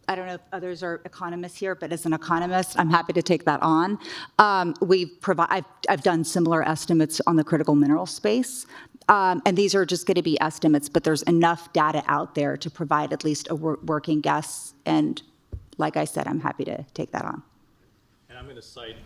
S11: I don't know if others are economists here, but as an economist, I'm happy to take that on. I've done similar estimates on the critical mineral space. And these are just going to be estimates, but there's enough data out there to provide at least a working guess. And like I said, I'm happy to take that on.
S13: And I'm going to cite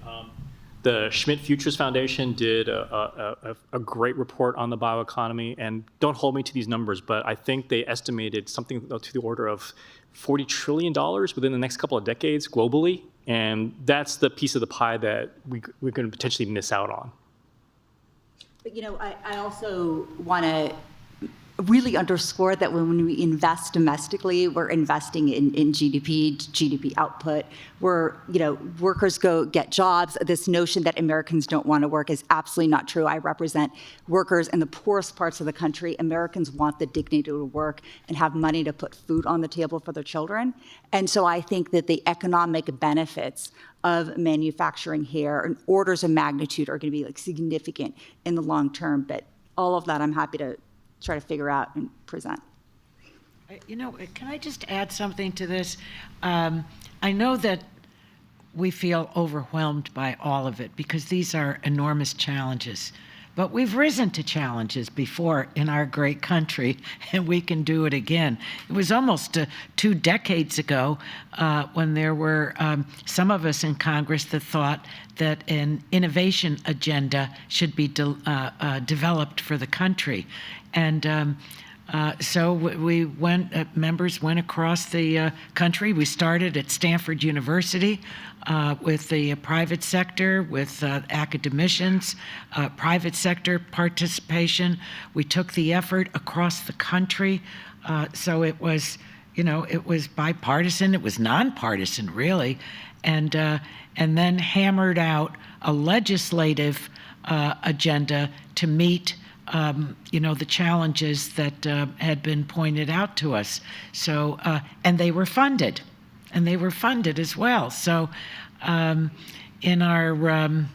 S13: the Schmidt Futures Foundation did a great report on the bioeconomy. And don't hold me to these numbers, but I think they estimated something to the order of $40 trillion within the next couple of decades globally. And that's the piece of the pie that we're going to potentially miss out on.
S11: But, you know, I also want to really underscore that when we invest domestically, we're investing in GDP output. Workers go get jobs. This notion that Americans don't want to work is absolutely not true. I represent workers in the poorest parts of the country. Americans want the dignity to work and have money to put food on the table for their children. And so I think that the economic benefits of manufacturing here and orders of magnitude are going to be significant in the long term. But all of that, I'm happy to try to figure out and present.
S14: You know, can I just add something to this? I know that we feel overwhelmed by all of it because these are enormous challenges. But we've risen to challenges before in our great country, and we can do it again. It was almost 2 decades ago when there were some of us in Congress that thought that an innovation agenda should be developed for the country. And so we members went across the country. We started at Stanford University with the private sector, with academicians, private sector participation. We took the effort across the country. So it was, it was bipartisan. It was nonpartisan, really, and then hammered out a legislative agenda to meet the challenges that had been pointed out to us. So, and they were funded, as well. So, in our,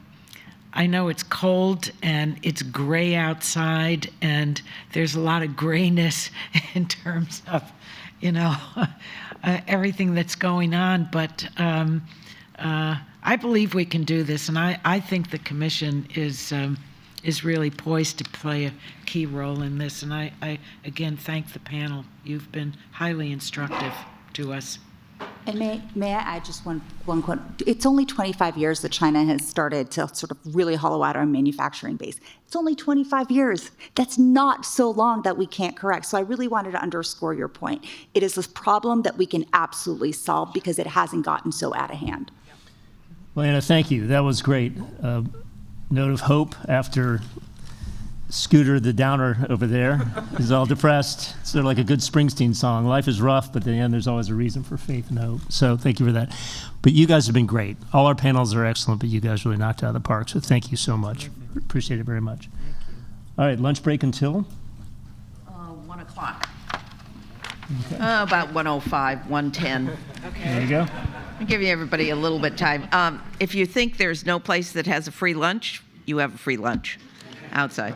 S14: I know it's cold and it's gray outside, and there's a lot of grayness in terms of, everything that's going on. But I believe we can do this, and I think the Commission is really poised to play a key role in this. And I again thank the panel. You've been highly instructive to us.
S11: And may I add just one quote? It's only 25 years that China has started to sort of really hollow out our manufacturing base. It's only 25 years. That's not so long that we can't correct. So I really wanted to underscore your point. It is this problem that we can absolutely solve because it hasn't gotten so out of hand.
S8: Well, Anna, thank you. That was great. Note of hope after Scooter the Downer over there is all depressed. It's sort of like a good Springsteen song. Life is rough, but at the end there's always a reason for faith and hope. So thank you for that. But you guys have been great. All our panels are excellent, but you guys really knocked it out of the park. So thank you so much. Appreciate it very much. All right, lunch break until?
S1: 1 o'clock. Okay. About 1:05, 1:10.
S8: Okay. There you go.
S1: I'll give everybody a little bit of time. If you think there's no place that has a free lunch, you have a free lunch outside.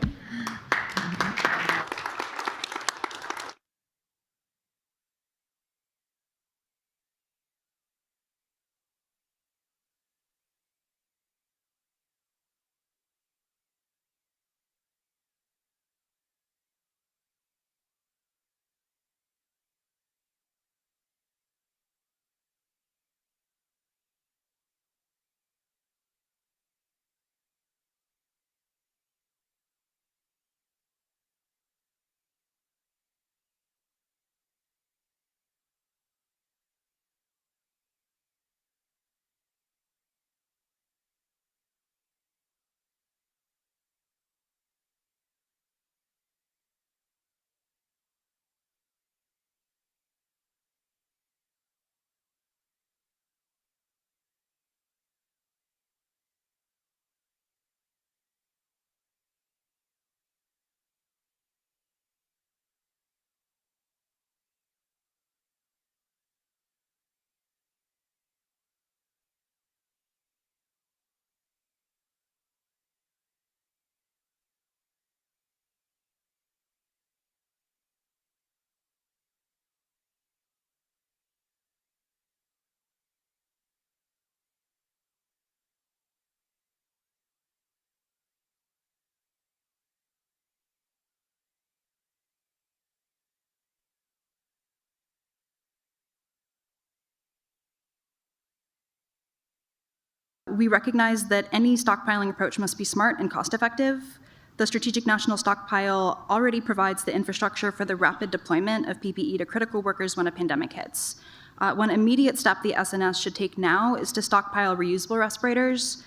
S16: We recognize that any stockpiling approach must be smart and cost-effective. The Strategic National Stockpile already provides the infrastructure for the rapid deployment of PPE to critical workers when a pandemic hits. One immediate step the SNS should take now is to stockpile reusable respirators,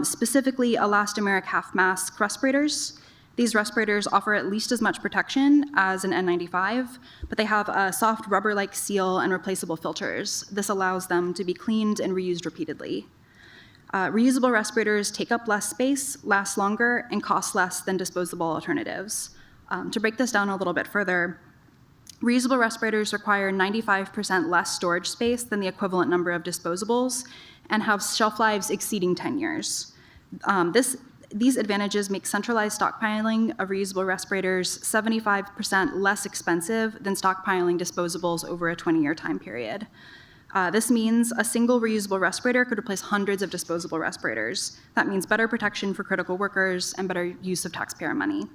S16: specifically elastomeric half-mask respirators. These respirators offer at least as much protection as an N95, but they have a soft rubber-like seal and replaceable filters. This allows them to be cleaned and reused repeatedly. Reusable respirators take up less space, last longer, and cost less than disposable alternatives. To break this down a little bit further, reusable respirators require 95% less storage space than the equivalent number of disposables and have shelf lives exceeding 10 years. These advantages make centralized stockpiling of reusable respirators 75% less expensive than stockpiling disposables over a 20-year time period. This means a single reusable respirator could replace hundreds of disposable respirators. That means better protection for critical workers and better use of taxpayer money.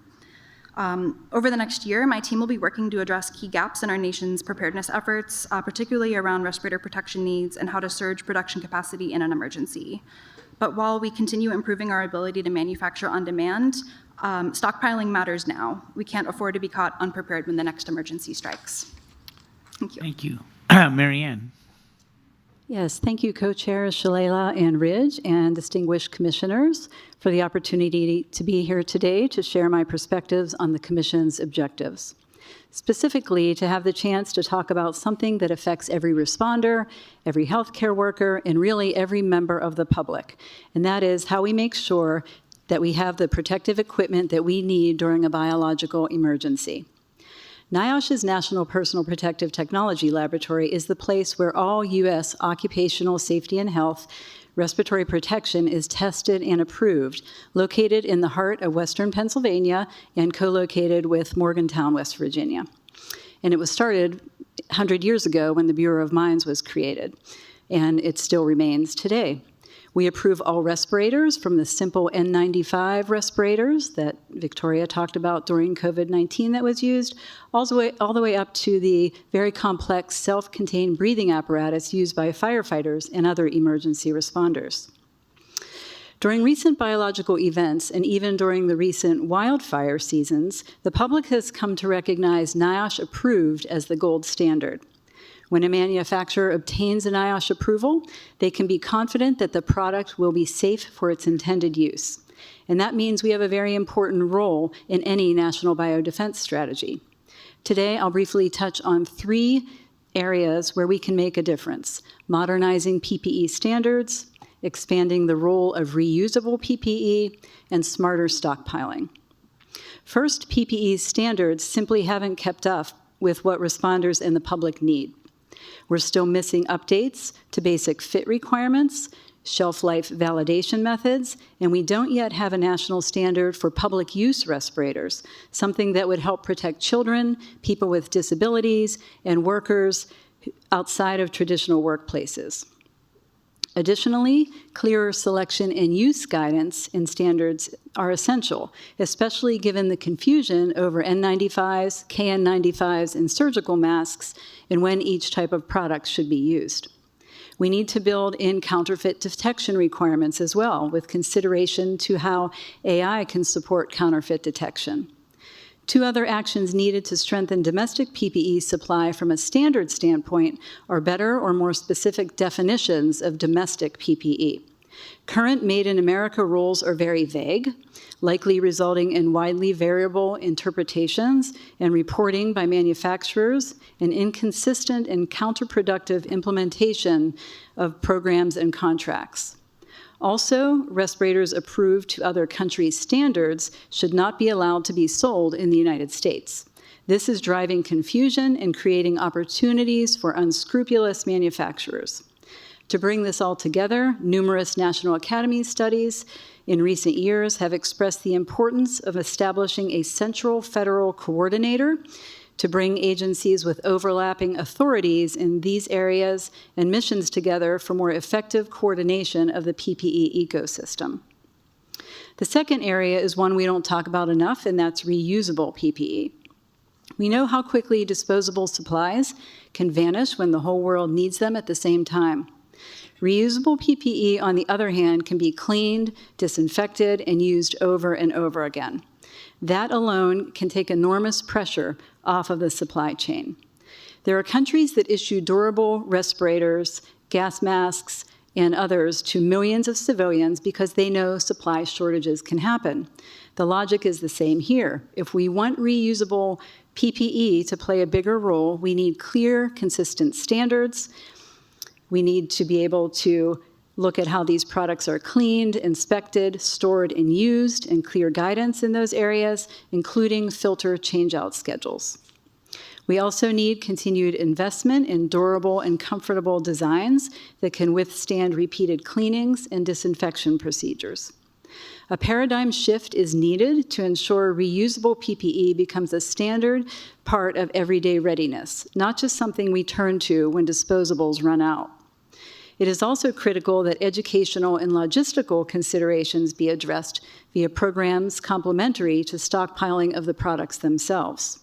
S16: Over the next year, my team will be working to address key gaps in our nation's preparedness efforts, particularly around respirator protection needs and how to surge production capacity in an emergency. But while we continue improving our ability to manufacture on demand, stockpiling matters now. We can't afford to be caught unprepared when the next emergency strikes. Thank you.
S7: Thank you. Maryann.
S17: Yes, thank you, co-chairs Shalala and Ridge, and distinguished commissioners, for the opportunity to be here today to share my perspectives on the Commission's objectives. Specifically, to have the chance to talk about something that affects every responder, every healthcare worker, and really every member of the public, and that is how we make sure that we have the protective equipment that we need during a biological emergency. NIOSH's National Personal Protective Technology Laboratory is the place where all U.S. occupational safety and health respiratory protection is tested and approved, located in the heart of Western Pennsylvania and co-located with Morgantown, West Virginia. And it was started 100 years ago when the Bureau of Mines was created, and it still remains today. We approve all respirators, from the simple N95 respirators that Victoria talked about during COVID-19 that was used, all the way up to the very complex self-contained breathing apparatus used by firefighters and other emergency responders. During recent biological events, and even during the recent wildfire seasons, the public has come to recognize NIOSH approved as the gold standard. When a manufacturer obtains a NIOSH approval, they can be confident that the product will be safe for its intended use. And that means we have a very important role in any national biodefense strategy. Today, I'll briefly touch on 3 areas where we can make a difference: modernizing PPE standards, expanding the role of reusable PPE, and smarter stockpiling. First, PPE standards simply haven't kept up with what responders and the public need. We're still missing updates to basic fit requirements, shelf life validation methods, and we don't yet have a national standard for public use respirators, something that would help protect children, people with disabilities, and workers outside of traditional workplaces. Additionally, clearer selection and use guidance and standards are essential, especially given the confusion over N95s, KN95s, and surgical masks, and when each type of product should be used. We need to build in counterfeit detection requirements as well, with consideration to how AI can support counterfeit detection. 2 other actions needed to strengthen domestic PPE supply from a standard standpoint are better or more specific definitions of domestic PPE. Current Made in America rules are very vague, likely resulting in widely variable interpretations and reporting by manufacturers, and inconsistent and counterproductive implementation of programs and contracts. Also, respirators approved to other countries' standards should not be allowed to be sold in the United States. This is driving confusion and creating opportunities for unscrupulous manufacturers. To bring this all together, numerous National Academy studies in recent years have expressed the importance of establishing a central federal coordinator to bring agencies with overlapping authorities in these areas and missions together for more effective coordination of the PPE ecosystem. The second area is one we don't talk about enough, and that's reusable PPE. We know how quickly disposable supplies can vanish when the whole world needs them at the same time. Reusable PPE, on the other hand, can be cleaned, disinfected, and used over and over again. That alone can take enormous pressure off of the supply chain. There are countries that issue durable respirators, gas masks, and others to millions of civilians because they know supply shortages can happen. The logic is the same here. If we want reusable PPE to play a bigger role, we need clear, consistent standards. We need to be able to look at how these products are cleaned, inspected, stored, and used, and clear guidance in those areas, including filter change-out schedules. We also need continued investment in durable and comfortable designs that can withstand repeated cleanings and disinfection procedures. A paradigm shift is needed to ensure reusable PPE becomes a standard part of everyday readiness, not just something we turn to when disposables run out. It is also critical that educational and logistical considerations be addressed via programs complementary to stockpiling of the products themselves.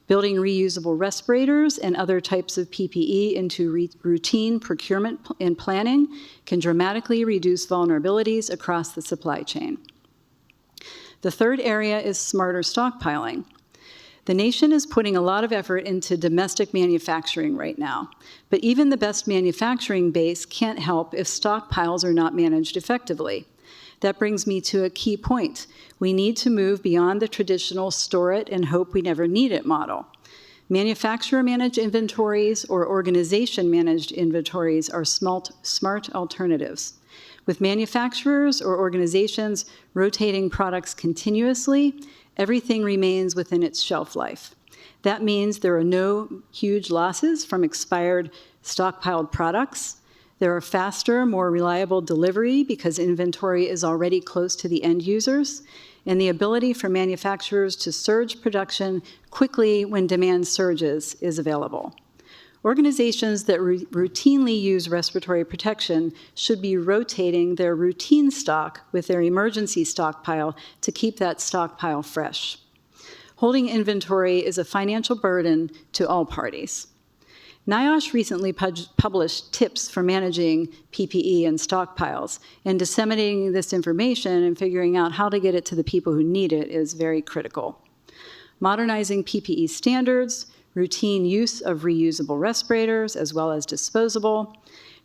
S17: Building reusable respirators and other types of PPE into routine procurement and planning can dramatically reduce vulnerabilities across the supply chain. The third area is smarter stockpiling. The nation is putting a lot of effort into domestic manufacturing right now, but even the best manufacturing base can't help if stockpiles are not managed effectively. That brings me to a key point. We need to move beyond the traditional store it and hope we never need it model. Manufacturer-managed inventories or organization-managed inventories are smart alternatives. With manufacturers or organizations rotating products continuously, everything remains within its shelf life. That means there are no huge losses from expired stockpiled products. There are faster, more reliable delivery because inventory is already close to the end users, and the ability for manufacturers to surge production quickly when demand surges is available. Organizations that routinely use respiratory protection should be rotating their routine stock with their emergency stockpile to keep that stockpile fresh. Holding inventory is a financial burden to all parties. NIOSH recently published tips for managing PPE and stockpiles, and disseminating this information and figuring out how to get it to the people who need it is very critical. Modernizing PPE standards, routine use of reusable respirators as well as disposable,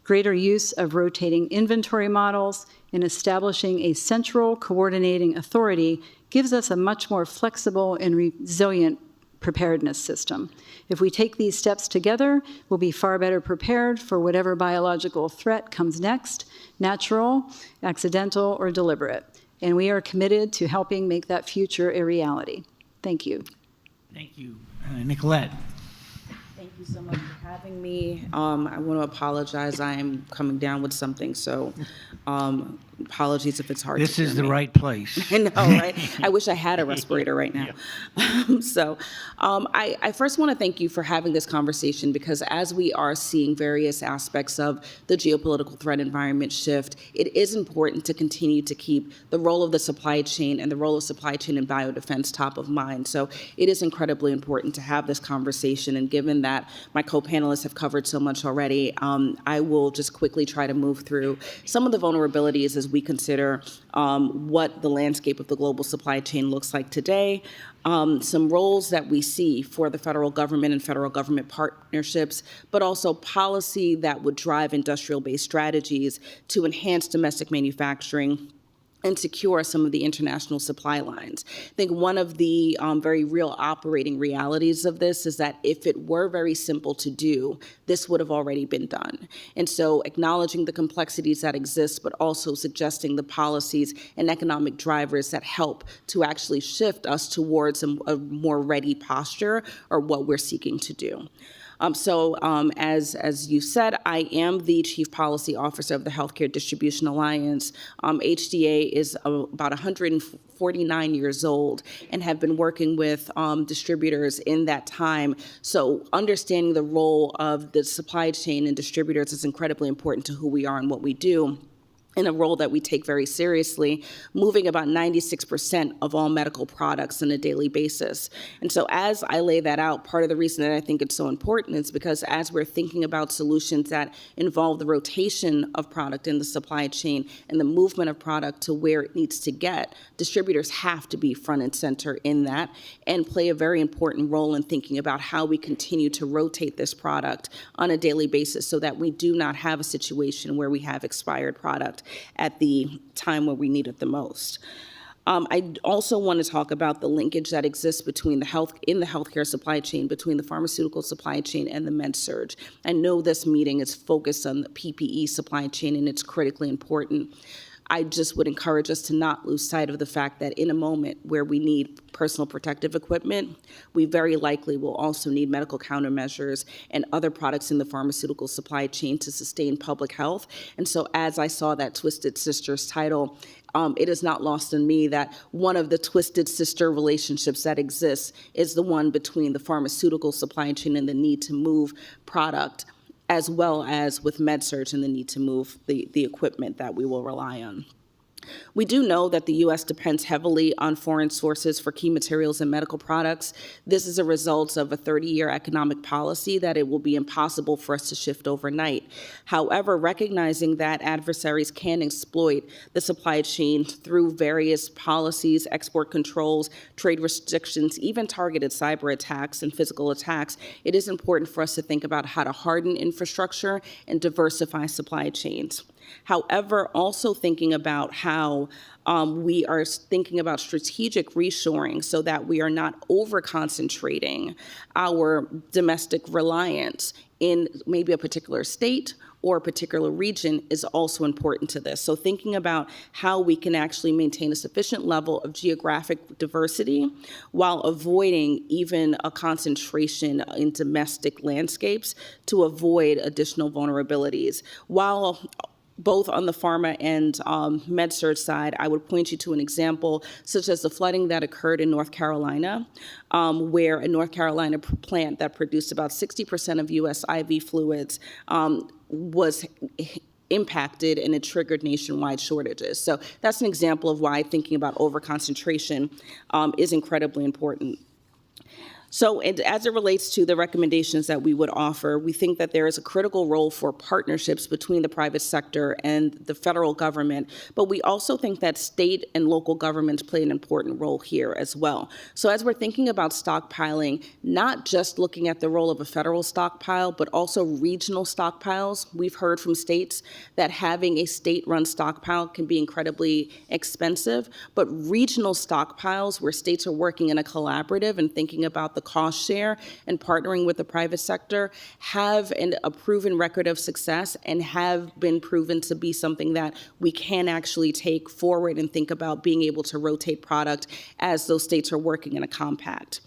S17: greater use of rotating inventory models, and establishing a central coordinating authority gives us a much more flexible and resilient preparedness system. If we take these steps together, we'll be far better prepared for whatever biological threat comes next, natural, accidental, or deliberate. And we are committed to helping make that future a reality. Thank you.
S7: Thank you. Nicolette.
S18: Thank you so much for having me. I want to apologize. I am coming down with something, so apologies if it's hard
S7: This
S18: to hear
S7: is the
S18: me.
S7: right place.
S18: I know, right? I wish I had a respirator right now. I first want to thank you for having this conversation, because as we are seeing various aspects of the geopolitical threat environment shift, it is important to continue to keep the role of the supply chain and the role of supply chain and biodefense top of mind. So it is incredibly important to have this conversation. And given that my co-panelists have covered so much already, I will just quickly try to move through some of the vulnerabilities as we consider what the landscape of the global supply chain looks like today, some roles that we see for the federal government and federal government partnerships, but also policy that would drive industrial-based strategies to enhance domestic manufacturing and secure some of the international supply lines. I think one of the very real operating realities of this is that if it were very simple to do, this would have already been done. And so acknowledging the complexities that exist, but also suggesting the policies and economic drivers that help to actually shift us towards a more ready posture are what we're seeking to do. As you said, I am the Chief Policy Officer of the Healthcare Distribution Alliance. HDA is about 149 years old and have been working with distributors in that time. So understanding the role of the supply chain and distributors is incredibly important to who we are and what we do, in a role that we take very seriously, moving about 96% of all medical products on a daily basis. And so as I lay that out, part of the reason that I think it's so important is because as we're thinking about solutions that involve the rotation of product in the supply chain and the movement of product to where it needs to get, distributors have to be front and center in that and play a very important role in thinking about how we continue to rotate this product on a daily basis so that we do not have a situation where we have expired product at the time where we need it the most. I also want to talk about the linkage that exists between the healthcare supply chain, between the pharmaceutical supply chain and the med-surg. I know this meeting is focused on the PPE supply chain, and it's critically important. I just would encourage us to not lose sight of the fact that in a moment where we need personal protective equipment, we very likely will also need medical countermeasures and other products in the pharmaceutical supply chain to sustain public health. And so as I saw that Twisted Sisters title, it is not lost on me that one of the twisted sister relationships that exists is the one between the pharmaceutical supply chain and the need to move product, as well as with MedSurg and the need to move the equipment that we will rely on. We do know that the U.S. depends heavily on foreign sources for key materials and medical products. This is a result of a 30-year economic policy that it will be impossible for us to shift overnight. However, recognizing that adversaries can exploit the supply chain through various policies, export controls, trade restrictions, even targeted cyber attacks and physical attacks, it is important for us to think about how to harden infrastructure and diversify supply chains. However, also thinking about how we are thinking about strategic reshoring so that we are not over-concentrating our domestic reliance in maybe a particular state or a particular region is also important to this. So thinking about how we can actually maintain a sufficient level of geographic diversity while avoiding even a concentration in domestic landscapes to avoid additional vulnerabilities. While both on the pharma and MedSurg side, I would point you to an example such as the flooding that occurred in North Carolina, where a North Carolina plant that produced about 60% of U.S. IV fluids was impacted and it triggered nationwide shortages. So that's an example of why thinking about overconcentration is incredibly important. So as it relates to the recommendations that we would offer, we think that there is a critical role for partnerships between the private sector and the federal government, but we also think that state and local governments play an important role here as well. So as we're thinking about stockpiling, not just looking at the role of a federal stockpile, but also regional stockpiles. We've heard from states that having a state-run stockpile can be incredibly expensive, but regional stockpiles where states are working in a collaborative and thinking about the cost share and partnering with the private sector have a proven record of success and have been proven to be something that we can actually take forward and think about being able to rotate product as those states are working in a compact.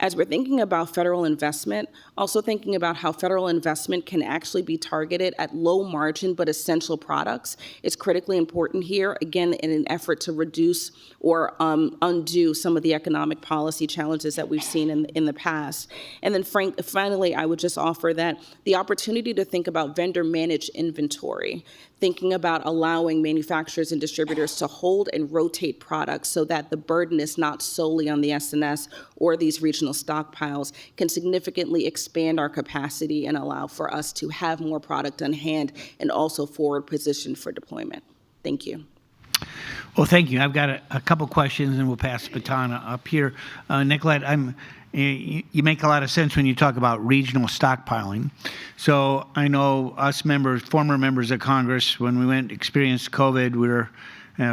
S18: As we're thinking about federal investment, also thinking about how federal investment can actually be targeted at low margin but essential products is critically important here, again, in an effort to reduce or undo some of the economic policy challenges that we've seen in the past. And then finally, I would just offer that the opportunity to think about vendor managed inventory, thinking about allowing manufacturers and distributors to hold and rotate products so that the burden is not solely on the SNS or these regional stockpiles can significantly expand our capacity and allow for us to have more product on hand and also forward position for deployment. Thank you.
S7: Well, thank you. I've got a couple questions and we'll pass the baton up here. Nicolette, you make a lot of sense when you talk about regional stockpiling. So I know us members, former members of Congress, when we experienced COVID,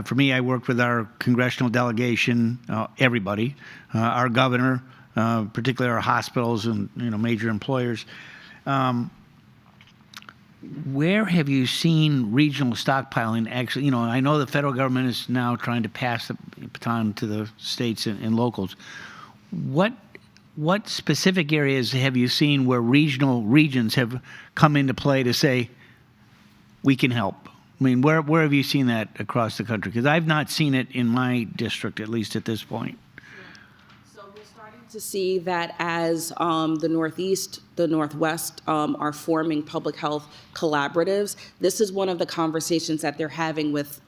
S7: for me, I worked with our congressional delegation, everybody, our governor, particularly our hospitals and major employers. Where have you seen regional stockpiling actually? I know the federal government is now trying to pass the baton to the states and locals. What specific areas have you seen where regions have come into play to say, we can help? I mean, where have you seen that across the country? Because I've not seen it in my district, at least at this point.
S18: So we're starting to see that as the Northeast, the Northwest are forming public health collaboratives. This is one of the conversations that they're having with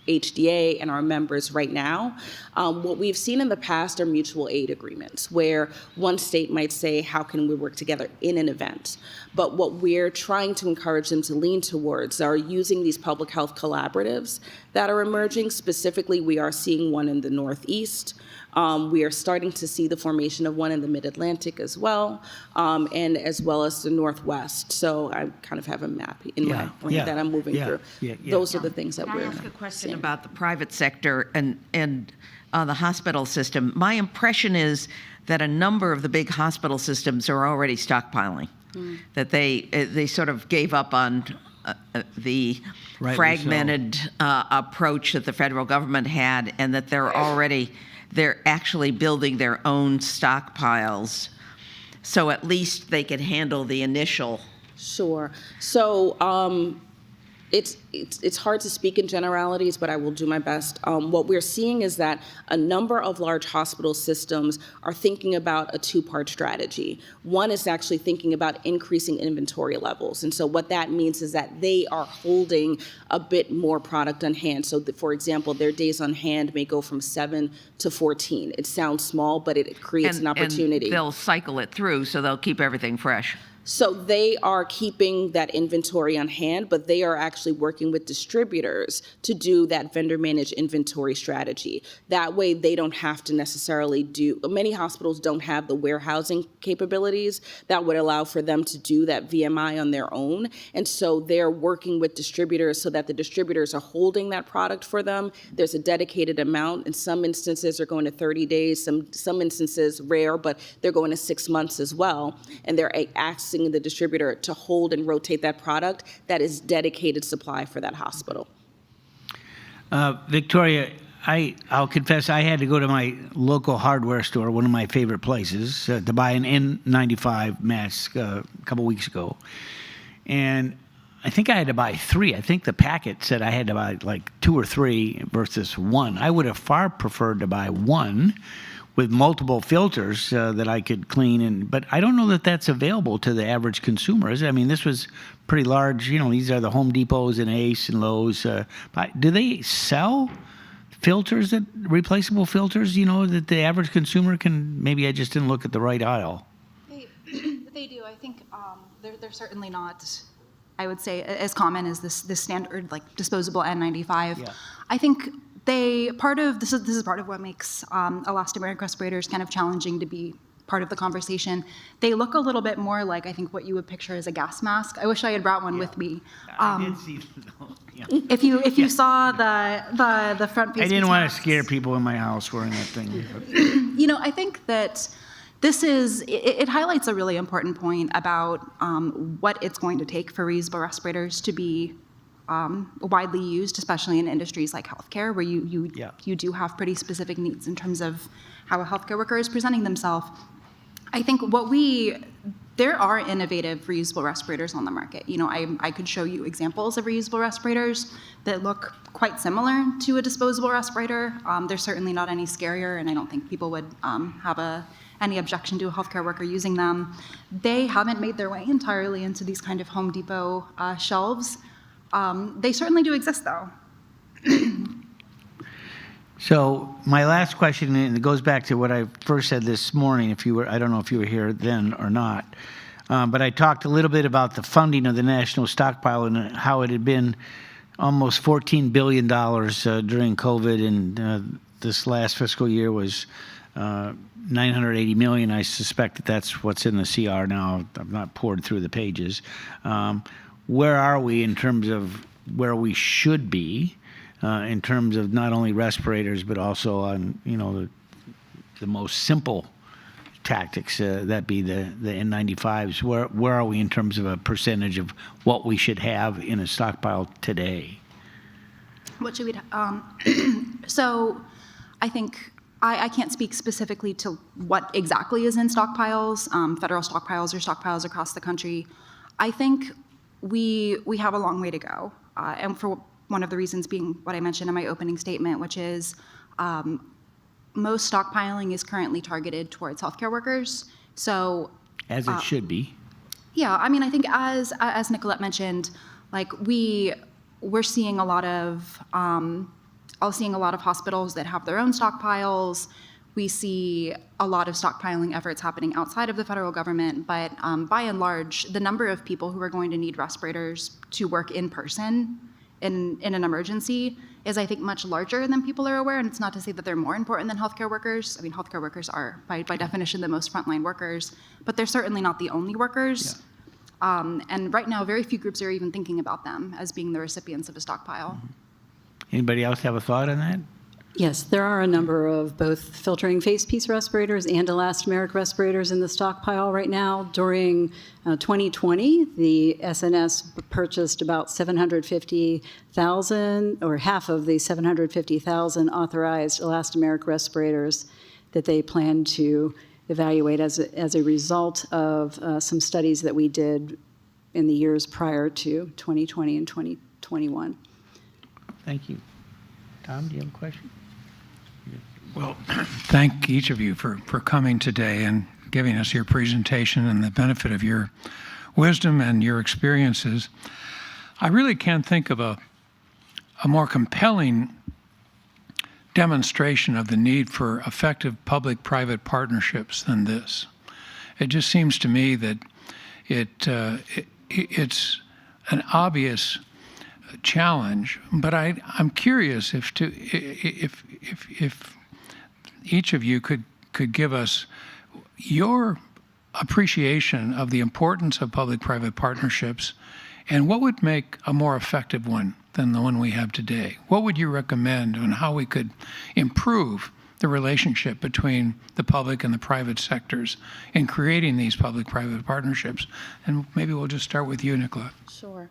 S18: HDA and our members right now. What we've seen in the past are mutual aid agreements where one state might say, how can we work together in an event? But what we're trying to encourage them to lean towards are using these public health collaboratives that are emerging. Specifically, we are seeing one in the Northeast. We are starting to see the formation of one in the Mid-Atlantic as well, and as well as the Northwest. So I kind of have a map in my brain that I'm moving through. Those are the things that we're
S1: Can I ask a question about the private sector and the hospital system? My impression is that a number of the big hospital systems are already stockpiling, that they sort of gave up on the fragmented approach that the federal government had, and that they're actually building their own stockpiles, so at least they can handle the initial.
S18: Sure. So It's hard to speak in generalities, but I will do my best. What we're seeing is that a number of large hospital systems are thinking about a two-part strategy. One is actually thinking about increasing inventory levels. And so what that means is that they are holding a bit more product on hand. So for example, their days on hand may go from 7 to 14. It sounds small, but it creates an opportunity.
S1: And they'll cycle it through, so they'll keep everything fresh.
S18: So they are keeping that inventory on hand, but they are actually working with distributors to do that vendor managed inventory strategy. That way they don't have to necessarily do, many hospitals don't have the warehousing capabilities that would allow for them to do that VMI on their own. And so they're working with distributors so that the distributors are holding that product for them. There's a dedicated amount. In some instances they're going to 30 days, some instances rare, but they're going to 6 months as well. And they're asking the distributor to hold and rotate that product that is dedicated supply for that hospital.
S7: Victoria, I'll confess I had to go to my local hardware store, one of my favorite places, to buy an N95 mask a couple weeks ago. And I think I had to buy 3. I think the packet said I had to buy like 2 or 3 versus 1. I would have far preferred to buy 1 with multiple filters that I could clean, but I don't know that that's available to the average consumer, is it? I mean, this was pretty large. You know, these are the Home Depots and Ace and Lowe's. Do they sell filters, replaceable filters, you know, that the average consumer can? Maybe I just didn't look at the right aisle.
S16: They do. I think they're certainly not, I would say, as common as this standard like disposable N95. Yeah. I think this is part of what makes elastomeric respirators kind of challenging to be part of the conversation. They look a little bit more like, I think, what you would picture as a gas mask. I wish I had brought one with me.
S7: I did see them, though. Yeah.
S16: If you saw the front page,
S7: I didn't want to scare people in my house wearing that thing.
S16: You know, I think that it highlights a really important point about what it's going to take for reusable respirators to be widely used, especially in industries like healthcare, where you do have pretty specific needs in terms of how a healthcare worker is presenting themselves. I think there are innovative reusable respirators on the market. You know, I could show you examples of reusable respirators that look quite similar to a disposable respirator. They're certainly not any scarier, and I don't think people would have any objection to a healthcare worker using them. They haven't made their way entirely into these kind of Home Depot shelves. They certainly do exist, though.
S7: So my last question, and it goes back to what I first said this morning, I don't know if you were here then or not, but I talked a little bit about the funding of the national stockpile and how it had been almost $14 billion during COVID, and this last fiscal year was $980 million. I suspect that's what's in the CR now. I've not poured through the pages. Where are we in terms of where we should be in terms of not only respirators but also on the most simple tactics, that be the N95s? Where are we in terms of a percentage of what we should have in a stockpile today?
S16: What should we? So, I think I can't speak specifically to what exactly is in stockpiles, federal stockpiles or stockpiles across the country. I think we have a long way to go, and for one of the reasons being what I mentioned in my opening statement, which is most stockpiling is currently targeted towards healthcare workers. So
S7: as it should be.
S16: Yeah, I mean, I think as Nicolette mentioned, like we're seeing a lot of hospitals that have their own stockpiles. We see a lot of stockpiling efforts happening outside of the federal government, but by and large, the number of people who are going to need respirators to work in person in an emergency is, I think, much larger than people are aware. And it's not to say that they're more important than healthcare workers. I mean, healthcare workers are, by definition, the most frontline workers, but they're certainly not the only workers. Yeah. And right now, very few groups are even thinking about them as being the recipients of a stockpile.
S7: Mm-hmm. Anybody else have a thought on that?
S17: Yes, there are a number of both filtering face piece respirators and elastomeric respirators in the stockpile right now. During 2020, the SNS purchased about 750,000, or half of the 750,000 authorized elastomeric respirators that they plan to evaluate as a result of some studies that we did in the years prior to 2020 and 2021. 21.
S7: Thank you. Tom, do you have a question?
S5: Well, thank each of you for coming today and giving us your presentation and the benefit of your wisdom and your experiences. I really can't think of a more compelling demonstration of the need for effective public-private partnerships than this. It just seems to me that it's an obvious challenge, but I'm curious if each of you could give us your appreciation of the importance of public-private partnerships and what would make a more effective one than the one we have today. What would you recommend on how we could improve the relationship between the public and the private sectors in creating these public-private partnerships? And maybe we'll just start with you, Nicolette.
S18: Sure.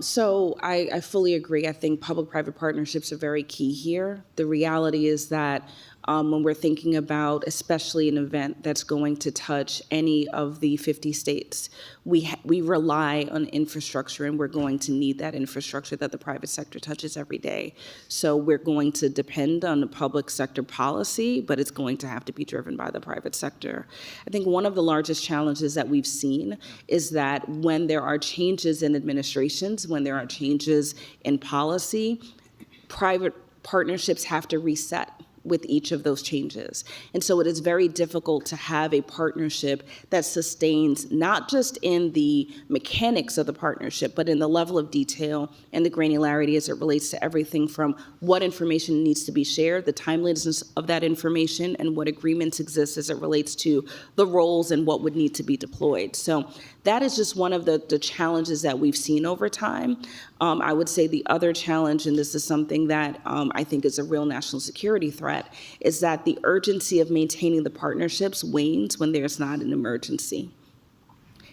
S18: So I fully agree. I think public-private partnerships are very key here. The reality is that when we're thinking about especially an event that's going to touch any of the 50 states, we rely on infrastructure, and we're going to need that infrastructure that the private sector touches every day. So we're going to depend on the public sector policy, but it's going to have to be driven by the private sector. I think one of the largest challenges that we've seen is that when there are changes in administrations, when there are changes in policy, private partnerships have to reset with each of those changes. And so it is very difficult to have a partnership that sustains not just in the mechanics of the partnership, but in the level of detail and the granularity as it relates to everything from what information needs to be shared, the timeliness of that information, and what agreements exist as it relates to the roles and what would need to be deployed. So that is just one of the challenges that we've seen over time. I would say the other challenge, and this is something that I think is a real national security threat, is that the urgency of maintaining the partnerships wanes when there's not an emergency.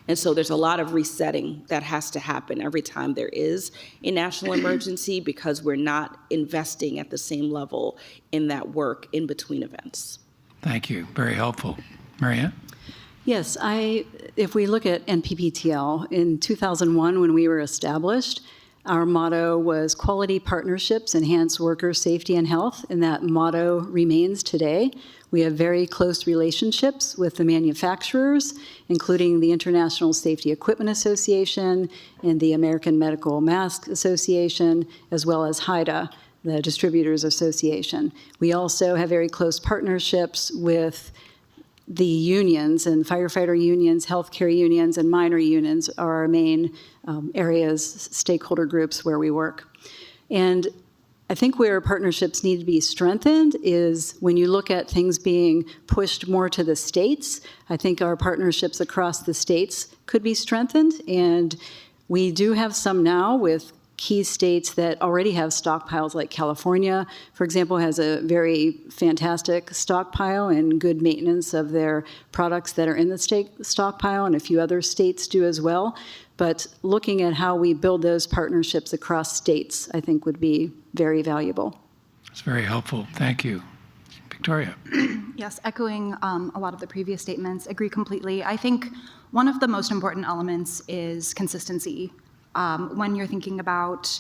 S18: And so there's a lot of resetting that has to happen every time there is a national emergency because we're not investing at the same level in that work in between events.
S5: Thank you. Very helpful. Maryann?
S17: Yes, if we look at NPPTL, in 2001 when we were established, our motto was quality partnerships enhance worker safety and health, and that motto remains today. We have very close relationships with the manufacturers, including the International Safety Equipment Association and the American Medical Mask Association, as well as HIDA, the Distributors Association. We also have very close partnerships with the unions, and firefighter unions, healthcare unions, and miner unions are our main areas, stakeholder groups where we work. And I think where partnerships need to be strengthened is when you look at things being pushed more to the states. I think our partnerships across the states could be strengthened, and we do have some now with key states that already have stockpiles, like California, for example, has a very fantastic stockpile and good maintenance of their products that are in the state stockpile, and a few other states do as well. But looking at how we build those partnerships across states, I think would be very valuable.
S5: It's very helpful. Thank you. Victoria.
S16: Yes, echoing a lot of the previous statements, agree completely. I think one of the most important elements is consistency. When you're thinking about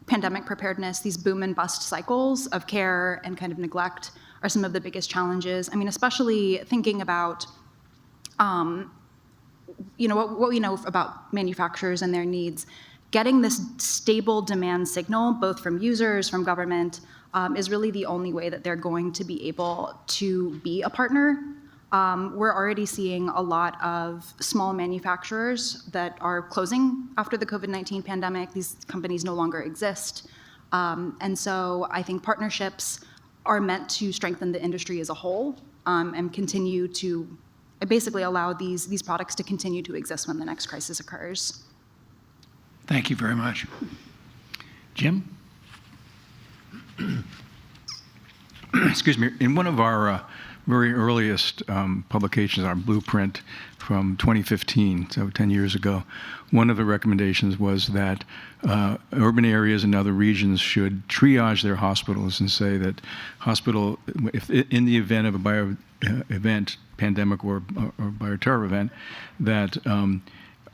S16: pandemic preparedness, these boom and bust cycles of care and kind of neglect are some of the biggest challenges. I mean, especially thinking about, what we know about manufacturers and their needs. Getting this stable demand signal, both from users, from government, is really the only way that they're going to be able to be a partner. We're already seeing a lot of small manufacturers that are closing after the COVID-19 pandemic. These companies no longer exist. And so I think partnerships are meant to strengthen the industry as a whole and continue to basically allow these products to continue to exist when the next crisis occurs.
S5: Thank you very much.
S7: Jim?
S9: Excuse me. In one of our very earliest publications, our blueprint from 2015, so 10 years ago, one of the recommendations was that urban areas and other regions should triage their hospitals and say that if in the event of a pandemic or bioterror event, that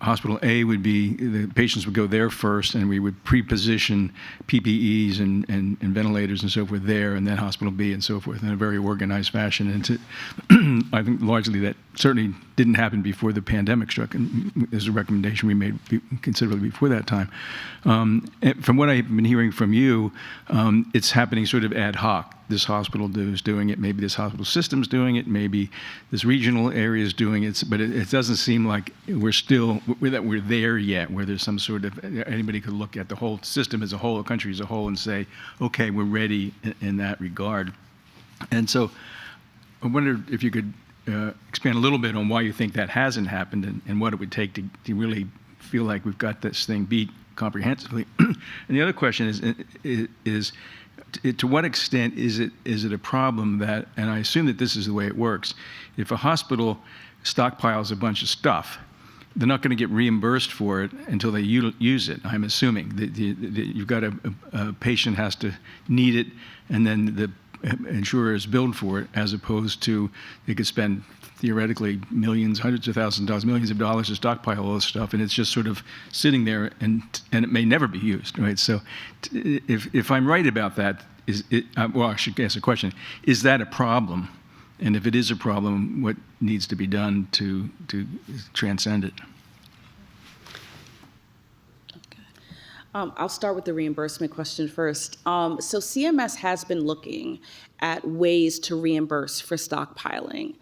S9: hospital A would be, the patients would go there first, and we would pre-position PPEs and ventilators and so forth there, and then hospital B and so forth in a very organized fashion. And I think largely that certainly didn't happen before the pandemic struck, and is a recommendation we made considerably before that time. And from what I've been hearing from you, it's happening sort of ad hoc. This hospital is doing it, maybe this hospital system's doing it, maybe this regional area is doing it, but it doesn't seem like we're there yet, where there's some sort of, anybody could look at the whole system as a whole, the country as a whole, and say, okay, we're ready in that regard. And so I wonder if you could expand a little bit on why you think that hasn't happened, and what it would take to really feel like we've got this thing beat comprehensively. And the other question is to what extent is it a problem that, and I assume that this is the way it works, if a hospital stockpiles a bunch of stuff, they're not going to get reimbursed for it until they use it, I'm assuming. You've got a patient has to need it, and then the insurer is billed for it, as opposed to they could spend theoretically millions, hundreds of thousands of dollars, millions of dollars to stockpile all this stuff, and it's just sort of sitting there, and it may never be used, right? So if I'm right about that, well, I should ask a question. Is that a problem? And if it is a problem, what needs to be done to transcend it?
S18: I'll start with the reimbursement question first. So CMS has been looking at ways to reimburse for stockpiling.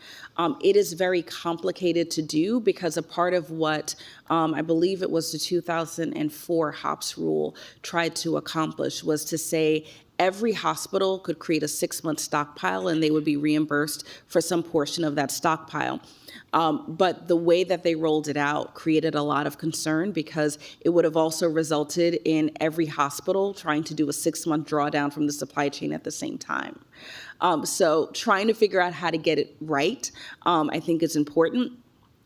S18: It is very complicated to do, because a part of what I believe it was the 2004 HOPS rule tried to accomplish was to say every hospital could create a 6-month stockpile and they would be reimbursed for some portion of that stockpile. But the way that they rolled it out created a lot of concern, because it would have also resulted in every hospital trying to do a 6-month drawdown from the supply chain at the same time. So trying to figure out how to get it right, I think is important.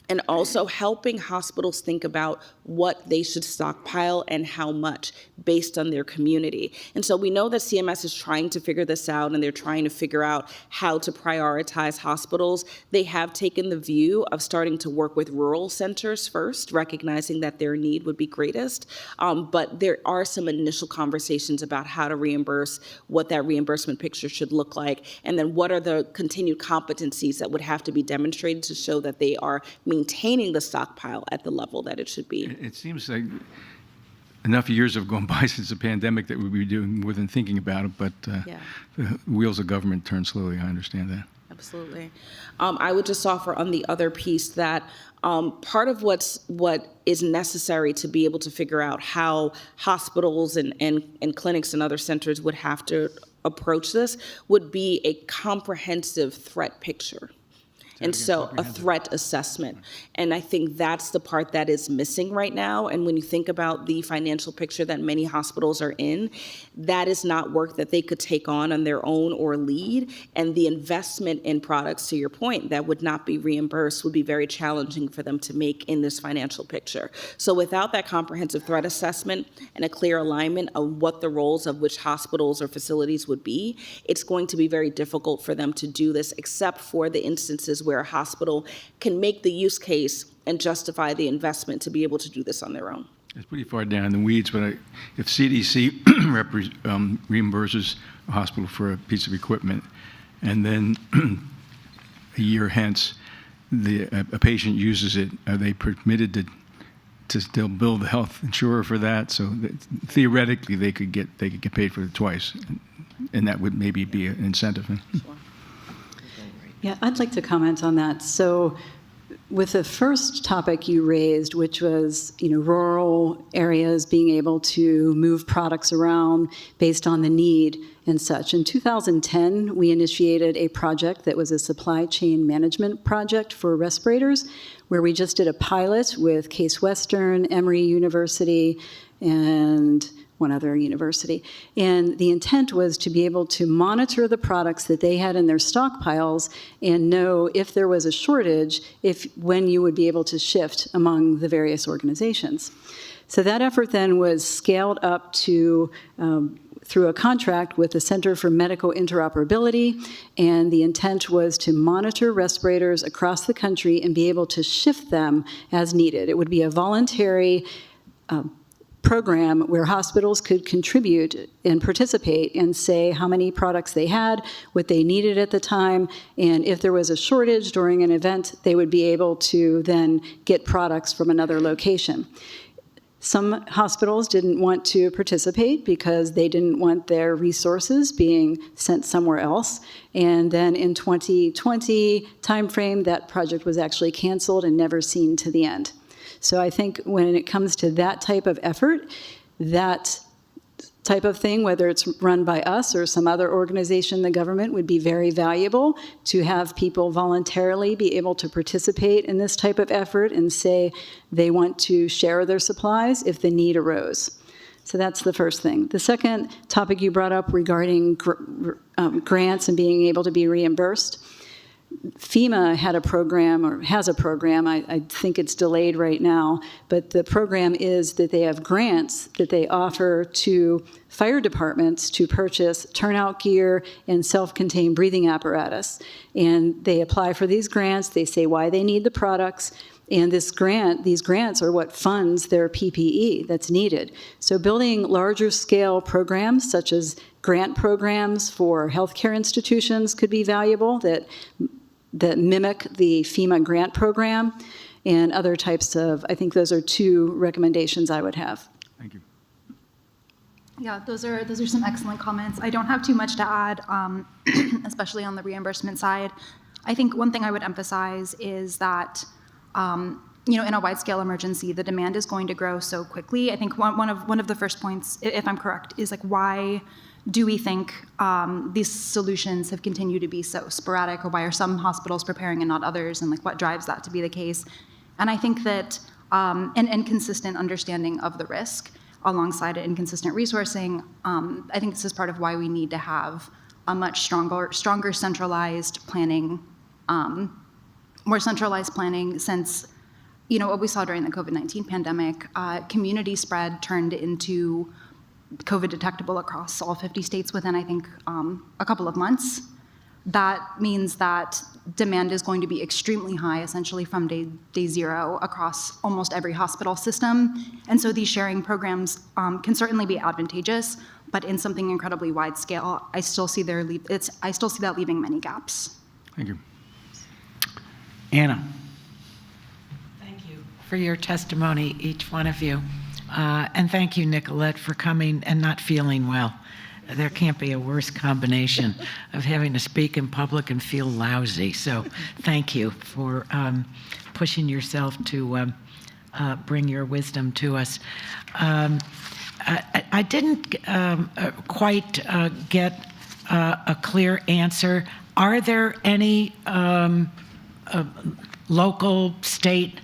S18: And also helping hospitals think about what they should stockpile and how much based on their community. And so we know that CMS is trying to figure this out, and they're trying to figure out how to prioritize hospitals. They have taken the view of starting to work with rural centers first, recognizing that their need would be greatest. But there are some initial conversations about how to reimburse, what that reimbursement picture should look like, and then what are the continued competencies that would have to be demonstrated to show that they are maintaining the stockpile at the level that it should be.
S9: It seems like enough years have gone by since the pandemic that we'd be doing more than thinking about it, but the wheels of government turn slowly. I understand that.
S18: Absolutely. I would just offer on the other piece that part of what is necessary to be able to figure out how hospitals and clinics and other centers would have to approach this would be a comprehensive threat picture. And so a threat assessment. And I think that's the part that is missing right now. And when you think about the financial picture that many hospitals are in, that is not work that they could take on their own or lead. And the investment in products, to your point, that would not be reimbursed would be very challenging for them to make in this financial picture. So without that comprehensive threat assessment and a clear alignment of what the roles of which hospitals or facilities would be, it's going to be very difficult for them to do this, except for the instances where a hospital can make the use case and justify the investment to be able to do this on their own.
S9: It's pretty far down in the weeds, but if CDC reimburses a hospital for a piece of equipment, and then a year hence a patient uses it, are they permitted to still bill the health insurer for that? So that theoretically, they could get paid for it twice, and that would maybe be an incentive.
S17: Yeah, I'd like to comment on that. So with the first topic you raised, which was, rural areas being able to move products around based on the need and such. In 2010, we initiated a project that was a supply chain management project for respirators, where we just did a pilot with Case Western, Emory University, and one other university. And the intent was to be able to monitor the products that they had in their stockpiles and know if there was a shortage, when you would be able to shift among the various organizations. So that effort then was scaled up to through a contract with the Center for Medical Interoperability, and the intent was to monitor respirators across the country and be able to shift them as needed. It would be a voluntary program where hospitals could contribute and participate and say how many products they had, what they needed at the time, and if there was a shortage during an event, they would be able to then get products from another location. Some hospitals didn't want to participate because they didn't want their resources being sent somewhere else. And then in 2020 timeframe, that project was actually canceled and never seen to the end. So I think when it comes to that type of effort, that type of thing, whether it's run by us or some other organization in the government, would be very valuable to have people voluntarily be able to participate in this type of effort and say they want to share their supplies if the need arose. So that's the first thing. The second topic you brought up regarding grants and being able to be reimbursed. FEMA had a program, or has a program, I think it's delayed right now, but the program is that they have grants that they offer to fire departments to purchase turnout gear and self-contained breathing apparatus. And they apply for these grants, they say why they need the products, and these grants are what funds their PPE that's needed. So building larger scale programs, such as grant programs for healthcare institutions, could be valuable that mimic the FEMA grant program, and other types of, I think those are two recommendations I would have.
S9: Thank you.
S16: Yeah, those are some excellent comments. I don't have too much to add, especially on the reimbursement side. I think one thing I would emphasize is that, in a wide-scale emergency, the demand is going to grow so quickly. I think one of the first points, if I'm correct, is like, why do we think these solutions have continued to be so sporadic, or why are some hospitals preparing and not others, and like what drives that to be the case? And I think that an inconsistent understanding of the risk alongside inconsistent resourcing, I think this is part of why we need to have a much stronger centralized planning, more centralized planning, since what we saw during the COVID-19 pandemic, community spread turned into COVID detectable across all 50 states within, I think, a couple of months. That means that demand is going to be extremely high, essentially from day zero across almost every hospital system. And so these sharing programs can certainly be advantageous, but in something incredibly wide scale, I still see that leaving many gaps.
S9: Thank you.
S7: Anna.
S14: Thank you for your testimony, each one of you. And thank you, Nicolette, for coming and not feeling well. There can't be a worse combination of having to speak in public and feel lousy. So thank you for pushing yourself to bring your wisdom to us. I didn't quite get a clear answer. Are there any local, state,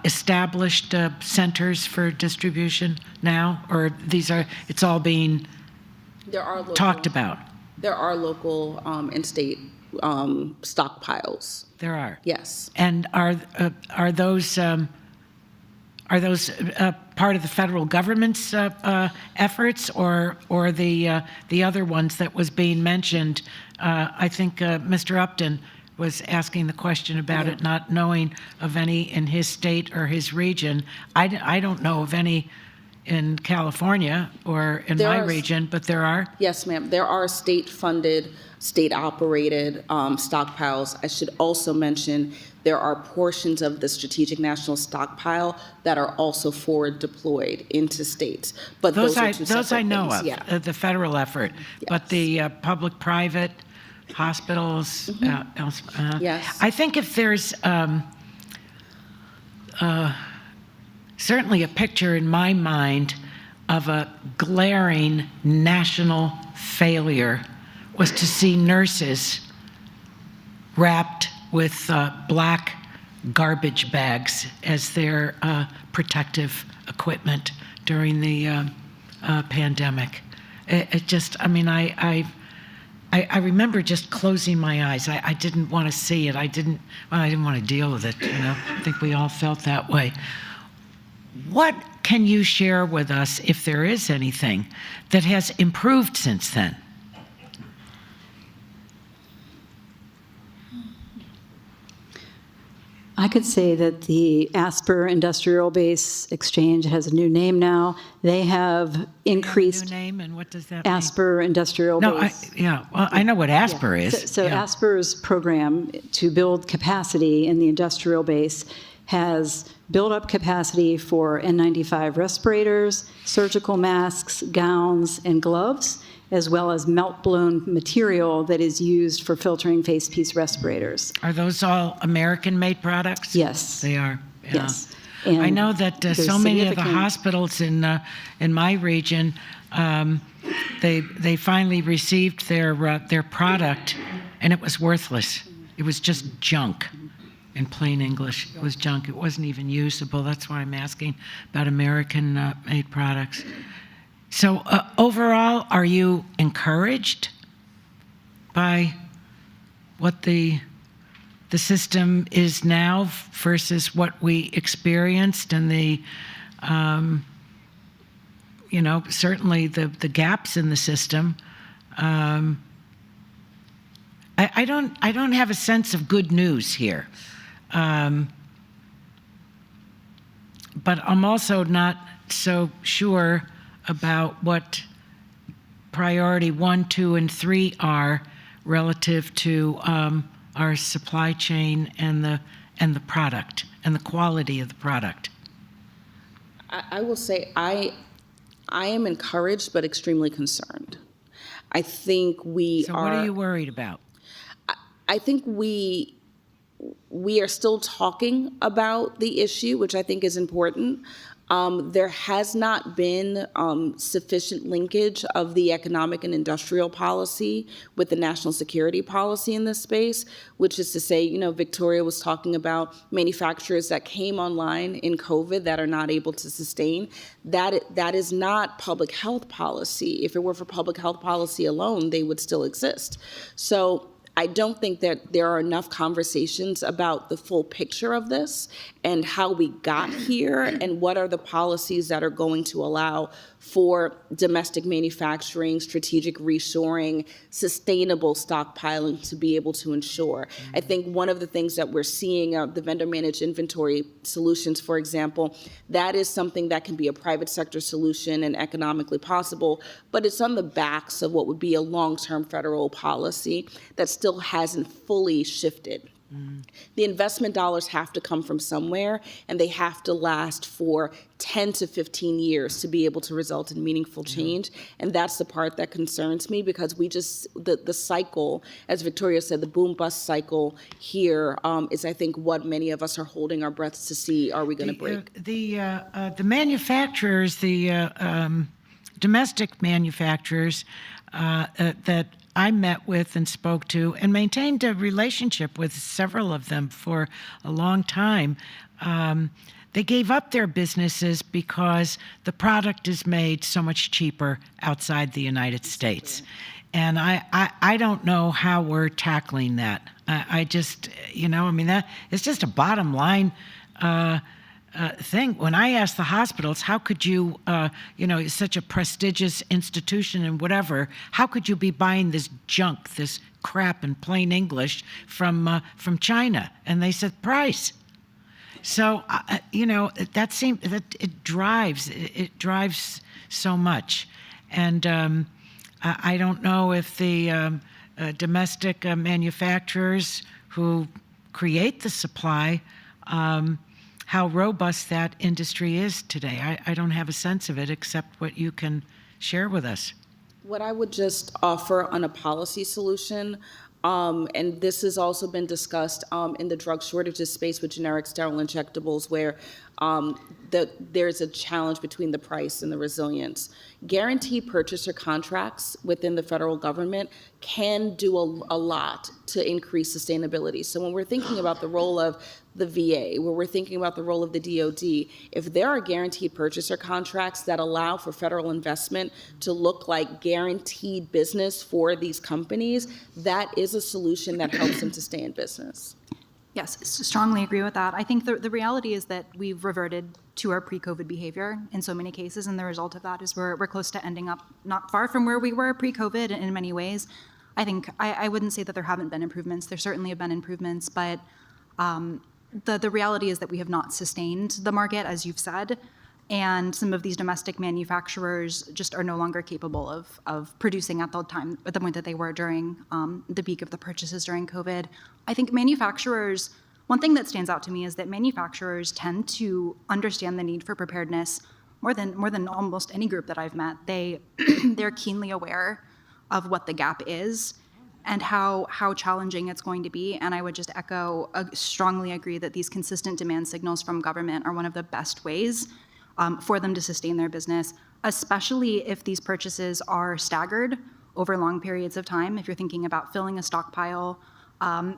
S14: established centers for distribution now, or it's all being talked about?
S18: There are local and state stockpiles.
S14: There are.
S18: Yes.
S14: And are those part of the federal government's efforts, or the other ones that was being mentioned? I think Mr. Upton was asking the question about it, not knowing of any in his state or his region. I don't know of any in California or in my region, but there are?
S18: Yes, ma'am. There are state-funded, state-operated stockpiles. I should also mention there are portions of the Strategic National Stockpile that are also forward deployed into states. But those
S14: I know
S18: things.
S14: of,
S18: Yeah.
S14: the federal effort. Yes. But the public-private hospitals,
S18: yes.
S14: I think if there's certainly a picture in my mind of a glaring national failure was to see nurses wrapped with black garbage bags as their protective equipment during the pandemic. It just, I mean, I remember just closing my eyes. I didn't want to see it. I didn't want to deal with it, you know. I think we all felt that way. what can you share with us, if there is anything, that has improved since then?
S17: I could say that the Asper Industrial Base Exchange has a new name now. They have increased.
S14: New name, and what does that mean?
S17: Asper Industrial Base.
S14: Well, I know what Asper is.
S17: So
S14: yeah.
S17: Asper's program to build capacity in the industrial base has built up capacity for N95 respirators, surgical masks, gowns, and gloves, as well as melt-blown material that is used for filtering face piece respirators.
S14: Are those all American-made products?
S17: Yes.
S14: They are. Yeah.
S17: Yes.
S14: I know that so many of the
S17: significant-
S14: hospitals in my region, they finally received their product, and it was worthless. It was just junk. In plain English, it was junk. It wasn't even usable. That's why I'm asking about American-made products. So overall, are you encouraged by what the system is now versus what we experienced and the, certainly the gaps in the system? I don't have a sense of good news here. But I'm also not so sure about what priority 1, 2, and 3 are relative to our supply chain and the product and the quality of the product.
S18: I will say I am encouraged but extremely concerned. I think
S14: So what are you worried about?
S18: I think we are still talking about the issue, which I think is important. There has not been sufficient linkage of the economic and industrial policy with the national security policy in this space, which is to say, Victoria was talking about manufacturers that came online in COVID that are not able to sustain. That is not public health policy. If it were for public health policy alone, they would still exist. So I don't think that there are enough conversations about the full picture of this and how we got here and what are the policies that are going to allow for domestic manufacturing, strategic reshoring, sustainable stockpiling to be able to ensure. I think one of the things that we're seeing, the vendor managed inventory solutions, for example, that is something that can be a private sector solution and economically possible, but it's on the backs of what would be a long-term federal policy that still hasn't fully shifted. The investment dollars have to come from somewhere, and they have to last for 10 to 15 years to be able to result in meaningful change. And that's the part that concerns me, because the cycle, as Victoria said, the boom-bust cycle here is, I think, what many of us are holding our breaths to see, are we going to break?
S14: The manufacturers, the domestic manufacturers that I met with and spoke to and maintained a relationship with several of them for a long time. They gave up their businesses because the product is made so much cheaper outside the United States. And I don't know how we're tackling that. I just, that it's just a bottom line thing. When I ask the hospitals, how could you, it's such a prestigious institution and whatever, how could you be buying this junk, this crap in plain English from China? And they said price. So, it drives so much. And I don't know if the domestic manufacturers who create the supply, how robust that industry is today. I don't have a sense of it except what you can share with us.
S18: What I would just offer on a policy solution, and this has also been discussed in the drug shortages space with generic sterile injectables, where there's a challenge between the price and the resilience. Guaranteed purchaser contracts within the federal government can do a lot to increase sustainability. So when we're thinking about the role of the VA, where we're thinking about the role of the DoD, if there are guaranteed purchaser contracts that allow for federal investment to look like guaranteed business for these companies, that is a solution that helps them to stay in business.
S16: Yes, strongly agree with that. I think the reality is that we've reverted to our pre-COVID behavior in so many cases, and the result of that is we're close to ending up not far from where we were pre-COVID in many ways. I think I wouldn't say that there haven't been improvements. There certainly have been improvements, but the reality is that we have not sustained the market, as you've said, and some of these domestic manufacturers just are no longer capable of producing at the point that they were during the peak of the purchases during COVID. I think manufacturers, one thing that stands out to me is that manufacturers tend to understand the need for preparedness more than almost any group that I've met. They're keenly aware of what the gap is and how challenging it's going to be. And I would just strongly agree that these consistent demand signals from government are one of the best ways for them to sustain their business, especially if these purchases are staggered over long periods of time. If you're thinking about filling a stockpile,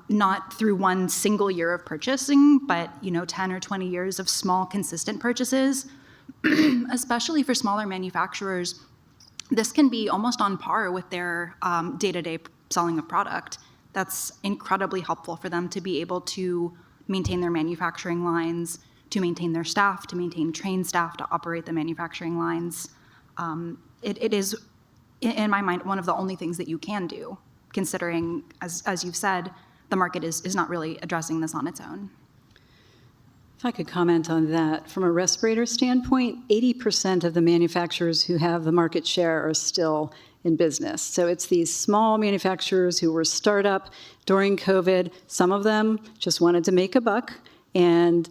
S16: not through one single year of purchasing, but 10 or 20 years of small, consistent purchases, especially for smaller manufacturers, this can be almost on par with their day-to-day selling of product. That's incredibly helpful for them to be able to maintain their manufacturing lines, to maintain their staff, to maintain trained staff to operate the manufacturing lines. It is, in my mind, one of the only things that you can do, considering, as you've said, the market is not really addressing this on its own.
S17: If I could comment on that, from a respirator standpoint, 80% of the manufacturers who have the market share are still in business. So it's these small manufacturers who were startup during COVID. Some of them just wanted to make a buck, and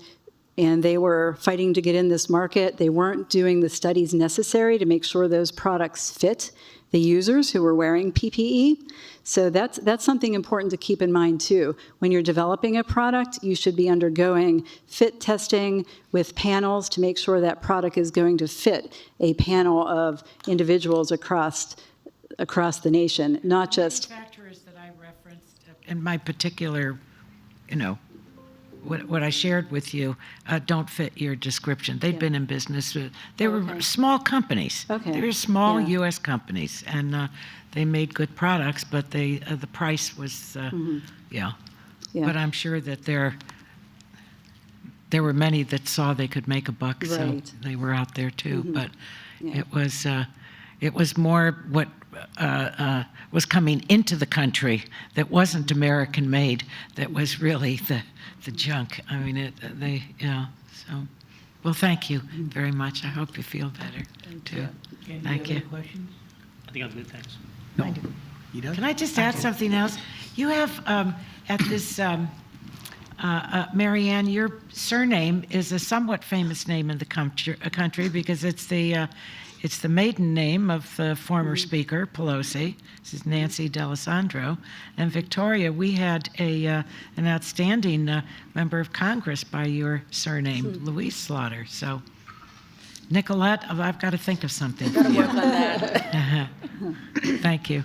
S17: they were fighting to get in this market. They weren't doing the studies necessary to make sure those products fit the users who were wearing PPE. So that's something important to keep in mind too. When you're developing a product, you should be undergoing fit testing with panels to make sure that product is going to fit a panel of individuals across the nation, not just
S14: manufacturers that I referenced in my particular, what I shared with you don't fit your description. They've been in business. They were small companies. They were small U.S. companies, and they made good products, but the price was, But I'm sure that there were many that saw they could make a buck, so they were out there too. But it was more what was coming into the country that wasn't American made that was really the junk. I mean, so, well, thank you very much. I hope you feel better too. Thank you.
S8: Questions? I think I'm good, thanks.
S7: No. You don't?
S14: Can I just add something else? You have at this, Maryann, your surname is a somewhat famous name in the country because it's the maiden name of the former Speaker, Pelosi. This is Nancy D'Alessandro. And Victoria, we had an outstanding member of Congress by your surname, Louise Slaughter. So, Nicolette, I've got to think of something for you.
S18: Work on that.
S14: Thank you.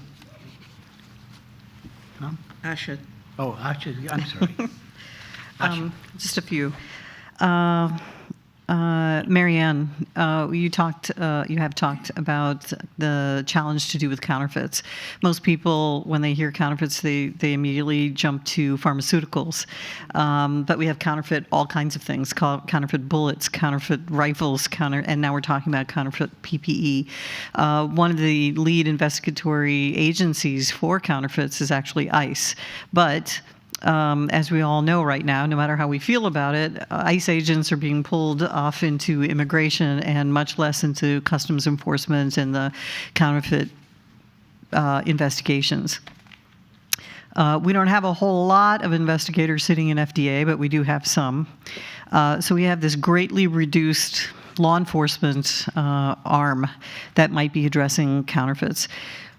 S1: Asha.
S7: Oh, Asha, I'm sorry.
S6: Just a few. Maryann, you have talked about the challenge to do with counterfeits. Most people, when they hear counterfeits, they immediately jump to pharmaceuticals. But we have counterfeit all kinds of things, counterfeit bullets, counterfeit rifles, and now we're talking about counterfeit PPE. One of the lead investigatory agencies for counterfeits is actually ICE. But as we all know right now, no matter how we feel about it, ICE agents are being pulled off into immigration and much less into customs enforcement and the counterfeit investigations. We don't have a whole lot of investigators sitting in FDA, but we do have some. So we have this greatly reduced law enforcement arm that might be addressing counterfeits.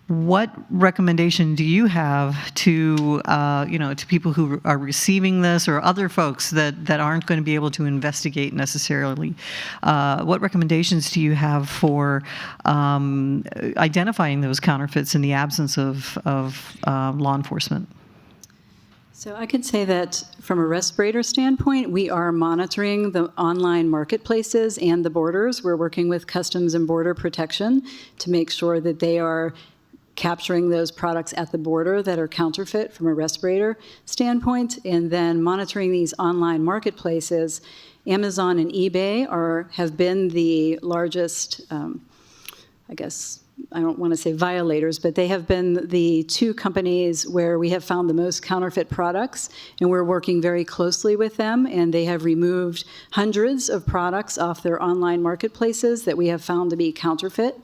S6: What recommendation do you have to, to people who are receiving this or other folks that aren't going to be able to investigate necessarily? What recommendations do you have for identifying those counterfeits in the absence of law enforcement?
S17: So I could say that from a respirator standpoint, we are monitoring the online marketplaces and the borders. We're working with Customs and Border Protection to make sure that they are capturing those products at the border that are counterfeit from a respirator standpoint, and then monitoring these online marketplaces. Amazon and eBay have been the largest, I guess, I don't want to say violators, but they have been the two companies where we have found the most counterfeit products, and we're working very closely with them, and they have removed hundreds of products off their online marketplaces that we have found to be counterfeit.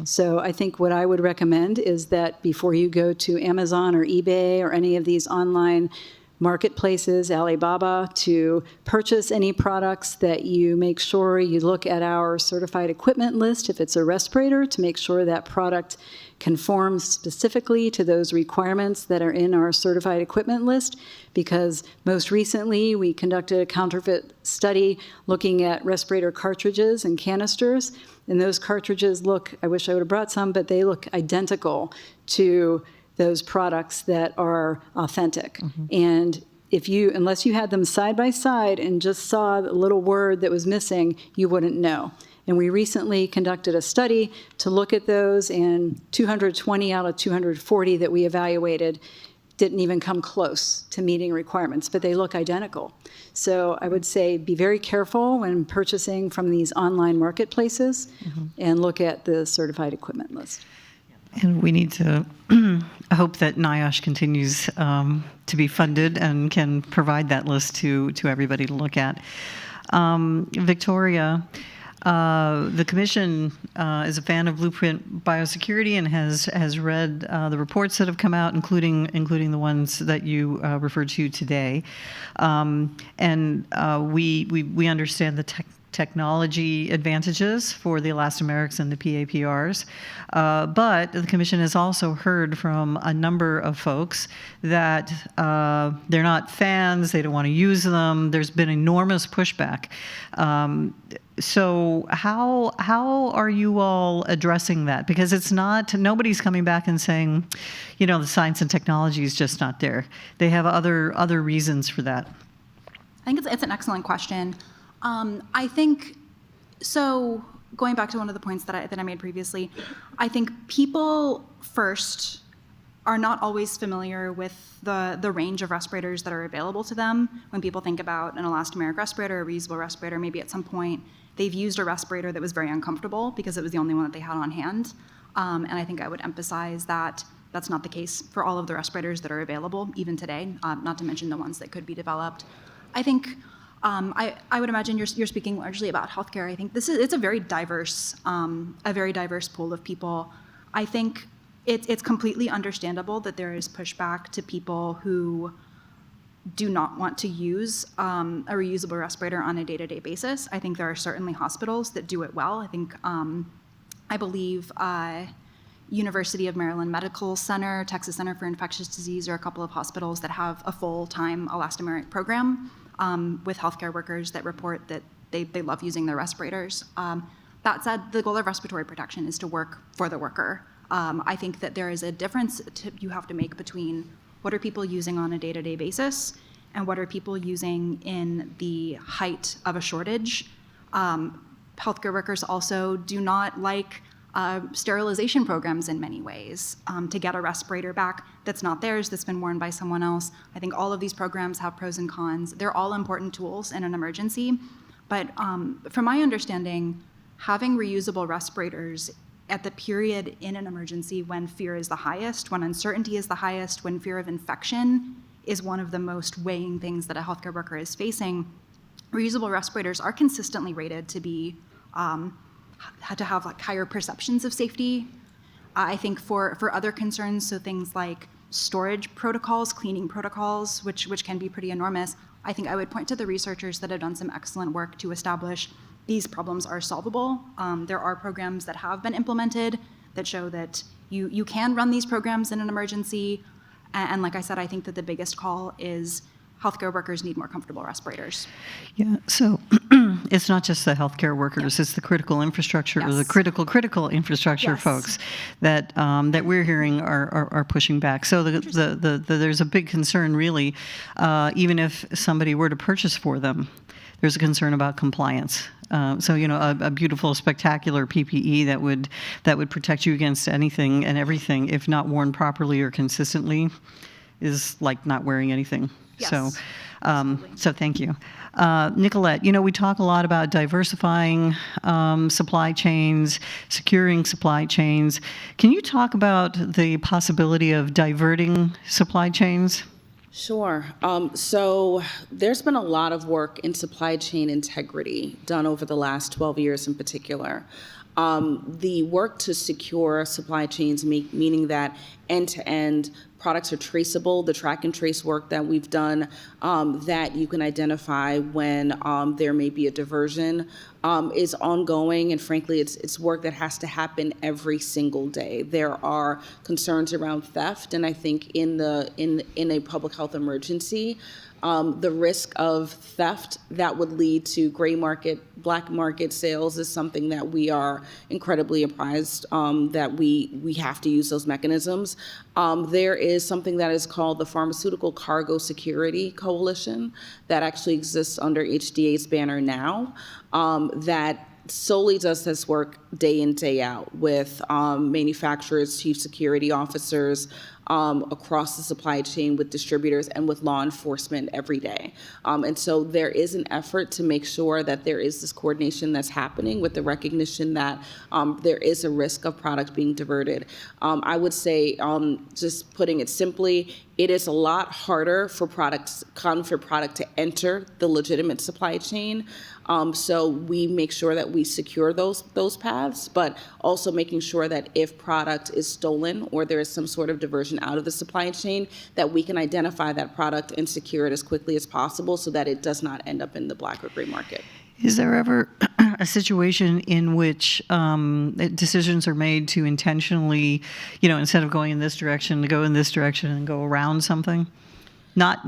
S17: So I think what I would recommend is that before you go to Amazon or eBay or any of these online marketplaces, Alibaba, to purchase any products, that you make sure you look at our certified equipment list if it's a respirator, to make sure that product conforms specifically to those requirements that are in our certified equipment list. Because most recently we conducted a counterfeit study looking at respirator cartridges and canisters, and those cartridges look, I wish I would have brought some, but they look identical to those products that are authentic. And unless you had them side by side and just saw the little word that was missing, you wouldn't know. And we recently conducted a study to look at those, and 220 out of 240 that we evaluated didn't even come close to meeting requirements, but they look identical. So I would say be very careful when purchasing from these online marketplaces and look at the certified equipment list.
S6: And we need to hope that NIOSH continues to be funded and can provide that list to everybody to look at. Victoria, the Commission is a fan of Blueprint Biosecurity and has read the reports that have come out, including the ones that you referred to today. And we understand the technology advantages for the elastomerics and the PAPRs. But the Commission has also heard from a number of folks that they're not fans, they don't want to use them. There's been enormous pushback. So how are you all addressing that? Because it's not, nobody's coming back and saying, the science and technology is just not there. They have other reasons for that.
S16: I think it's an excellent question. I think, so going back to one of the points that I made previously, I think people first are not always familiar with the range of respirators that are available to them. When people think about an elastomeric respirator, a reusable respirator, maybe at some point they've used a respirator that was very uncomfortable because it was the only one that they had on hand. And I think I would emphasize that that's not the case for all of the respirators that are available, even today, not to mention the ones that could be developed. I think I would imagine you're speaking largely about healthcare. I think it's a very diverse pool of people. I think it's completely understandable that there is pushback to people who do not want to use a reusable respirator on a day-to-day basis. I think there are certainly hospitals that do it well. I think I believe University of Maryland Medical Center, Texas Center for Infectious Disease are a couple of hospitals that have a full-time elastomeric program with healthcare workers that report that they love using their respirators. That said, the goal of respiratory protection is to work for the worker. I think that there is a difference you have to make between what are people using on a day-to-day basis and what are people using in the height of a shortage. Healthcare workers also do not like sterilization programs in many ways. To get a respirator back that's not theirs, that's been worn by someone else. I think all of these programs have pros and cons. They're all important tools in an emergency. But from my understanding, having reusable respirators at the period in an emergency when fear is the highest, when uncertainty is the highest, when fear of infection is one of the most weighing things that a healthcare worker is facing, reusable respirators are consistently rated to be to have like higher perceptions of safety. I think for other concerns, so things like storage protocols, cleaning protocols, which can be pretty enormous, I think I would point to the researchers that have done some excellent work to establish these problems are solvable. There are programs that have been implemented that show that you can run these programs in an emergency. And like I said, I think that the biggest call is healthcare workers need more comfortable respirators.
S6: Yeah, so it's not just the healthcare workers, it's the critical infrastructure, or the critical infrastructure folks that that we're hearing are pushing back. So there's a big concern, really, even if somebody were to purchase for them, there's a concern about compliance. So, you know, a beautiful, spectacular PPE that would protect you against anything and everything, if not worn properly or consistently, is like not wearing anything.
S16: Yes.
S6: So thank you. Nicolette, you know, we talk a lot about diversifying supply chains, securing supply chains. Can you talk about the possibility of diverting supply chains?
S18: Sure. So there's been a lot of work in supply chain integrity done over the last 12 years in particular. The work to secure supply chains, meaning that end-to-end products are traceable, the track and trace work that we've done, that you can identify when there may be a diversion, is ongoing, and frankly, it's work that has to happen every single day. There are concerns around theft, and I think in a public health emergency, the risk of theft that would lead to gray market, black market sales is something that we are incredibly apprised that we have to use those mechanisms. There is something that is called the Pharmaceutical Cargo Security Coalition that actually exists under HDA's banner now, that solely does this work day in, day out with manufacturers, chief security officers, across the supply chain, with distributors and with law enforcement every day. And so there is an effort to make sure that there is this coordination that's happening with the recognition that there is a risk of product being diverted. I would say, just putting it simply, it is a lot harder for counterfeit product to enter the legitimate supply chain. So we make sure that we secure those paths, but also making sure that if product is stolen or there is some sort of diversion out of the supply chain, that we can identify that product and secure it as quickly as possible so that it does not end up in the black or gray market.
S6: Is there ever a situation in which decisions are made to intentionally, you know, instead of going in this direction, to go in this direction and go around something? Not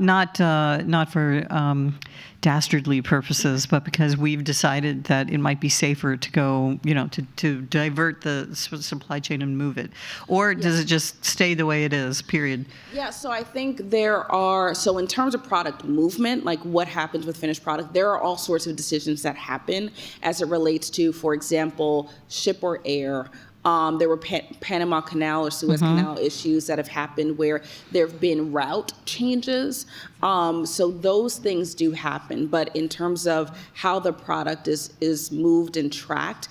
S6: for dastardly purposes, but because we've decided that it might be safer to go, you know, to divert the supply chain and move it, or does it just stay the way it is? Period.
S18: Yeah. So I think so in terms of product movement, like what happens with finished product, there are all sorts of decisions that happen as it relates to, for example, ship or air. There were Panama Canal or Suez Canal issues that have happened where there have been route changes. So those things do happen. But in terms of how the product is moved and tracked,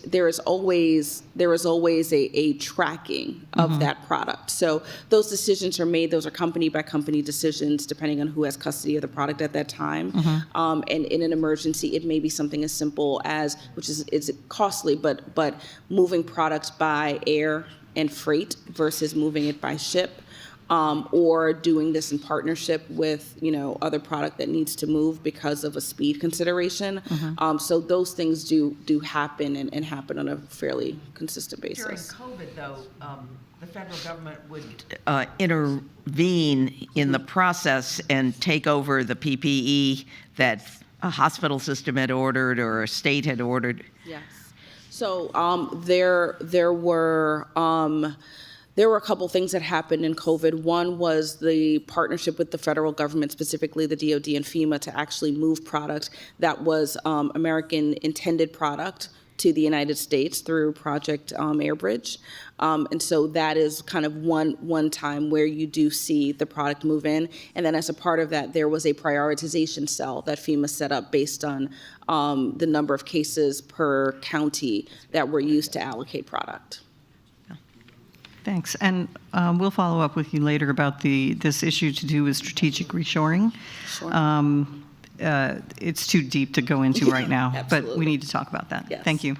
S18: there is always a tracking of that product. So those decisions are made. Those are company by company decisions, depending on who has custody of the product at that time. And in an emergency, it may be something as simple as, which is costly, but moving products by air and freight versus moving it by ship, or doing this in partnership with, you know, other product that needs to move because of a speed consideration. So those things do happen and happen on a fairly consistent basis.
S1: During COVID, though, the federal government would intervene in the process and take over the PPE that a hospital system had ordered or a state had ordered.
S18: Yes. So there were a couple things that happened in COVID. One was the partnership with the federal government, specifically the DoD and FEMA, to actually move product that was American intended product to the United States through Project Airbridge. And so that is kind of one time where you do see the product move in. And then as a part of that, there was a prioritization cell that FEMA set up based on the number of cases per county that were used to allocate product.
S6: Thanks. And we'll follow up with you later about this issue to do with strategic reshoring.
S18: Sure.
S6: It's too deep to go into right now, but we need to talk about that.
S18: Yes.
S6: Thank you.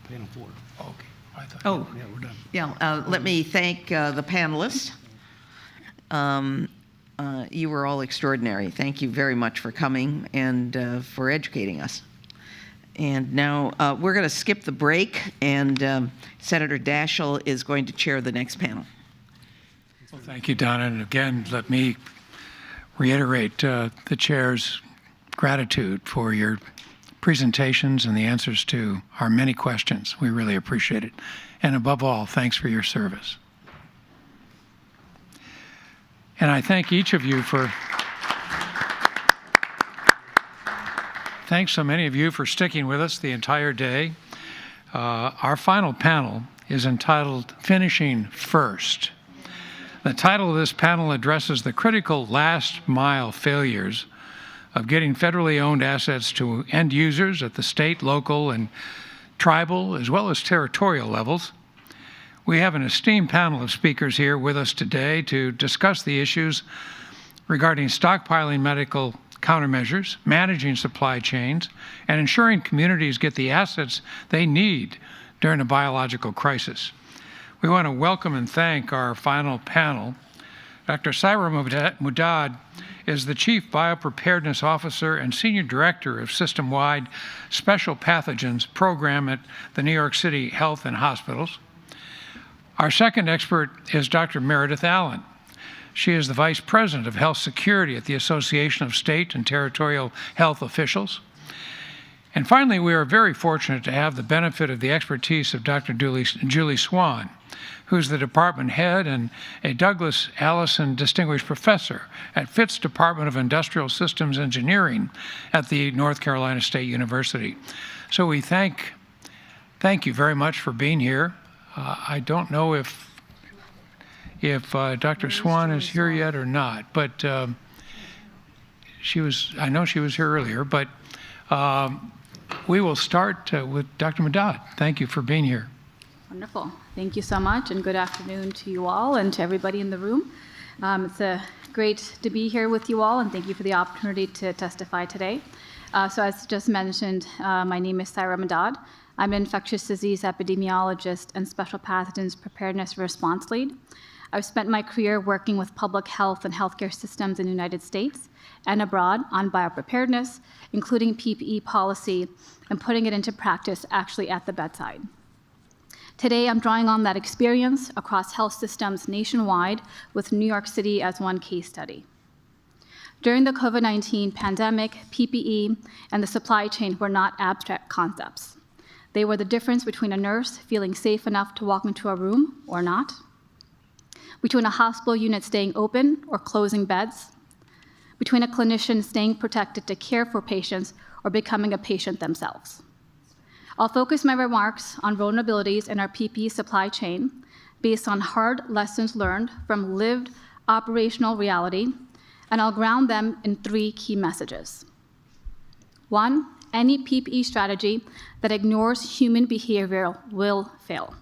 S7: Panel 4.
S5: Okay. I thought,
S6: Oh,
S7: Yeah, we're done.
S1: Yeah, let me thank the panelists. You were all extraordinary. Thank you very much for coming and for educating us. And now we're going to skip the break, and Senator Daschle is going to chair the next panel.
S5: well, thank you, Donna. And again, let me reiterate the chair's gratitude for your presentations and the answers to our many questions. We really appreciate it. And above all, thanks for your service. And I thank each of you for thank so many of you for sticking with us the entire day. Our final panel is entitled Finishing First. The title of this panel addresses the critical last mile failures of getting federally owned assets to end users at the state, local, and tribal, as well as territorial levels. We have an esteemed panel of speakers here with us today to discuss the issues regarding stockpiling medical countermeasures, managing supply chains, and ensuring communities get the assets they need during a biological crisis. We want to welcome and thank our final panel. Dr. Saira Mudad is the Chief Biopreparedness Officer and Senior Director of System-Wide Special Pathogens Program at the New York City Health and Hospitals. Our second expert is Dr. Meredith Allen. She is the Vice President of Health Security at the Association of State and Territorial Health Officials. And finally, we are very fortunate to have the benefit of the expertise of Dr. Julie Swan, who's the department head and a Douglas Allison Distinguished Professor at Fitz Department of Industrial Systems Engineering at the North Carolina State University. So we thank you very much for being here. I don't know if Dr. Swan is here yet or not, but I know she was here earlier, but we will start with Dr. Mudad. Thank you for being here.
S16: Wonderful. Thank you so much, and good afternoon to you all and to everybody in the room. It's great to be here with you all, and thank you for the opportunity to testify today. So as just mentioned, my name is Saira Mudad. I'm an infectious disease epidemiologist and special pathogens preparedness response lead. I've spent my career working with public health and healthcare systems in the United States and abroad on biopreparedness, including PPE policy, and putting it into practice actually at the bedside. Today, I'm drawing on that experience across health systems nationwide with New York City as one case study. During the COVID-19 pandemic, PPE and the supply chain were not abstract concepts. They were the difference between a nurse feeling safe enough to walk into a room or not, between a hospital unit staying open or closing beds, between a clinician staying protected to care for patients or becoming a patient themselves. I'll focus my remarks on vulnerabilities in our PPE supply chain based on hard lessons learned from lived operational reality, and I'll ground them in 3 key messages. 1, any PPE strategy that ignores human behavior will fail.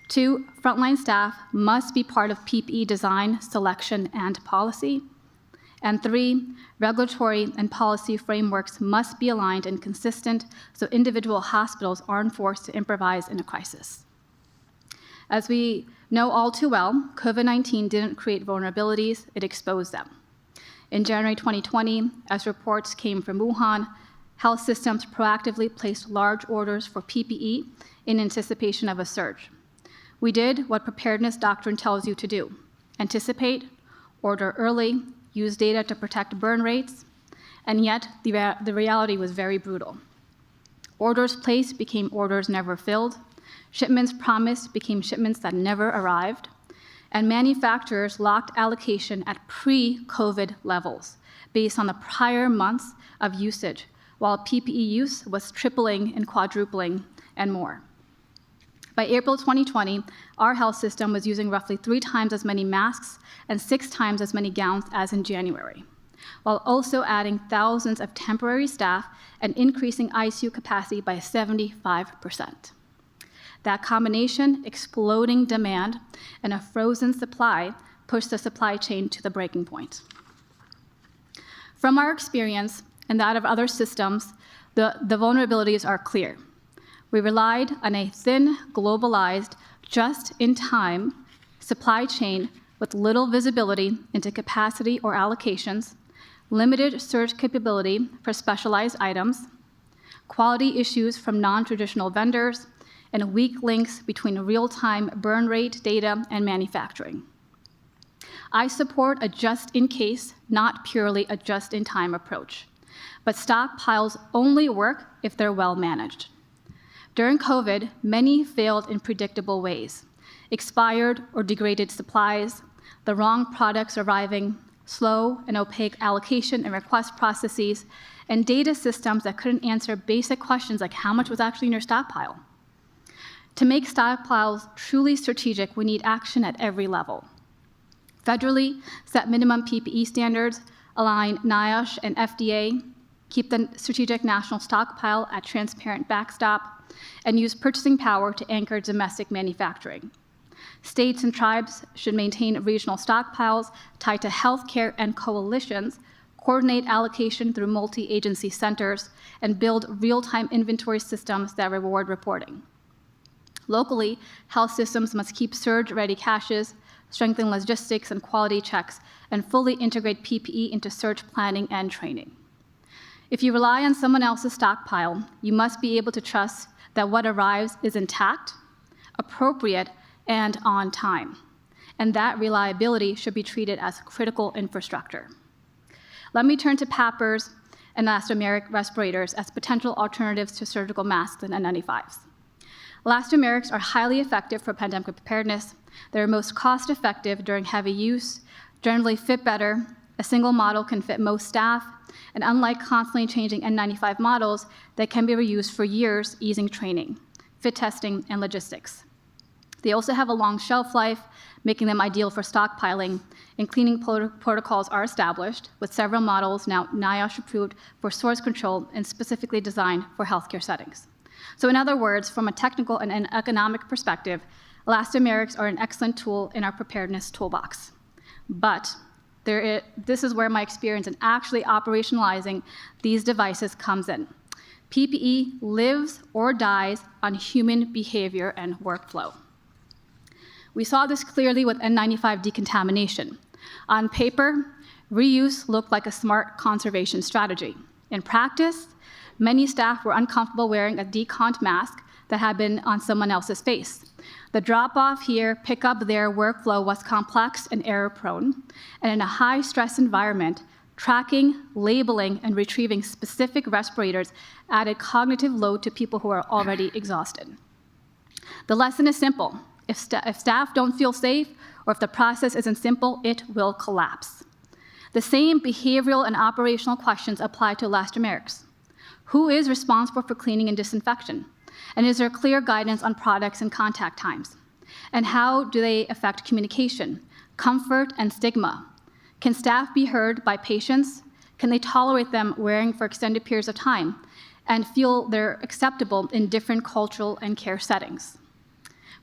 S16: 2, frontline staff must be part of PPE design, selection, and policy. And 3, regulatory and policy frameworks must be aligned and consistent so individual hospitals aren't forced to improvise in a crisis. As we know all too well, COVID-19 didn't create vulnerabilities, it exposed them. In January 2020, as reports came from Wuhan, health systems proactively placed large orders for PPE in anticipation of a surge. We did what preparedness doctrine tells you to do: anticipate, order early, use data to protect burn rates, and yet the reality was very brutal. Orders placed became orders never filled, shipments promised became shipments that never arrived, and manufacturers locked allocation at pre-COVID levels based on the prior months of usage, while PPE use was tripling and quadrupling and more. By April 2020, our health system was using roughly 3 times as many masks and 6 times as many gowns as in January, while also adding thousands of temporary staff and increasing ICU capacity by 75%. That combination, exploding demand, and a frozen supply pushed the supply chain to the breaking point. From our experience and that of other systems, the vulnerabilities are clear. We relied on a thin, globalized, just-in-time supply chain with little visibility into capacity or allocations, limited surge capability for specialized items, quality issues from non-traditional vendors, and weak links between real-time burn rate data and manufacturing. I support a just-in-case, not purely a just-in-time approach, but stockpiles only work if they're well managed. During COVID, many failed in predictable ways: expired or degraded supplies, the wrong products arriving,
S19: slow and opaque allocation and request processes, and data systems that couldn't answer basic questions like how much was actually in your stockpile. To make stockpiles truly strategic, we need action at every level. Federally set minimum PPE standards, align NIOSH and FDA, keep the strategic national stockpile at transparent backstop, and use purchasing power to anchor domestic manufacturing. States and tribes should maintain regional stockpiles tied to healthcare and coalitions, coordinate allocation through multi-agency centers, and build real-time inventory systems that reward reporting. Locally, health systems must keep surge-ready caches, strengthen logistics and quality checks, and fully integrate PPE into surge planning and training. If you rely on someone else's stockpile, you must be able to trust that what arrives is intact, appropriate, and on time. And that reliability should be treated as critical infrastructure. Let me turn to PAPRs and elastomeric respirators as potential alternatives to surgical masks and N95s. Elastomerics are highly effective for pandemic preparedness. They're most cost-effective during heavy use, generally fit better. A single model can fit most staff, and unlike constantly changing N95 models, they can be reused for years, easing training, fit testing, and logistics. They also have a long shelf life, making them ideal for stockpiling, and cleaning protocols are established, with several models now NIOSH approved for source control and specifically designed for healthcare settings. So in other words, from a technical and an economic perspective, elastomerics are an excellent tool in our preparedness toolbox. But this is where my experience in actually operationalizing these devices comes in. PPE lives or dies on human behavior and workflow. We saw this clearly with N95 decontamination. On paper, reuse looked like a smart conservation strategy. In practice, many staff were uncomfortable wearing a decont mask that had been on someone else's face. The drop-off here, pick-up there workflow was complex and error-prone, and in a high-stress environment, tracking, labeling, and retrieving specific respirators added cognitive load to people who are already exhausted. The lesson is simple. If staff don't feel safe, or if the process isn't simple, it will collapse. The same behavioral and operational questions apply to elastomerics. Who is responsible for cleaning and disinfection? And is there clear guidance on products and contact times? And how do they affect communication, comfort, and stigma? Can staff be heard by patients? Can they tolerate them wearing for extended periods of time and feel they're acceptable in different cultural and care settings?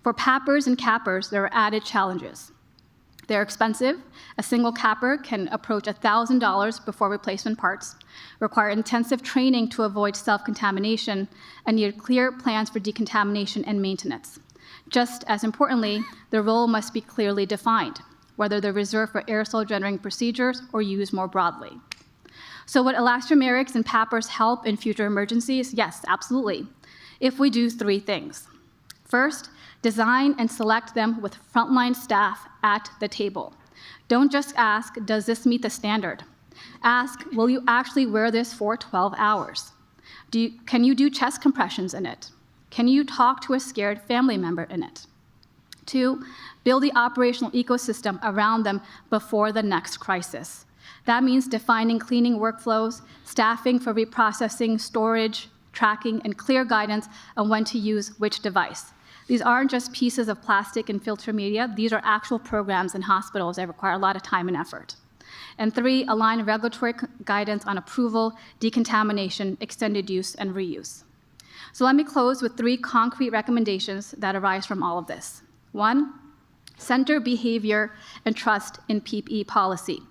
S19: For PAPRs and cappers, there are added challenges. They're expensive. A single capper can approach $1,000 before replacement parts, require intensive training to avoid self-contamination, and need clear plans for decontamination and maintenance. Just as importantly, the role must be clearly defined, whether they're reserved for aerosol-generating procedures or used more broadly. So would elastomerics and PAPRs help in future emergencies? Yes, absolutely, if we do three things. First, design and select them with frontline staff at the table. Don't just ask, does this meet the standard? Ask, will you actually wear this for 12 hours? Can you do chest compressions in it? Can you talk to a scared family member in it? 2, build the operational ecosystem around them before the next crisis. That means defining cleaning workflows, staffing for reprocessing, storage, tracking, and clear guidance on when to use which device. These aren't just pieces of plastic and filter media. These are actual programs in hospitals that require a lot of time and effort. And 3, align regulatory guidance on approval, decontamination, extended use, and reuse. So let me close with 3 concrete recommendations that arise from all of this. 1, center behavior and trust in PPE policy.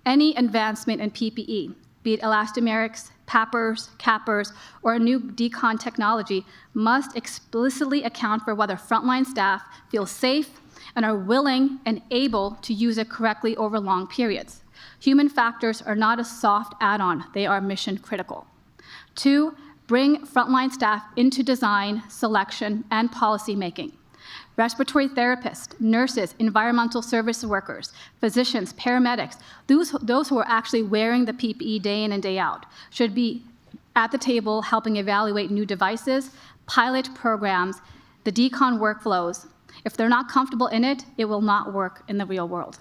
S19: Any advancement in PPE, be it elastomerics, PAPRs, cappers, or a new decon technology, must explicitly account for whether frontline staff feel safe and are willing and able to use it correctly over long periods. Human factors are not a soft add-on, they are mission critical. 2, bring frontline staff into design, selection, and policy making. Respiratory therapists, nurses, environmental service workers, physicians, paramedics, those who are actually wearing the PPE day in and day out should be at the table helping evaluate new devices, pilot programs, the decon workflows. If they're not comfortable in it, it will not work in the real world.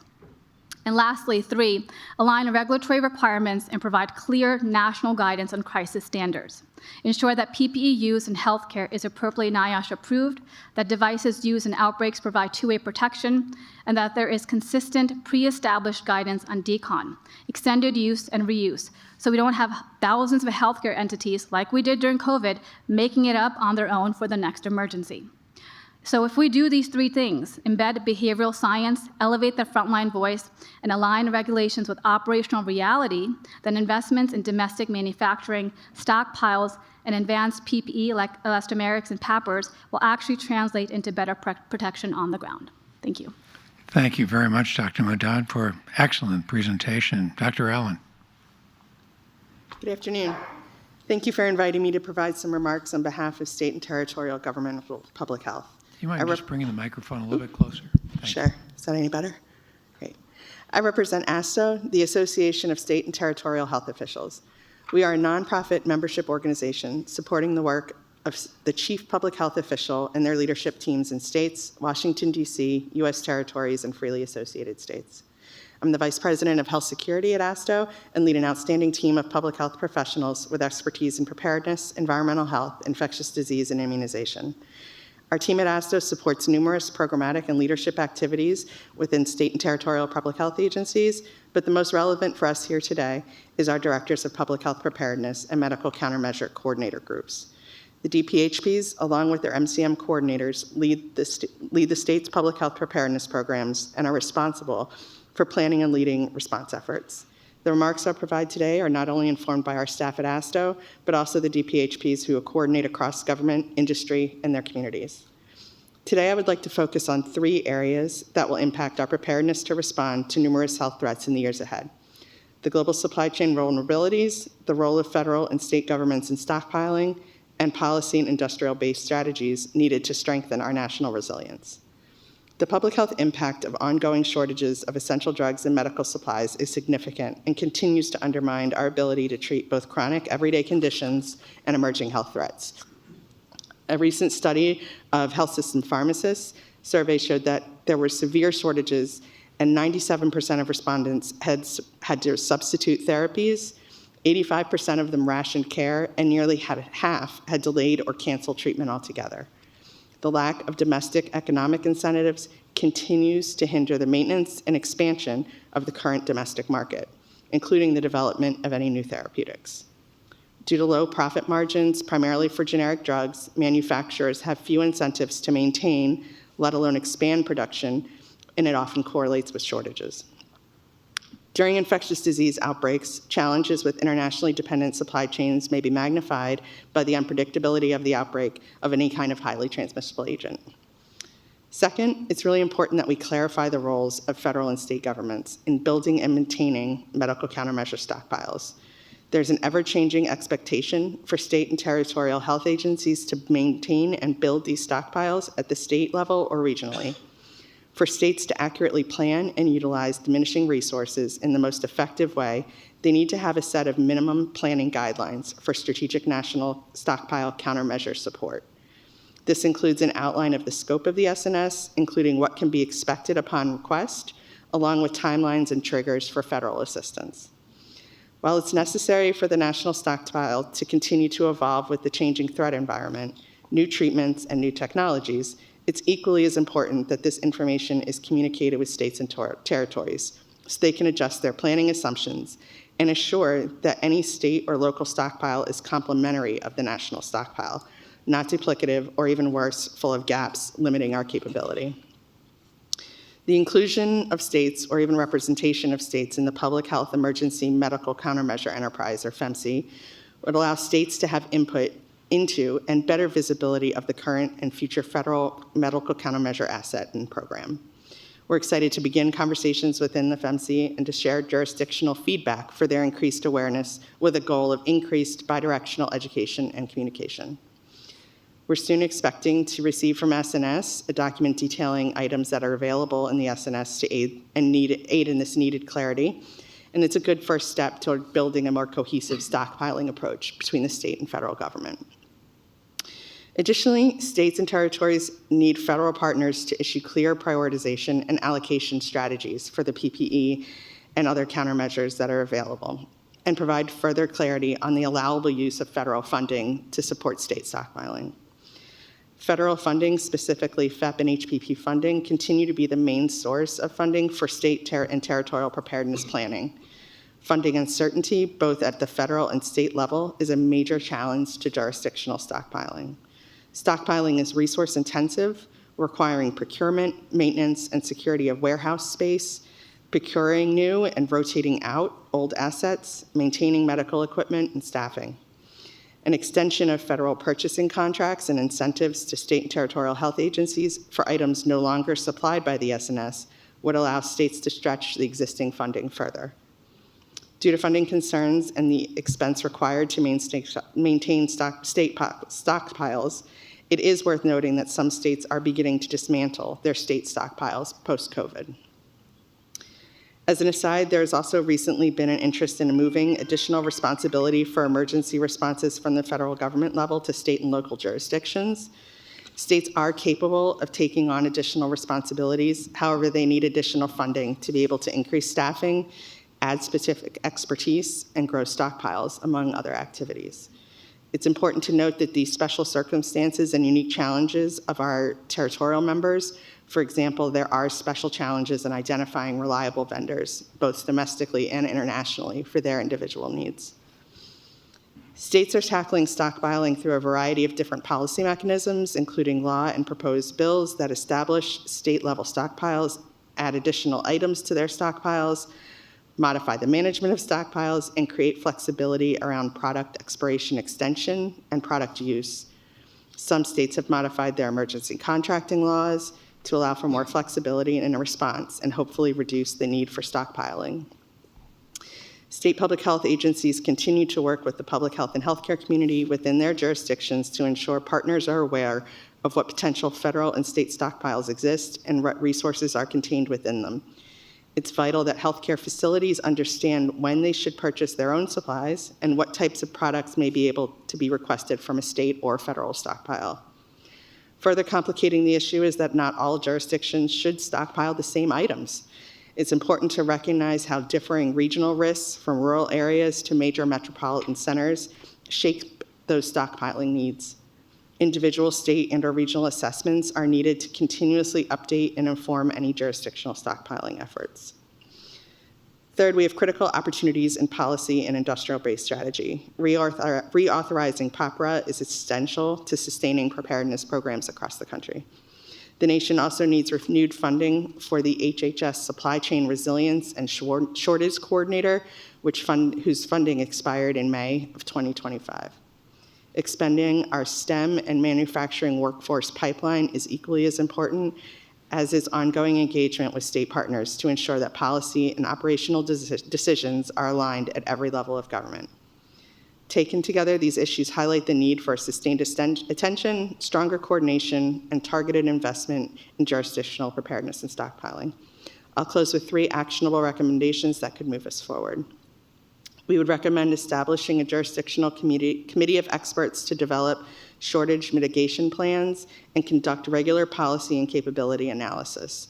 S19: And lastly, 3, align regulatory requirements and provide clear national guidance on crisis standards. Ensure that PPE use in healthcare is appropriately NIOSH approved, that devices used in outbreaks provide two-way protection, and that there is consistent pre-established guidance on decon, extended use and reuse, so we don't have thousands of healthcare entities, like we did during COVID, making it up on their own for the next emergency. So if we do these 3 things, embed behavioral science, elevate the frontline voice, and align regulations with operational reality, then investments in domestic manufacturing, stockpiles, and advanced PPE like elastomerics and PAPRs will actually translate into better protection on the ground. Thank you.
S5: Thank you very much, Dr. Modad, for excellent presentation. Dr. Allen.
S20: Good afternoon. Thank you for inviting me to provide some remarks on behalf of state and territorial governmental public health.
S5: Do you mind just bringing the microphone a little bit closer?
S20: Sure. Is that any better? Great. I represent ASTO, the Association of State and Territorial Health Officials. We are a nonprofit membership organization supporting the work of the chief public health official and their leadership teams in states, Washington, D.C., U.S. territories, and freely associated states. I'm the Vice President of Health Security at ASTO and lead an outstanding team of public health professionals with expertise in preparedness, environmental health, infectious disease, and immunization. Our team at ASTO supports numerous programmatic and leadership activities within state and territorial public health agencies, but the most relevant for us here today is our Directors of Public Health Preparedness and Medical Countermeasure Coordinator groups. The DPHPs, along with their MCM coordinators, lead the state's public health preparedness programs and are responsible for planning and leading response efforts. The remarks I'll provide today are not only informed by our staff at ASTO, but also the DPHPs who coordinate across government, industry, and their communities. Today, I would like to focus on 3 areas that will impact our preparedness to respond to numerous health threats in the years ahead: the global supply chain vulnerabilities, the role of federal and state governments in stockpiling, and policy and industrial-based strategies needed to strengthen our national resilience. The public health impact of ongoing shortages of essential drugs and medical supplies is significant and continues to undermine our ability to treat both chronic, everyday conditions and emerging health threats. A recent study of health system pharmacists survey showed that there were severe shortages and 97% of respondents had to substitute therapies, 85% of them rationed care, and nearly half had delayed or canceled treatment altogether. The lack of domestic economic incentives continues to hinder the maintenance and expansion of the current domestic market, including the development of any new therapeutics. Due to low profit margins, primarily for generic drugs, manufacturers have few incentives to maintain, let alone expand production, and it often correlates with shortages. During infectious disease outbreaks, challenges with internationally dependent supply chains may be magnified by the unpredictability of the outbreak of any kind of highly transmissible agent. Second, it's really important that we clarify the roles of federal and state governments in building and maintaining medical countermeasure stockpiles. There's an ever-changing expectation for state and territorial health agencies to maintain and build these stockpiles at the state level or regionally. For states to accurately plan and utilize diminishing resources in the most effective way, they need to have a set of minimum planning guidelines for strategic national stockpile countermeasure support. This includes an outline of the scope of the SNS, including what can be expected upon request, along with timelines and triggers for federal assistance. While it's necessary for the national stockpile to continue to evolve with the changing threat environment, new treatments, and new technologies, it's equally as important that this information is communicated with states and territories so they can adjust their planning assumptions and assure that any state or local stockpile is complementary of the national stockpile, not duplicative or even worse, full of gaps limiting our capability. The inclusion of states or even representation of states in the Public Health Emergency Medical Countermeasure Enterprise, or FEMC, would allow states to have input into and better visibility of the current and future federal medical countermeasure asset and program. We're excited to begin conversations within the FEMC and to share jurisdictional feedback for their increased awareness with a goal of increased bidirectional education and communication. We're soon expecting to receive from SNS a document detailing items that are available in the SNS to aid in this needed clarity, and it's a good first step toward building a more cohesive stockpiling approach between the state and federal government. Additionally, states and territories need federal partners to issue clear prioritization and allocation strategies for the PPE and other countermeasures that are available, and provide further clarity on the allowable use of federal funding to support state stockpiling. Federal funding, specifically FEP and HPP funding, continue to be the main source of funding for state and territorial preparedness planning. Funding uncertainty, both at the federal and state level, is a major challenge to jurisdictional stockpiling. Stockpiling is resource intensive, requiring procurement, maintenance, and security of warehouse space, procuring new and rotating out old assets, maintaining medical equipment, and staffing. An extension of federal purchasing contracts and incentives to state and territorial health agencies for items no longer supplied by the SNS would allow states to stretch the existing funding further. Due to funding concerns and the expense required to maintain state stockpiles, it is worth noting that some states are beginning to dismantle their state stockpiles post-COVID. As an aside, there has also recently been an interest in moving additional responsibility for emergency responses from the federal government level to state and local jurisdictions. States are capable of taking on additional responsibilities. However, they need additional funding to be able to increase staffing, add specific expertise, and grow stockpiles, among other activities. It's important to note that these special circumstances and unique challenges of our territorial members, for example, there are special challenges in identifying reliable vendors, both domestically and internationally, for their individual needs. States are tackling stockpiling through a variety of different policy mechanisms, including law and proposed bills that establish state-level stockpiles, add additional items to their stockpiles, modify the management of stockpiles, and create flexibility around product expiration extension and product use. Some states have modified their emergency contracting laws to allow for more flexibility in a response and hopefully reduce the need for stockpiling. State public health agencies continue to work with the public health and healthcare community within their jurisdictions to ensure partners are aware of what potential federal and state stockpiles exist and what resources are contained within them. It's vital that healthcare facilities understand when they should purchase their own supplies and what types of products may be able to be requested from a state or federal stockpile. Further complicating the issue is that not all jurisdictions should stockpile the same items. It's important to recognize how differing regional risks from rural areas to major metropolitan centers shape those stockpiling needs. Individual state and/or regional assessments are needed to continuously update and inform any jurisdictional stockpiling efforts. Third, we have critical opportunities in policy and industrial-based strategy. Reauthorizing POPRA is essential to sustaining preparedness programs across the country. The nation also needs renewed funding for the HHS Supply Chain Resilience and Shortage Coordinator, whose funding expired in May of 2025. Expanding our STEM and manufacturing workforce pipeline is equally as important, as is ongoing engagement with state partners to ensure that policy and operational decisions are aligned at every level of government. Taken together, these issues highlight the need for sustained attention, stronger coordination, and targeted investment in jurisdictional preparedness and stockpiling. I'll close with 3 actionable recommendations that could move us forward. We would recommend establishing a jurisdictional committee of experts to develop shortage mitigation plans and conduct regular policy and capability analysis.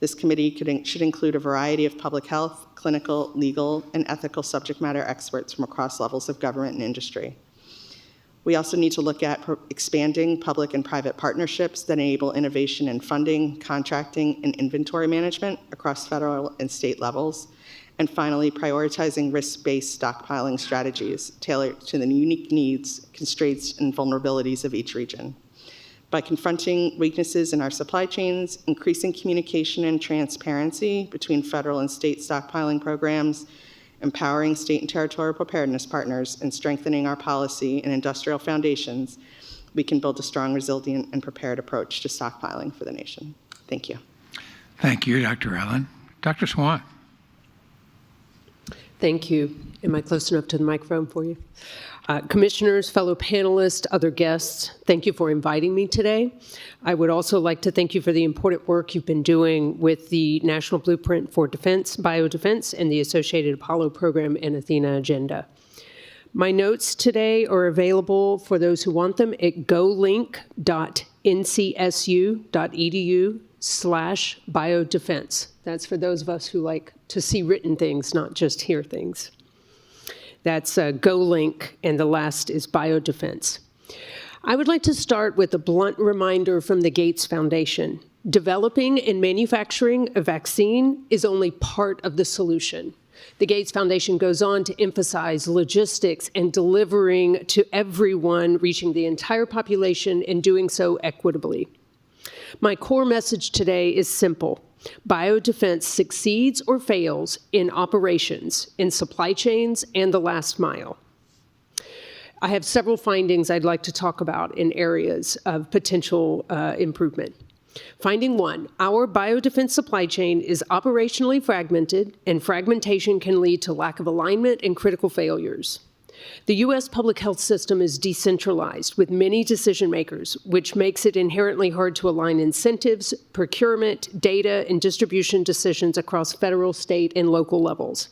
S20: This committee should include a variety of public health, clinical, legal, and ethical subject matter experts from across levels of government and industry. We also need to look at expanding public and private partnerships that enable innovation in funding, contracting, and inventory management across federal and state levels. And finally, prioritizing risk-based stockpiling strategies tailored to the unique needs, constraints, and vulnerabilities of each region. By confronting weaknesses in our supply chains, increasing communication and transparency between federal and state stockpiling programs, empowering state and territorial preparedness partners, and strengthening our policy and industrial foundations, we can build a strong, resilient, and prepared approach to stockpiling for the nation. Thank you.
S5: Thank you, Dr. Allen. Dr. Swan.
S21: Thank you. Am I close enough to the microphone for you? Commissioners, fellow panelists, other guests, thank you for inviting me today. I would also like to thank you for the important work you've been doing with the National Blueprint for Defense, Biodefense, and the associated Apollo program and Athena agenda. My notes today are available for those who want them at golink.ncsu.edu/biodefense. That's for those of us who like to see written things, not just hear things. That's GoLink, and the last is Biodefense. I would like to start with a blunt reminder from the Gates Foundation. Developing and manufacturing a vaccine is only part of the solution. The Gates Foundation goes on to emphasize logistics and delivering to everyone, reaching the entire population and doing so equitably. My core message today is simple. Biodefense succeeds or fails in operations, in supply chains, and the last mile. I have several findings I'd like to talk about in areas of potential improvement. Finding 1, our biodefense supply chain is operationally fragmented, and fragmentation can lead to lack of alignment and critical failures. The U.S. public health system is decentralized with many decision makers, which makes it inherently hard to align incentives, procurement, data, and distribution decisions across federal, state, and local levels.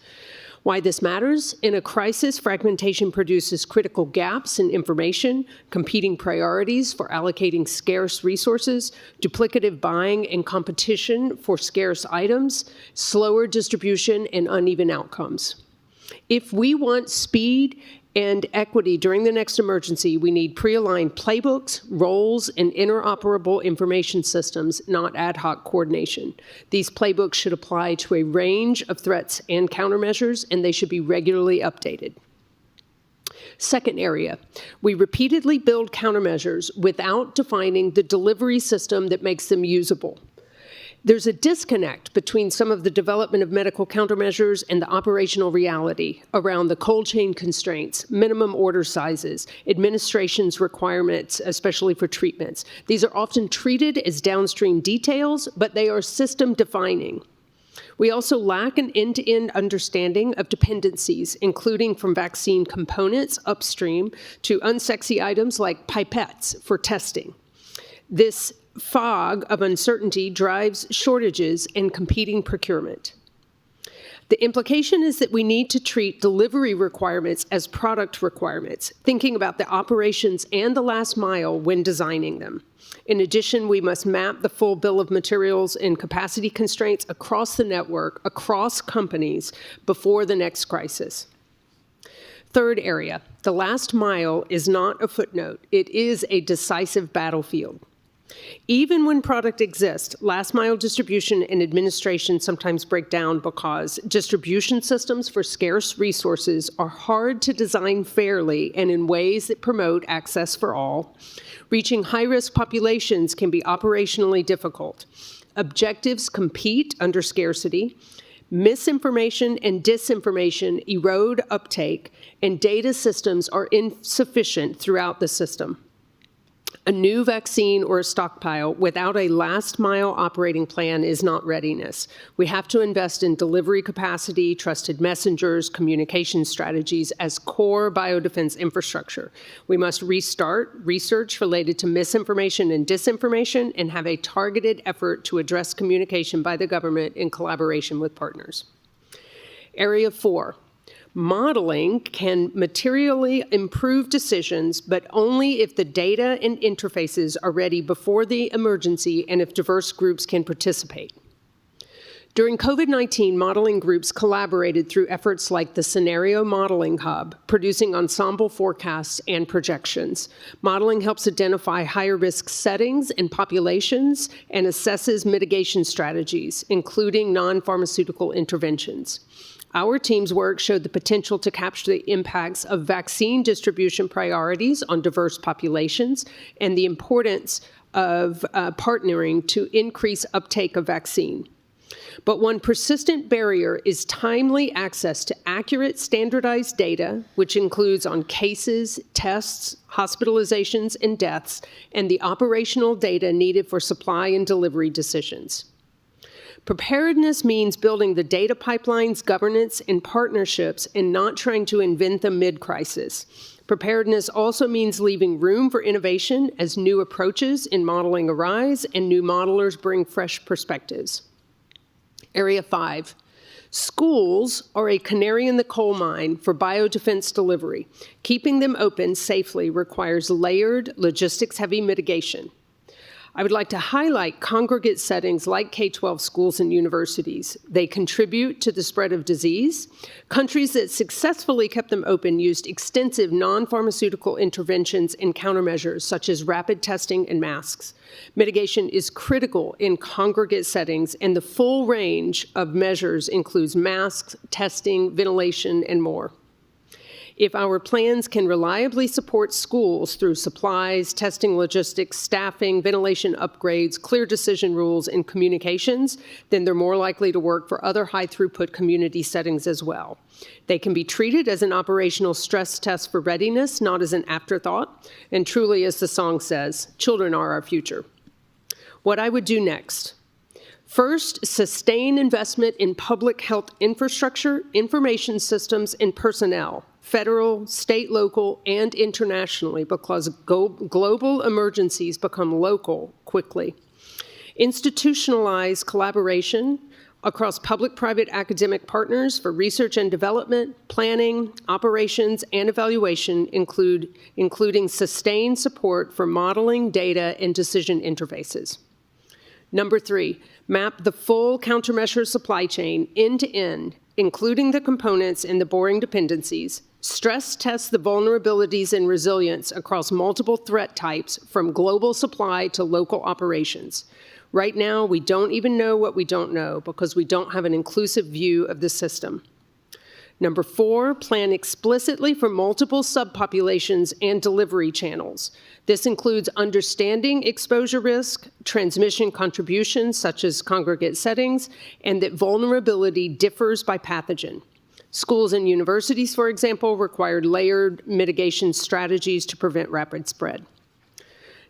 S21: Why this matters? In a crisis, fragmentation produces critical gaps in information, competing priorities for allocating scarce resources, duplicative buying and competition for scarce items, slower distribution, and uneven outcomes. If we want speed and equity during the next emergency, we need pre-aligned playbooks, roles, and interoperable information systems, not ad hoc coordination. These playbooks should apply to a range of threats and countermeasures, and they should be regularly updated. Second area, we repeatedly build countermeasures without defining the delivery system that makes them usable. There's a disconnect between some of the development of medical countermeasures and the operational reality around the cold chain constraints, minimum order sizes, administration's requirements, especially for treatments. These are often treated as downstream details, but they are system defining. We also lack an end-to-end understanding of dependencies, including from vaccine components upstream to unsexy items like pipettes for testing. This fog of uncertainty drives shortages and competing procurement. The implication is that we need to treat delivery requirements as product requirements, thinking about the operations and the last mile when designing them. In addition, we must map the full bill of materials and capacity constraints across the network, across companies, before the next crisis. Third area, the last mile is not a footnote. It is a decisive battlefield. Even when product exists, last mile distribution and administration sometimes break down because distribution systems for scarce resources are hard to design fairly and in ways that promote access for all. Reaching high-risk populations can be operationally difficult. Objectives compete under scarcity. Misinformation and disinformation erode uptake, and data systems are insufficient throughout the system. A new vaccine or a stockpile without a last-mile operating plan is not readiness. We have to invest in delivery capacity, trusted messengers, communication strategies as core biodefense infrastructure. We must restart research related to misinformation and disinformation and have a targeted effort to address communication by the government in collaboration with partners. Area 4. Modeling can materially improve decisions, but only if the data and interfaces are ready before the emergency and if diverse groups can participate. During COVID-19, modeling groups collaborated through efforts like the Scenario Modeling Hub, producing ensemble forecasts and projections. Modeling helps identify higher risk settings and populations and assesses mitigation strategies, including non-pharmaceutical interventions. Our team's work showed the potential to capture the impacts of vaccine distribution priorities on diverse populations and the importance of partnering to increase uptake of vaccine. But one persistent barrier is timely access to accurate standardized data, which includes on cases, tests, hospitalizations, and deaths, and the operational data needed for supply and delivery decisions. Preparedness means building the data pipelines, governance, and partnerships and not trying to invent them mid-crisis. Preparedness also means leaving room for innovation as new approaches in modeling arise and new modelers bring fresh perspectives. Area 5, Schools are a canary in the coal mine for biodefense delivery. Keeping them open safely requires layered, logistics-heavy mitigation. I would like to highlight congregate settings like K-12 schools and universities. They contribute to the spread of disease. Countries that successfully kept them open used extensive non-pharmaceutical interventions and countermeasures, such as rapid testing and masks. Mitigation is critical in congregate settings, and the full range of measures includes masks, testing, ventilation, and more. If our plans can reliably support schools through supplies, testing logistics, staffing, ventilation upgrades, clear decision rules, and communications, then they're more likely to work for other high-throughput community settings as well. They can be treated as an operational stress test for readiness, not as an afterthought. And truly, as the song says, children are our future. What I would do next. First, sustain investment in public health infrastructure, information systems, and personnel, federal, state, local, and internationally, because global emergencies become local quickly. Institutionalize collaboration across public-private academic partners for research and development, planning, operations, and evaluation, including sustained support for modeling, data, and decision interfaces. Number 3, map the full countermeasure supply chain end-to-end, including the components and the boring dependencies. Stress test the vulnerabilities and resilience across multiple threat types from global supply to local operations. Right now, we don't even know what we don't know because we don't have an inclusive view of the system. Number 4, plan explicitly for multiple subpopulations and delivery channels. This includes understanding exposure risk, transmission contributions such as congregate settings, and that vulnerability differs by pathogen. Schools and universities, for example, require layered mitigation strategies to prevent rapid spread.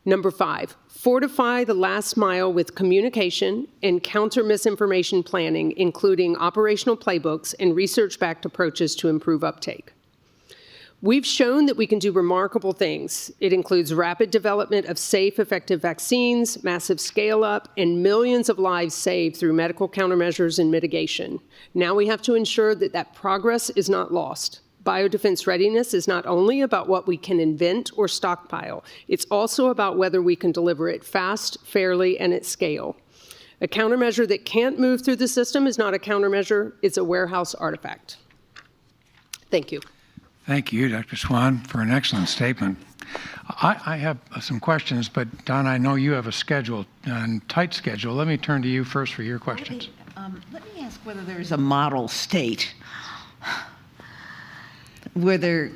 S21: Number 5, fortify the last mile with communication and counter misinformation planning, including operational playbooks and research-backed approaches to improve uptake. We've shown that we can do remarkable things. It includes rapid development of safe, effective vaccines, massive scale-up, and millions of lives saved through medical countermeasures and mitigation. Now we have to ensure that that progress is not lost. Biodefense readiness is not only about what we can invent or stockpile, it's also about whether we can deliver it fast, fairly, and at scale. A countermeasure that can't move through the system is not a countermeasure, it's a warehouse artifact. Thank you.
S5: Thank you, Dr. Swan, for an excellent statement. I have some questions, but Don, I know you have a schedule, a tight schedule. Let me turn to you first for your questions.
S1: Let me ask whether there's a model state, whether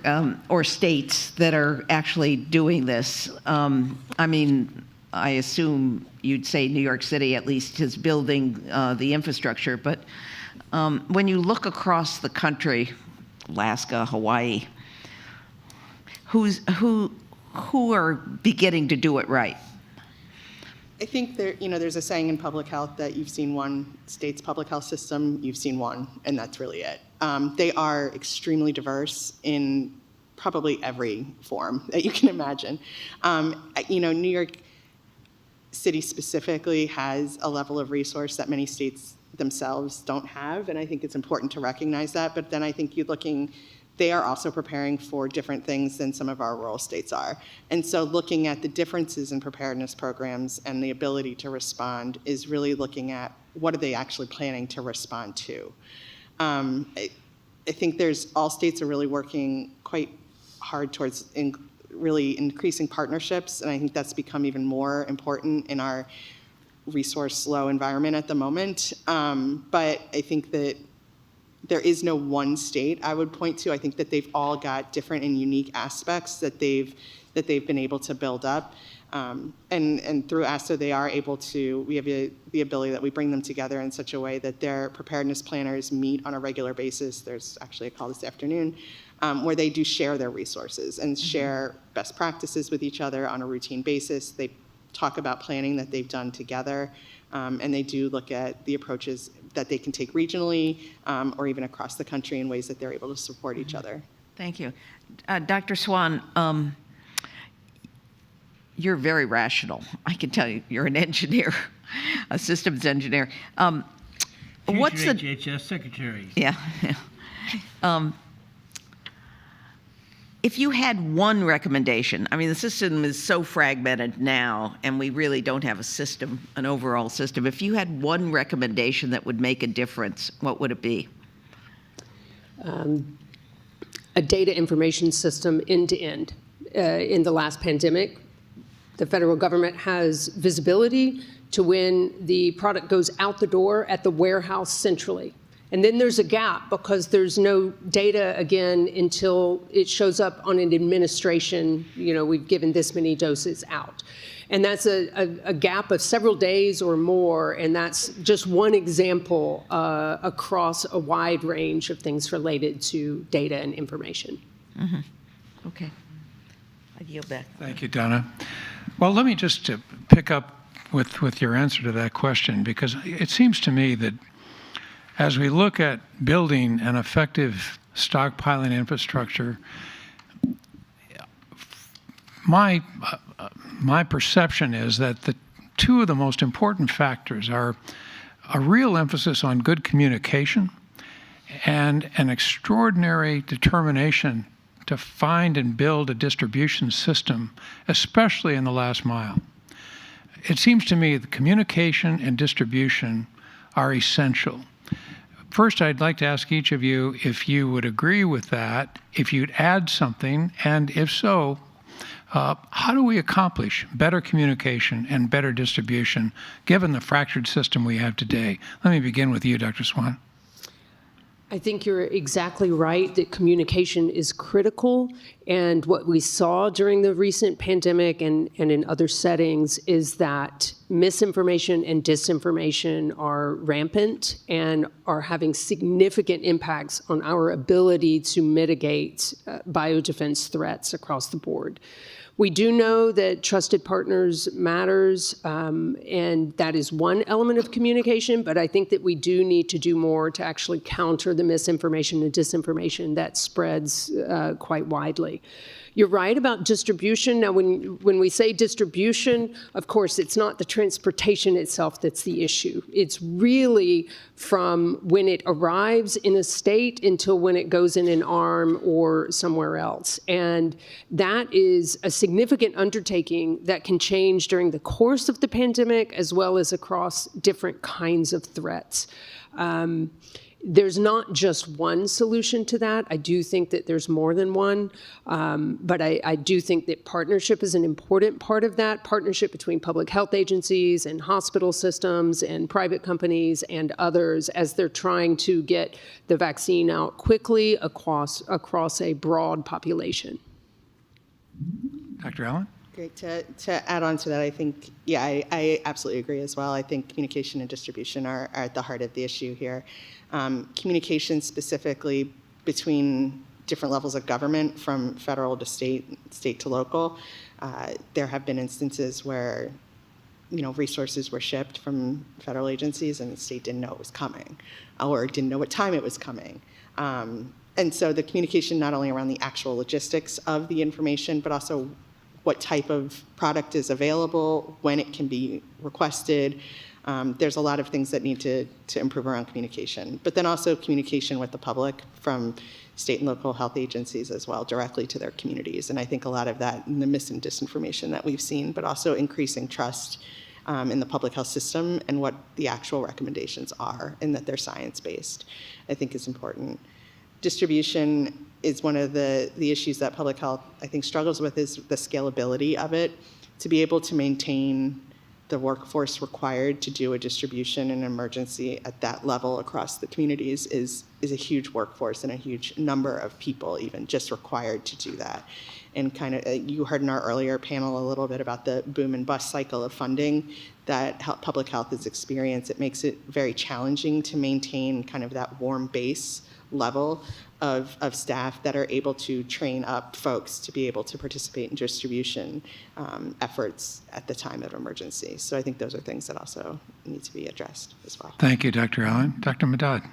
S1: or states that are actually doing this. I mean, I assume you'd say New York City at least is building the infrastructure, but when you look across the country, Alaska, Hawaii, who are beginning to do it right?
S20: I think there's a saying in public health that you've seen one state's public health system, you've seen one, and that's really it. They are extremely diverse in probably every form that you can imagine. New York City specifically has a level of resource that many states themselves don't have, and I think it's important to recognize that. But then I think they are also preparing for different things than some of our rural states are. And so looking at the differences in preparedness programs and the ability to respond is really looking at what are they actually planning to respond to. I think all states are really working quite hard towards really increasing partnerships, and I think that's become even more important in our resource-low environment at the moment. But I think that there is no one state I would point to. I think that they've all got different and unique aspects that they've been able to build up. And through ASTO, they are able to, we have the ability that we bring them together in such a way that their preparedness planners meet on a regular basis. There's actually a call this afternoon where they do share their resources and share best practices with each other on a routine basis. They talk about planning that they've done together, and they do look at the approaches that they can take regionally or even across the country in ways that they're able to support each other.
S1: Thank you. Dr. Swan, you're very rational. I can tell you're an engineer, a systems engineer. What's
S7: Future
S1: the
S7: HHS secretary.
S1: Yeah. If you had one recommendation, I mean, the system is so fragmented now, and we really don't have a system, an overall system. If you had one recommendation that would make a difference, what would it be?
S21: A data information system end to end. In the last pandemic, the federal government has visibility to when the product goes out the door at the warehouse centrally. And then there's a gap because there's no data again until it shows up on an administration, we've given this many doses out. And that's a gap of several days or more, and that's just one example across a wide range of things related to data and information.
S1: Mm-hmm. Okay. I yield back.
S5: Thank you, Donna. Well, let me just pick up with your answer to that question, because it seems to me that as we look at building an effective stockpiling infrastructure, my perception is that the two of the most important factors are a real emphasis on good communication and an extraordinary determination to find and build a distribution system, especially in the last mile. It seems to me that communication and distribution are essential. First, I'd like to ask each of you if you would agree with that, if you'd add something, and if so, how do we accomplish better communication and better distribution given the fractured system we have today? Let me begin with you, Dr. Swan.
S21: I think you're exactly right that communication is critical. And what we saw during the recent pandemic and in other settings is that misinformation and disinformation are rampant and are having significant impacts on our ability to mitigate biodefense threats across the board. We do know that trusted partners matters, and that is one element of communication, but I think that we do need to do more to actually counter the misinformation and disinformation that spreads quite widely. You're right about distribution. Now, when we say distribution, of course, it's not the transportation itself that's the issue. It's really from when it arrives in a state until when it goes in an arm or somewhere else. And that is a significant undertaking that can change during the course of the pandemic as well as across different kinds of threats. There's not just one solution to that. I do think that there's more than one, but I do think that partnership is an important part of that, partnership between public health agencies and hospital systems and private companies and others as they're trying to get the vaccine out quickly across a broad population.
S5: Dr. Allen?
S20: Great. To add on to that, I think, I absolutely agree as well. I think communication and distribution are at the heart of the issue here. Communication specifically between different levels of government, from federal to state to local. There have been instances where, resources were shipped from federal agencies and the state didn't know it was coming, or didn't know what time it was coming. And so the communication not only around the actual logistics of the information, but also what type of product is available, when it can be requested. There's a lot of things that need to improve around communication, but then also communication with the public from state and local health agencies as well, directly to their communities. And I think a lot of that in the mis and disinformation that we've seen, but also increasing trust in the public health system and what the actual recommendations are and that they're science-based, I think is important. Distribution is one of the issues that public health, I think, struggles with, is the scalability of it. To be able to maintain the workforce required to do a distribution in an emergency at that level across the communities is a huge workforce and a huge number of people even just required to do that. And kind of, you heard in our earlier panel a little bit about the boom and bust cycle of funding that public health has experienced. It makes it very challenging to maintain kind of that warm base level of staff that are able to train up folks to be able to participate in distribution efforts at the time of emergency. So I think those are things that also need to be addressed as well.
S5: Thank you, Dr. Allen. Dr. Medad.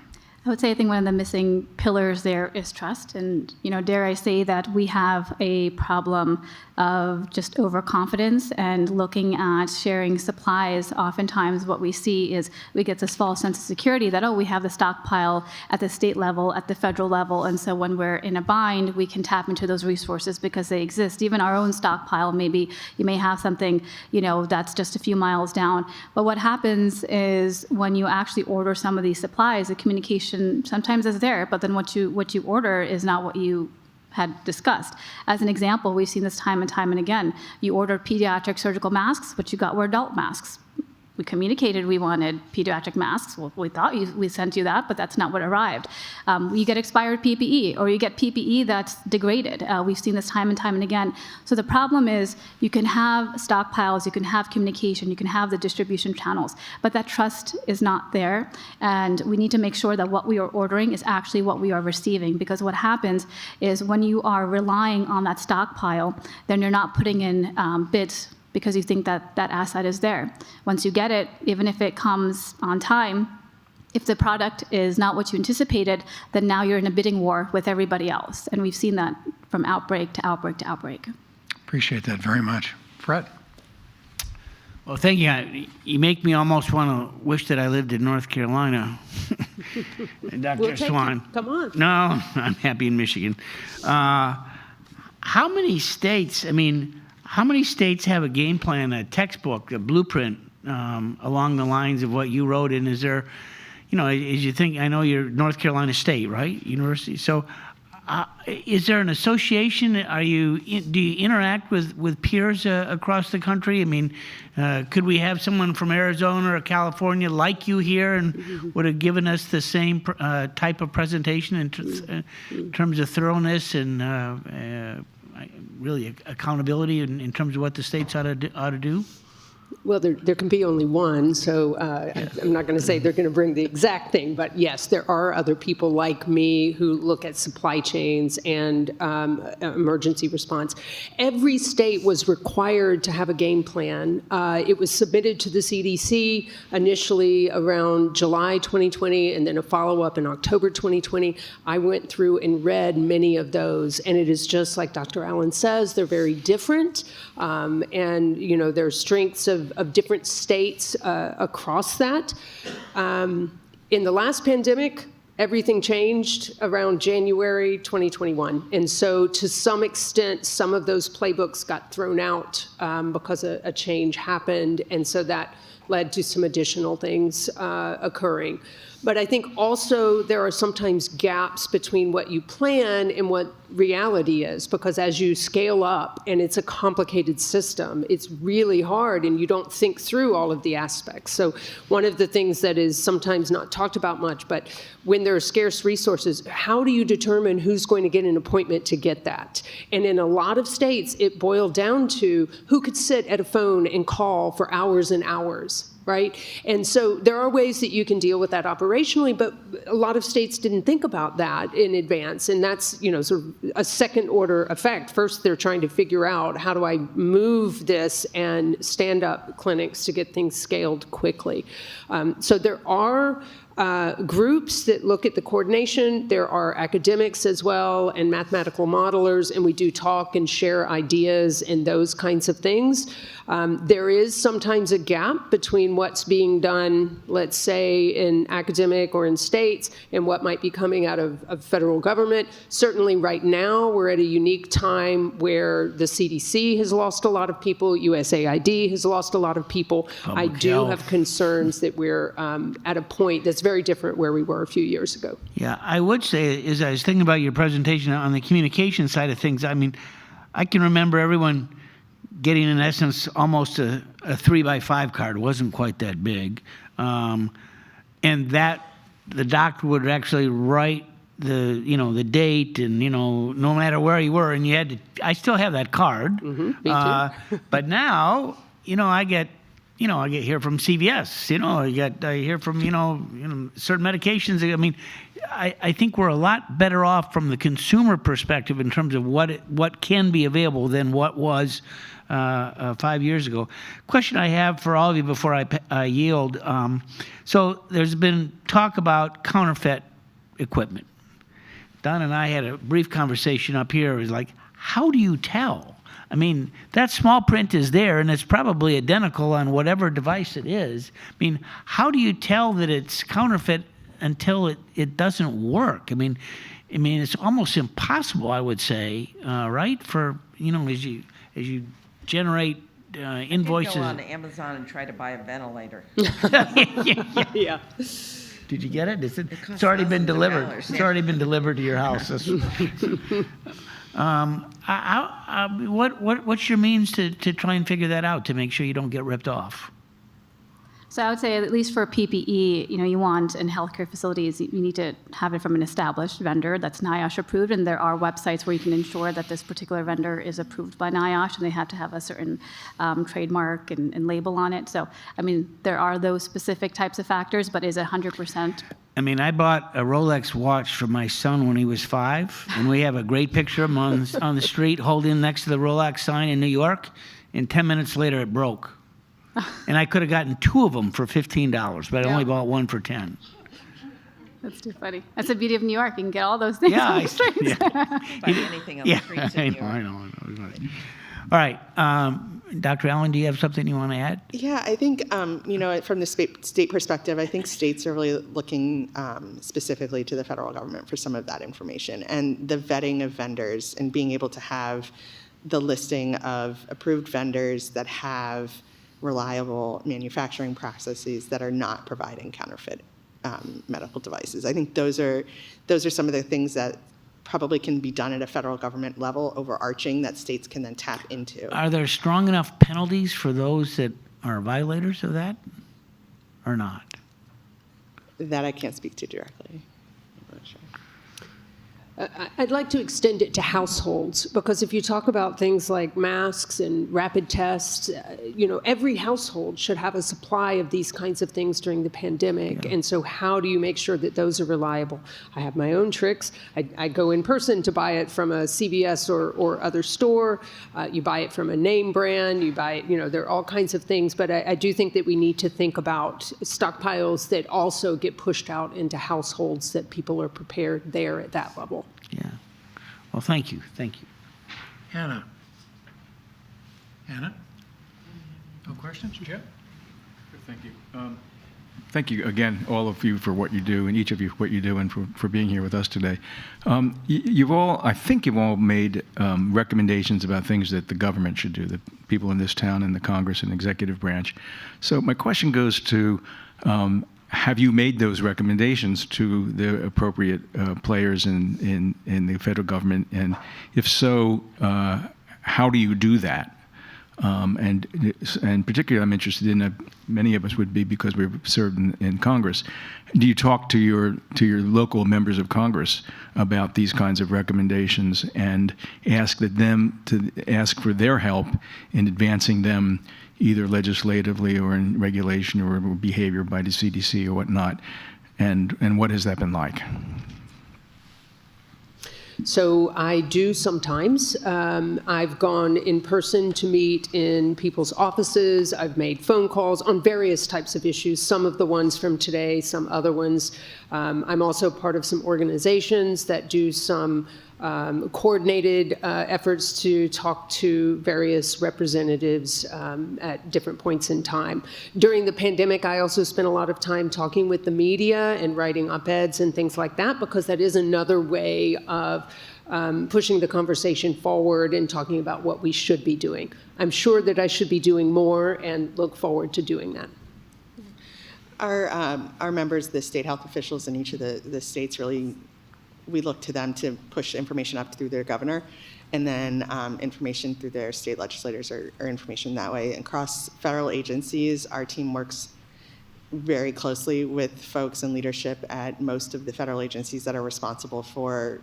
S19: I would say I think one of the missing pillars there is trust. And, dare I say that we have a problem of just overconfidence and looking at sharing supplies. Oftentimes what we see is we get this false sense of security that, we have the stockpile at the state level, at the federal level. And so when we're in a bind, we can tap into those resources because they exist. Even our own stockpile, maybe you may have something, that's just a few miles down. But what happens is when you actually order some of these supplies, the communication sometimes is there, but then what you order is not what you had discussed. As an example, we've seen this time and time and again. You ordered pediatric surgical masks, but you got were adult masks. We communicated we wanted pediatric masks. Well, we thought we sent you that, but that's not what arrived. You get expired PPE, or you get PPE that's degraded. We've seen this time and time and again. So the problem is you can have stockpiles, you can have communication, you can have the distribution channels, but that trust is not there. And we need to make sure that what we are ordering is actually what we are receiving, because what happens is when you are relying on that stockpile, then you're not putting in bids because you think that that asset is there. Once you get it, even if it comes on time, if the product is not what you anticipated, then now you're in a bidding war with everybody else. And we've seen that from outbreak to outbreak to outbreak.
S5: Appreciate that very much. Fred?
S7: Well, thank you. You make me almost want to wish that I lived in North Carolina. Dr. Swan.
S21: Come on.
S7: No, I'm happy in Michigan. How many states have a game plan, a textbook, a blueprint along the lines of what you wrote? And is there, as you think, I know you're North Carolina State, right? University. So is there an association? Do you interact with peers across the country? I mean, could we have someone from Arizona or California like you here and would have given us the same type of presentation in terms of thoroughness and really accountability in terms of what the states ought to do?
S21: Well, there can be only one, so I'm not going to say they're going to bring the exact thing, but yes, there are other people like me who look at supply chains and emergency response. Every state was required to have a game plan. It was submitted to the CDC initially around July 2020 and then a follow-up in October 2020. I went through and read many of those, and it is just like Dr. Allen says, they're very different, and there's strengths of different states across that. In the last pandemic, everything changed around January 2021. And so to some extent, some of those playbooks got thrown out because a change happened. And so that led to some additional things occurring. But I think also there are sometimes gaps between what you plan and what reality is, because as you scale up and it's a complicated system, it's really hard and you don't think through all of the aspects. So one of the things that is sometimes not talked about much, but when there are scarce resources, how do you determine who's going to get an appointment to get that? And in a lot of states, it boiled down to who could sit at a phone and call for hours and hours. Right? And so there are ways that you can deal with that operationally, but a lot of states didn't think about that in advance. And that's, sort of a second order effect. First, they're trying to figure out how do I move this and stand up clinics to get things scaled quickly. So there are groups that look at the coordination. There are academics as well and mathematical modelers, and we do talk and share ideas and those kinds of things. There is sometimes a gap between what's being done, let's say, in academic or in states and what might be coming out of federal government. Certainly right now, we're at a unique time where the CDC has lost a lot of people, USAID has lost a lot of people. I do have concerns that we're at a point that's very different where we were a few years ago.
S7: Yeah, I would say, as I was thinking about your presentation on the communication side of things, I mean, I can remember everyone getting, in essence, almost a 3x5 card. It wasn't quite that big. And that the doctor would actually write the date and, no matter where you were, and you had to, I still have that card.
S21: Me too.
S7: But now, I get here from CVS, I hear from, certain medications. I mean, I think we're a lot better off from the consumer perspective in terms of what can be available than what was 5 years ago. Question I have for all of you before I yield. So there's been talk about counterfeit equipment. Don and I had a brief conversation up here. It was like, how do you tell? I mean, that small print is there, and it's probably identical on whatever device it is. I mean, how do you tell that it's counterfeit until it doesn't work? I mean, it's almost impossible, I would say, right? For, as you generate invoices.
S1: You can go on Amazon and try to buy a ventilator.
S7: Yeah. Did you get it? It's already been delivered. It's already been delivered to your house. What's your means to try and figure that out to make sure you don't get ripped off?
S19: So I would say, at least for PPE, you want in healthcare facilities, you need to have it from an established vendor that's NIOSH approved, and there are websites where you can ensure that this particular vendor is approved by NIOSH, and they have to have a certain trademark and label on it. So, there are those specific types of factors, but is it 100%?
S7: I bought a Rolex watch for my son when he was 5, and we have a great picture of him on the street holding next to the Rolex sign in New York, and 10 minutes later it broke. And I could have gotten 2 of them for $15, but I only bought 1 for $10.
S19: That's too funny. That's the beauty of New York. You can get all those things on the streets.
S1: Buy anything on the streets in New York.
S7: I know. All right. Dr. Allen, do you have something you want to add?
S20: Yeah, I think, from the state perspective, I think states are really looking specifically to the federal government for some of that information. And the vetting of vendors and being able to have the listing of approved vendors that have reliable manufacturing processes that are not providing counterfeit medical devices. I think those are some of the things that probably can be done at a federal government level, overarching, that states can then tap into.
S7: Are there strong enough penalties for those that are violators of that, or not?
S20: That I can't speak to directly. I'm not sure.
S21: I'd like to extend it to households, because if you talk about things like masks and rapid tests, every household should have a supply of these kinds of things during the pandemic. And so how do you make sure that those are reliable? I have my own tricks. I go in person to buy it from a CVS or other store. You buy it from a name brand. You buy it, there are all kinds of things. But I do think that we need to think about stockpiles that also get pushed out into households, that people are prepared there at that level.
S7: Yeah. Well, thank you.
S5: Anna? No questions? Jeff?
S9: Thank you. Thank you again, all of you, for what you do, and each of you for what you do, and for being here with us today. I think you've all made recommendations about things that the government should do, the people in this town and the Congress and executive branch. So my question goes to, have you made those recommendations to the appropriate players in the federal government? And if so, how do you do that? And particularly, I'm interested in, many of us would be because we've served in Congress. Do you talk to your local members of Congress about these kinds of recommendations and ask them to ask for their help in advancing them, either legislatively or in regulation or behavior by the CDC or whatnot? And what has that been like?
S21: So I do sometimes. I've gone in person to meet in people's offices. I've made phone calls on various types of issues, some of the ones from today, some other ones. I'm also part of some organizations that do some coordinated efforts to talk to various representatives at different points in time. During the pandemic, I also spent a lot of time talking with the media and writing op-eds and things like that, because that is another way of pushing the conversation forward and talking about what we should be doing. I'm sure that I should be doing more, and look forward to doing that.
S20: Our members, the state health officials in each of the states, really, we look to them to push information up through their governor, and then information through their state legislators or information that way. Across federal agencies, our team works very closely with folks in leadership at most of the federal agencies that are responsible for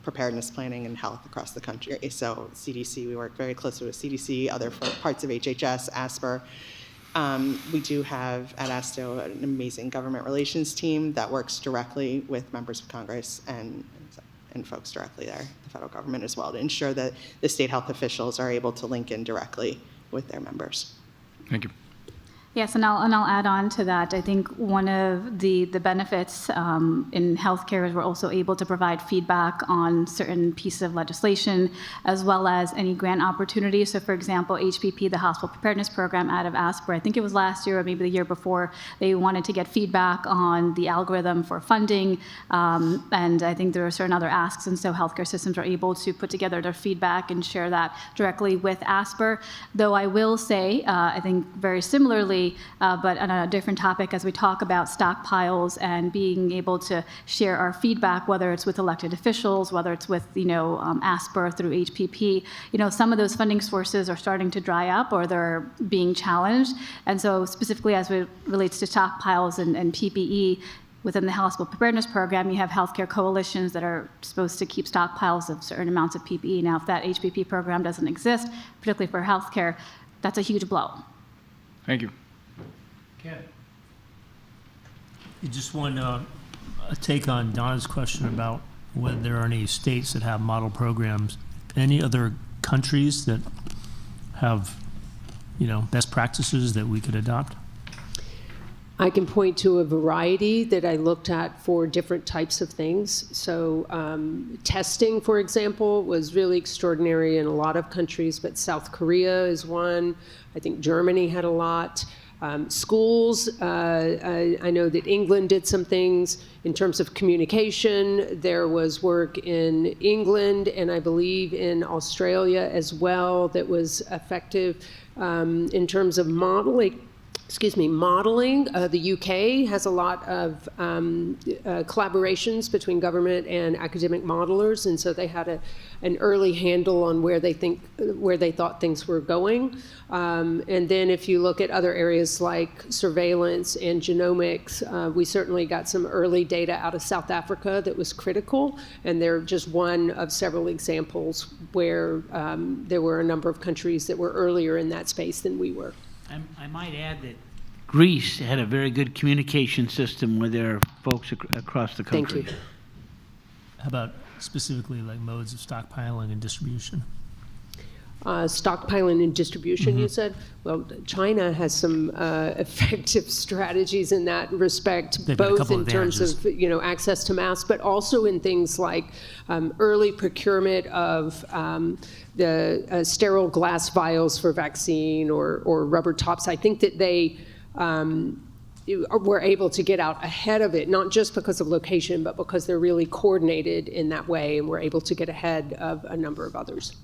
S20: preparedness planning and health across the country. So CDC, we work very closely with CDC, other parts of HHS, ASPR. We do have at ASTO an amazing government relations team that works directly with members of Congress and folks directly there, the federal government as well, to ensure that the state health officials are able to link in directly with their members.
S9: Thank you.
S19: Yes, and I'll add on to that. I think one of the benefits in healthcare is we're also able to provide feedback on certain pieces of legislation, as well as any grant opportunities. So, for example, HPP, the Hospital Preparedness Program out of ASPR, I think it was last year or maybe the year before, they wanted to get feedback on the algorithm for funding, and I think there are certain other asks, and so healthcare systems are able to put together their feedback and share that directly with ASPR. Though I will say, I think very similarly, but on a different topic, as we talk about stockpiles and being able to share our feedback, whether it's with elected officials, whether it's with ASPR through HPP, some of those funding sources are starting to dry up or they're being challenged. And so specifically as it relates to stockpiles and PPE, within the Hospital Preparedness Program, you have healthcare coalitions that are supposed to keep stockpiles of certain amounts of PPE. Now, if that HPP program doesn't exist, particularly for healthcare, that's a huge blow.
S9: Thank you.
S8: Just one a take on Donna's question about whether there are any states that have model programs. Any other countries that have, best practices that we could adopt?
S21: I can point to a variety that I looked at for different types of things. So testing, for example, was really extraordinary in a lot of countries, but South Korea is one. I think Germany had a lot. Schools, I know that England did some things in terms of communication. There was work in England and I believe in Australia as well that was effective in terms of modeling. The UK has a lot of collaborations between government and academic modelers, and so they had an early handle on where they thought things were going. And then if you look at other areas like surveillance and genomics, we certainly got some early data out of South Africa that was critical, and they're just one of several examples where there were a number of countries that were earlier in that space than we were.
S7: I might add that Greece had a very good communication system with their folks across the country.
S21: Thank you.
S8: How about specifically like modes of stockpiling and distribution?
S21: Stockpiling and distribution, you said? Well, China has some effective strategies in that respect, both in terms of access to masks, but also in things like early procurement of the sterile glass vials for vaccine or rubber tops. I think that they were able to get out ahead of it, not just because of location, but because they're really coordinated in that way, and were able to get ahead of a number of others.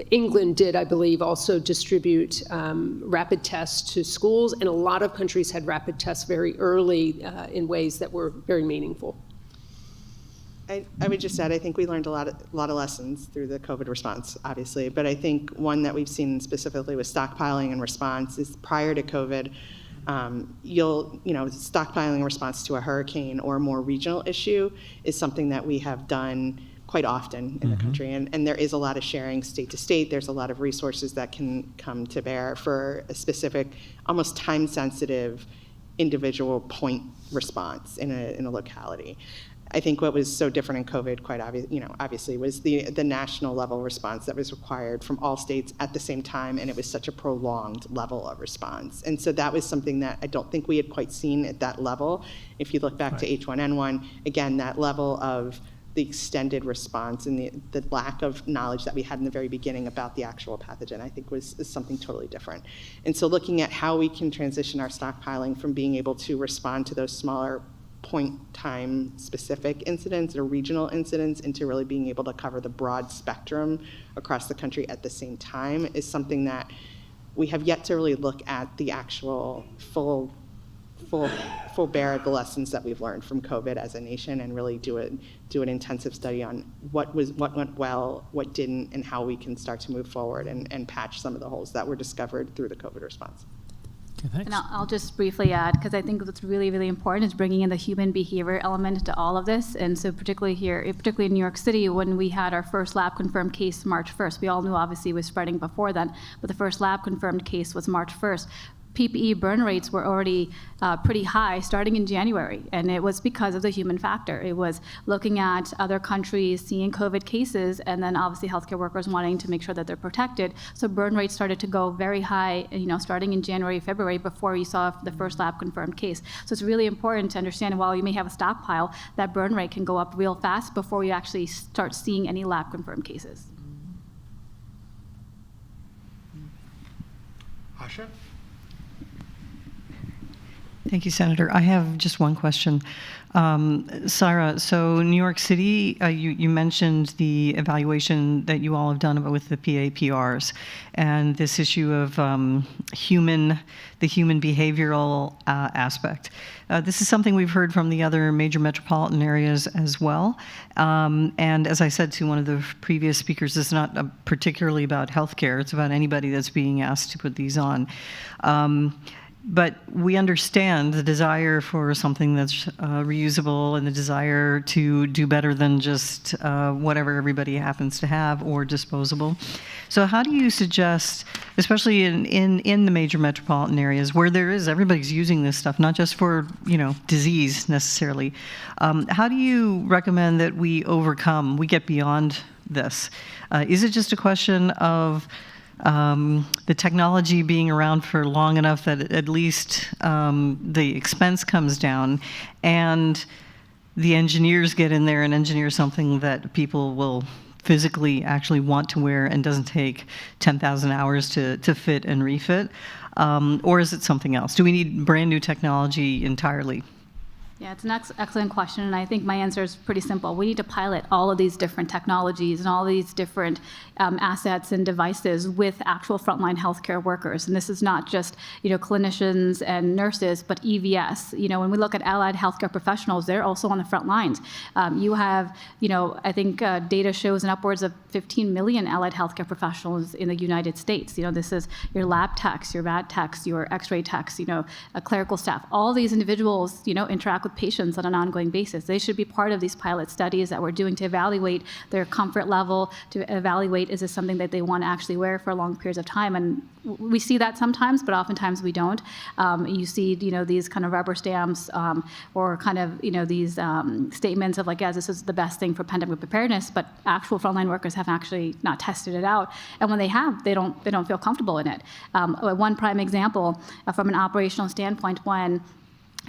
S21: England did, I believe, also distribute rapid tests to schools, and a lot of countries had rapid tests very early in ways that were very meaningful.
S20: I would just add, I think we learned a lot of lessons through the COVID response, obviously, but I think one that we've seen specifically with stockpiling and response is prior to COVID, stockpiling in response to a hurricane or a more regional issue is something that we have done quite often in the country, and there is a lot of sharing state to state. There's a lot of resources that can come to bear for a specific, almost time-sensitive individual point response in a locality. I think what was so different in COVID, quite obviously, was the national level response that was required from all states at the same time, and it was such a prolonged level of response. And so that was something that I don't think we had quite seen at that level. If you look back to H1N1, again, that level of the extended response and the lack of knowledge that we had in the very beginning about the actual pathogen, I think is something totally different. And so looking at how we can transition our stockpiling from being able to respond to those smaller point time specific incidents or regional incidents into really being able to cover the broad spectrum across the country at the same time is something that we have yet to really look at the actual full bear of the lessons that we've learned from COVID as a nation, and really do an intensive study on what went well, what didn't, and how we can start to move forward and patch some of the holes that were discovered through the COVID response.
S8: Okay, thanks.
S19: And I'll just briefly add, because I think what's really, really important is bringing in the human behavior element to all of this. And so particularly in New York City, when we had our first lab confirmed case March 1st, we all knew obviously it was spreading before then, but the first lab confirmed case was March 1st. PPE burn rates were already pretty high starting in January, and it was because of the human factor. It was looking at other countries seeing COVID cases, and then obviously healthcare workers wanting to make sure that they're protected. So burn rates started to go very high, starting in January, February, before you saw the first lab confirmed case. So it's really important to understand, while you may have a stockpile, that burn rate can go up real fast before you actually start seeing any lab confirmed cases.
S5: Asha?
S6: Thank you, Senator. I have just one question. Sarah, so New York City, you mentioned the evaluation that you all have done with the PAPRs and this issue of the human behavioral aspect. This is something we've heard from the other major metropolitan areas as well. And as I said to one of the previous speakers, it's not particularly about healthcare. It's about anybody that's being asked to put these on. But we understand the desire for something that's reusable and the desire to do better than just whatever everybody happens to have or disposable. So how do you suggest, especially in the major metropolitan areas where everybody's using this stuff, not just for, disease necessarily, how do you recommend that we get beyond this? Is it just a question of the technology being around for long enough that at least the expense comes down and the engineers get in there and engineer something that people will physically actually want to wear and doesn't take 10,000 hours to fit and refit? Or is it something else? Do we need brand new technology entirely?
S19: Yeah, it's an excellent question, and I think my answer is pretty simple. We need to pilot all of these different technologies and all these different assets and devices with actual frontline healthcare workers. And this is not just, clinicians and nurses, but EVS. When we look at allied healthcare professionals, they're also on the front lines. You have, I think data shows an upwards of 15 million allied healthcare professionals in the United States. This is your lab techs, your VAT techs, your X-ray techs, a clerical staff. All these individuals, interact with patients on an ongoing basis. They should be part of these pilot studies that we're doing to evaluate their comfort level, to evaluate is this something that they want to actually wear for long periods of time. And we see that sometimes, but oftentimes we don't. You see, these kind of rubber stamps or kind of, these statements of like, yes, this is the best thing for pandemic preparedness, but actual frontline workers have actually not tested it out. And when they have, they don't feel comfortable in it. One prime example from an operational standpoint, when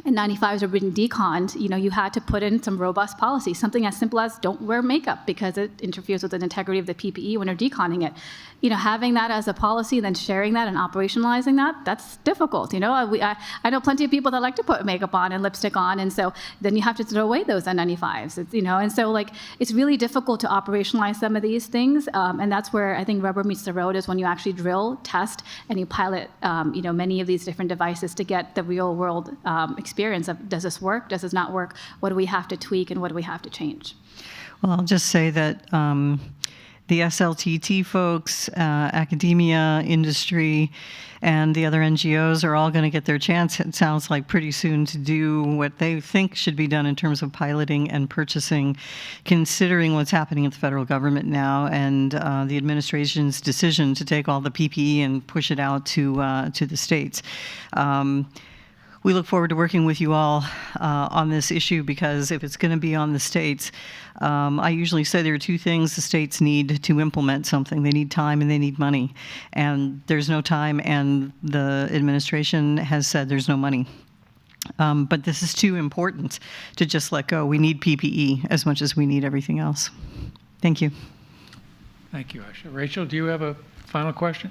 S19: N95s are being deconned, you had to put in some robust policy, something as simple as don't wear makeup because it interferes with the integrity of the PPE when you're deconning it. Having that as a policy and then sharing that and operationalizing that, that's difficult. I know plenty of people that like to put makeup on and lipstick on, and so then you have to throw away those N95s, and so it's really difficult to operationalize some of these things, and that's where I think rubber meets the road is when you actually drill, test, and you pilot, many of these different devices to get the real world experience of does this work, does this not work, what do we have to tweak, and what do we have to change?
S6: Well, I'll just say that the SLTT folks, academia, industry, and the other NGOs are all going to get their chance, it sounds like, pretty soon to do what they think should be done in terms of piloting and purchasing, considering what's happening at the federal government now and the administration's decision to take all the PPE and push it out to the states. We look forward to working with you all on this issue, because if it's going to be on the states, I usually say there are two things the states need to implement something. They need time and they need money. And there's no time, and the administration has said there's no money. But this is too important to just let go. We need PPE as much as we need everything else. Thank you.
S5: Thank you, Asha. Rachel, do you have a final question?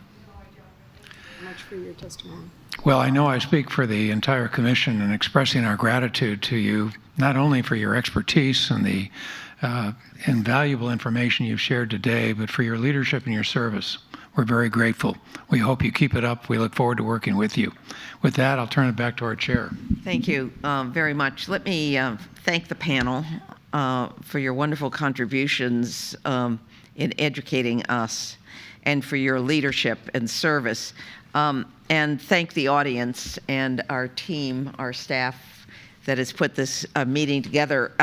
S15: Much for your testimony.
S5: Well, I know I speak for the entire commission in expressing our gratitude to you, not only for your expertise and the invaluable information you've shared today, but for your leadership and your service. We're very grateful. We hope you keep it up. We look forward to working with you. With that, I'll turn it back to our chair.
S1: Thank you very much. Let me thank the panel for your wonderful contributions in educating us and for your leadership and service. And thank the audience and our team, our staff that has put this meeting together.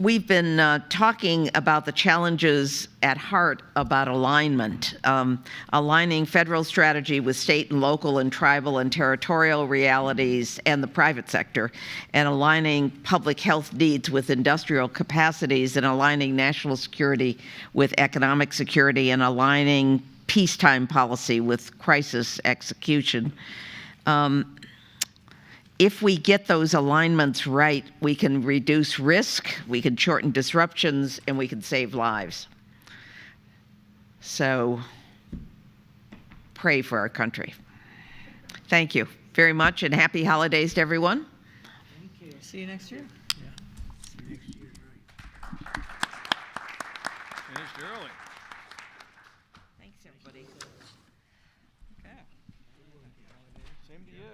S1: we've been talking about the challenges at Hart about alignment, aligning federal strategy with state and local and tribal and territorial realities and the private sector, and aligning public health needs with industrial capacities, and aligning national security with economic security, and aligning peacetime policy with crisis execution. If we get those alignments right, we can reduce risk, we can shorten disruptions, and we can save lives. So pray for our country. Thank you very much, and happy holidays to everyone.
S6: Thank you. See you next year.
S9: Finished early.
S1: Thanks, everybody. Okay.
S9: Same to you.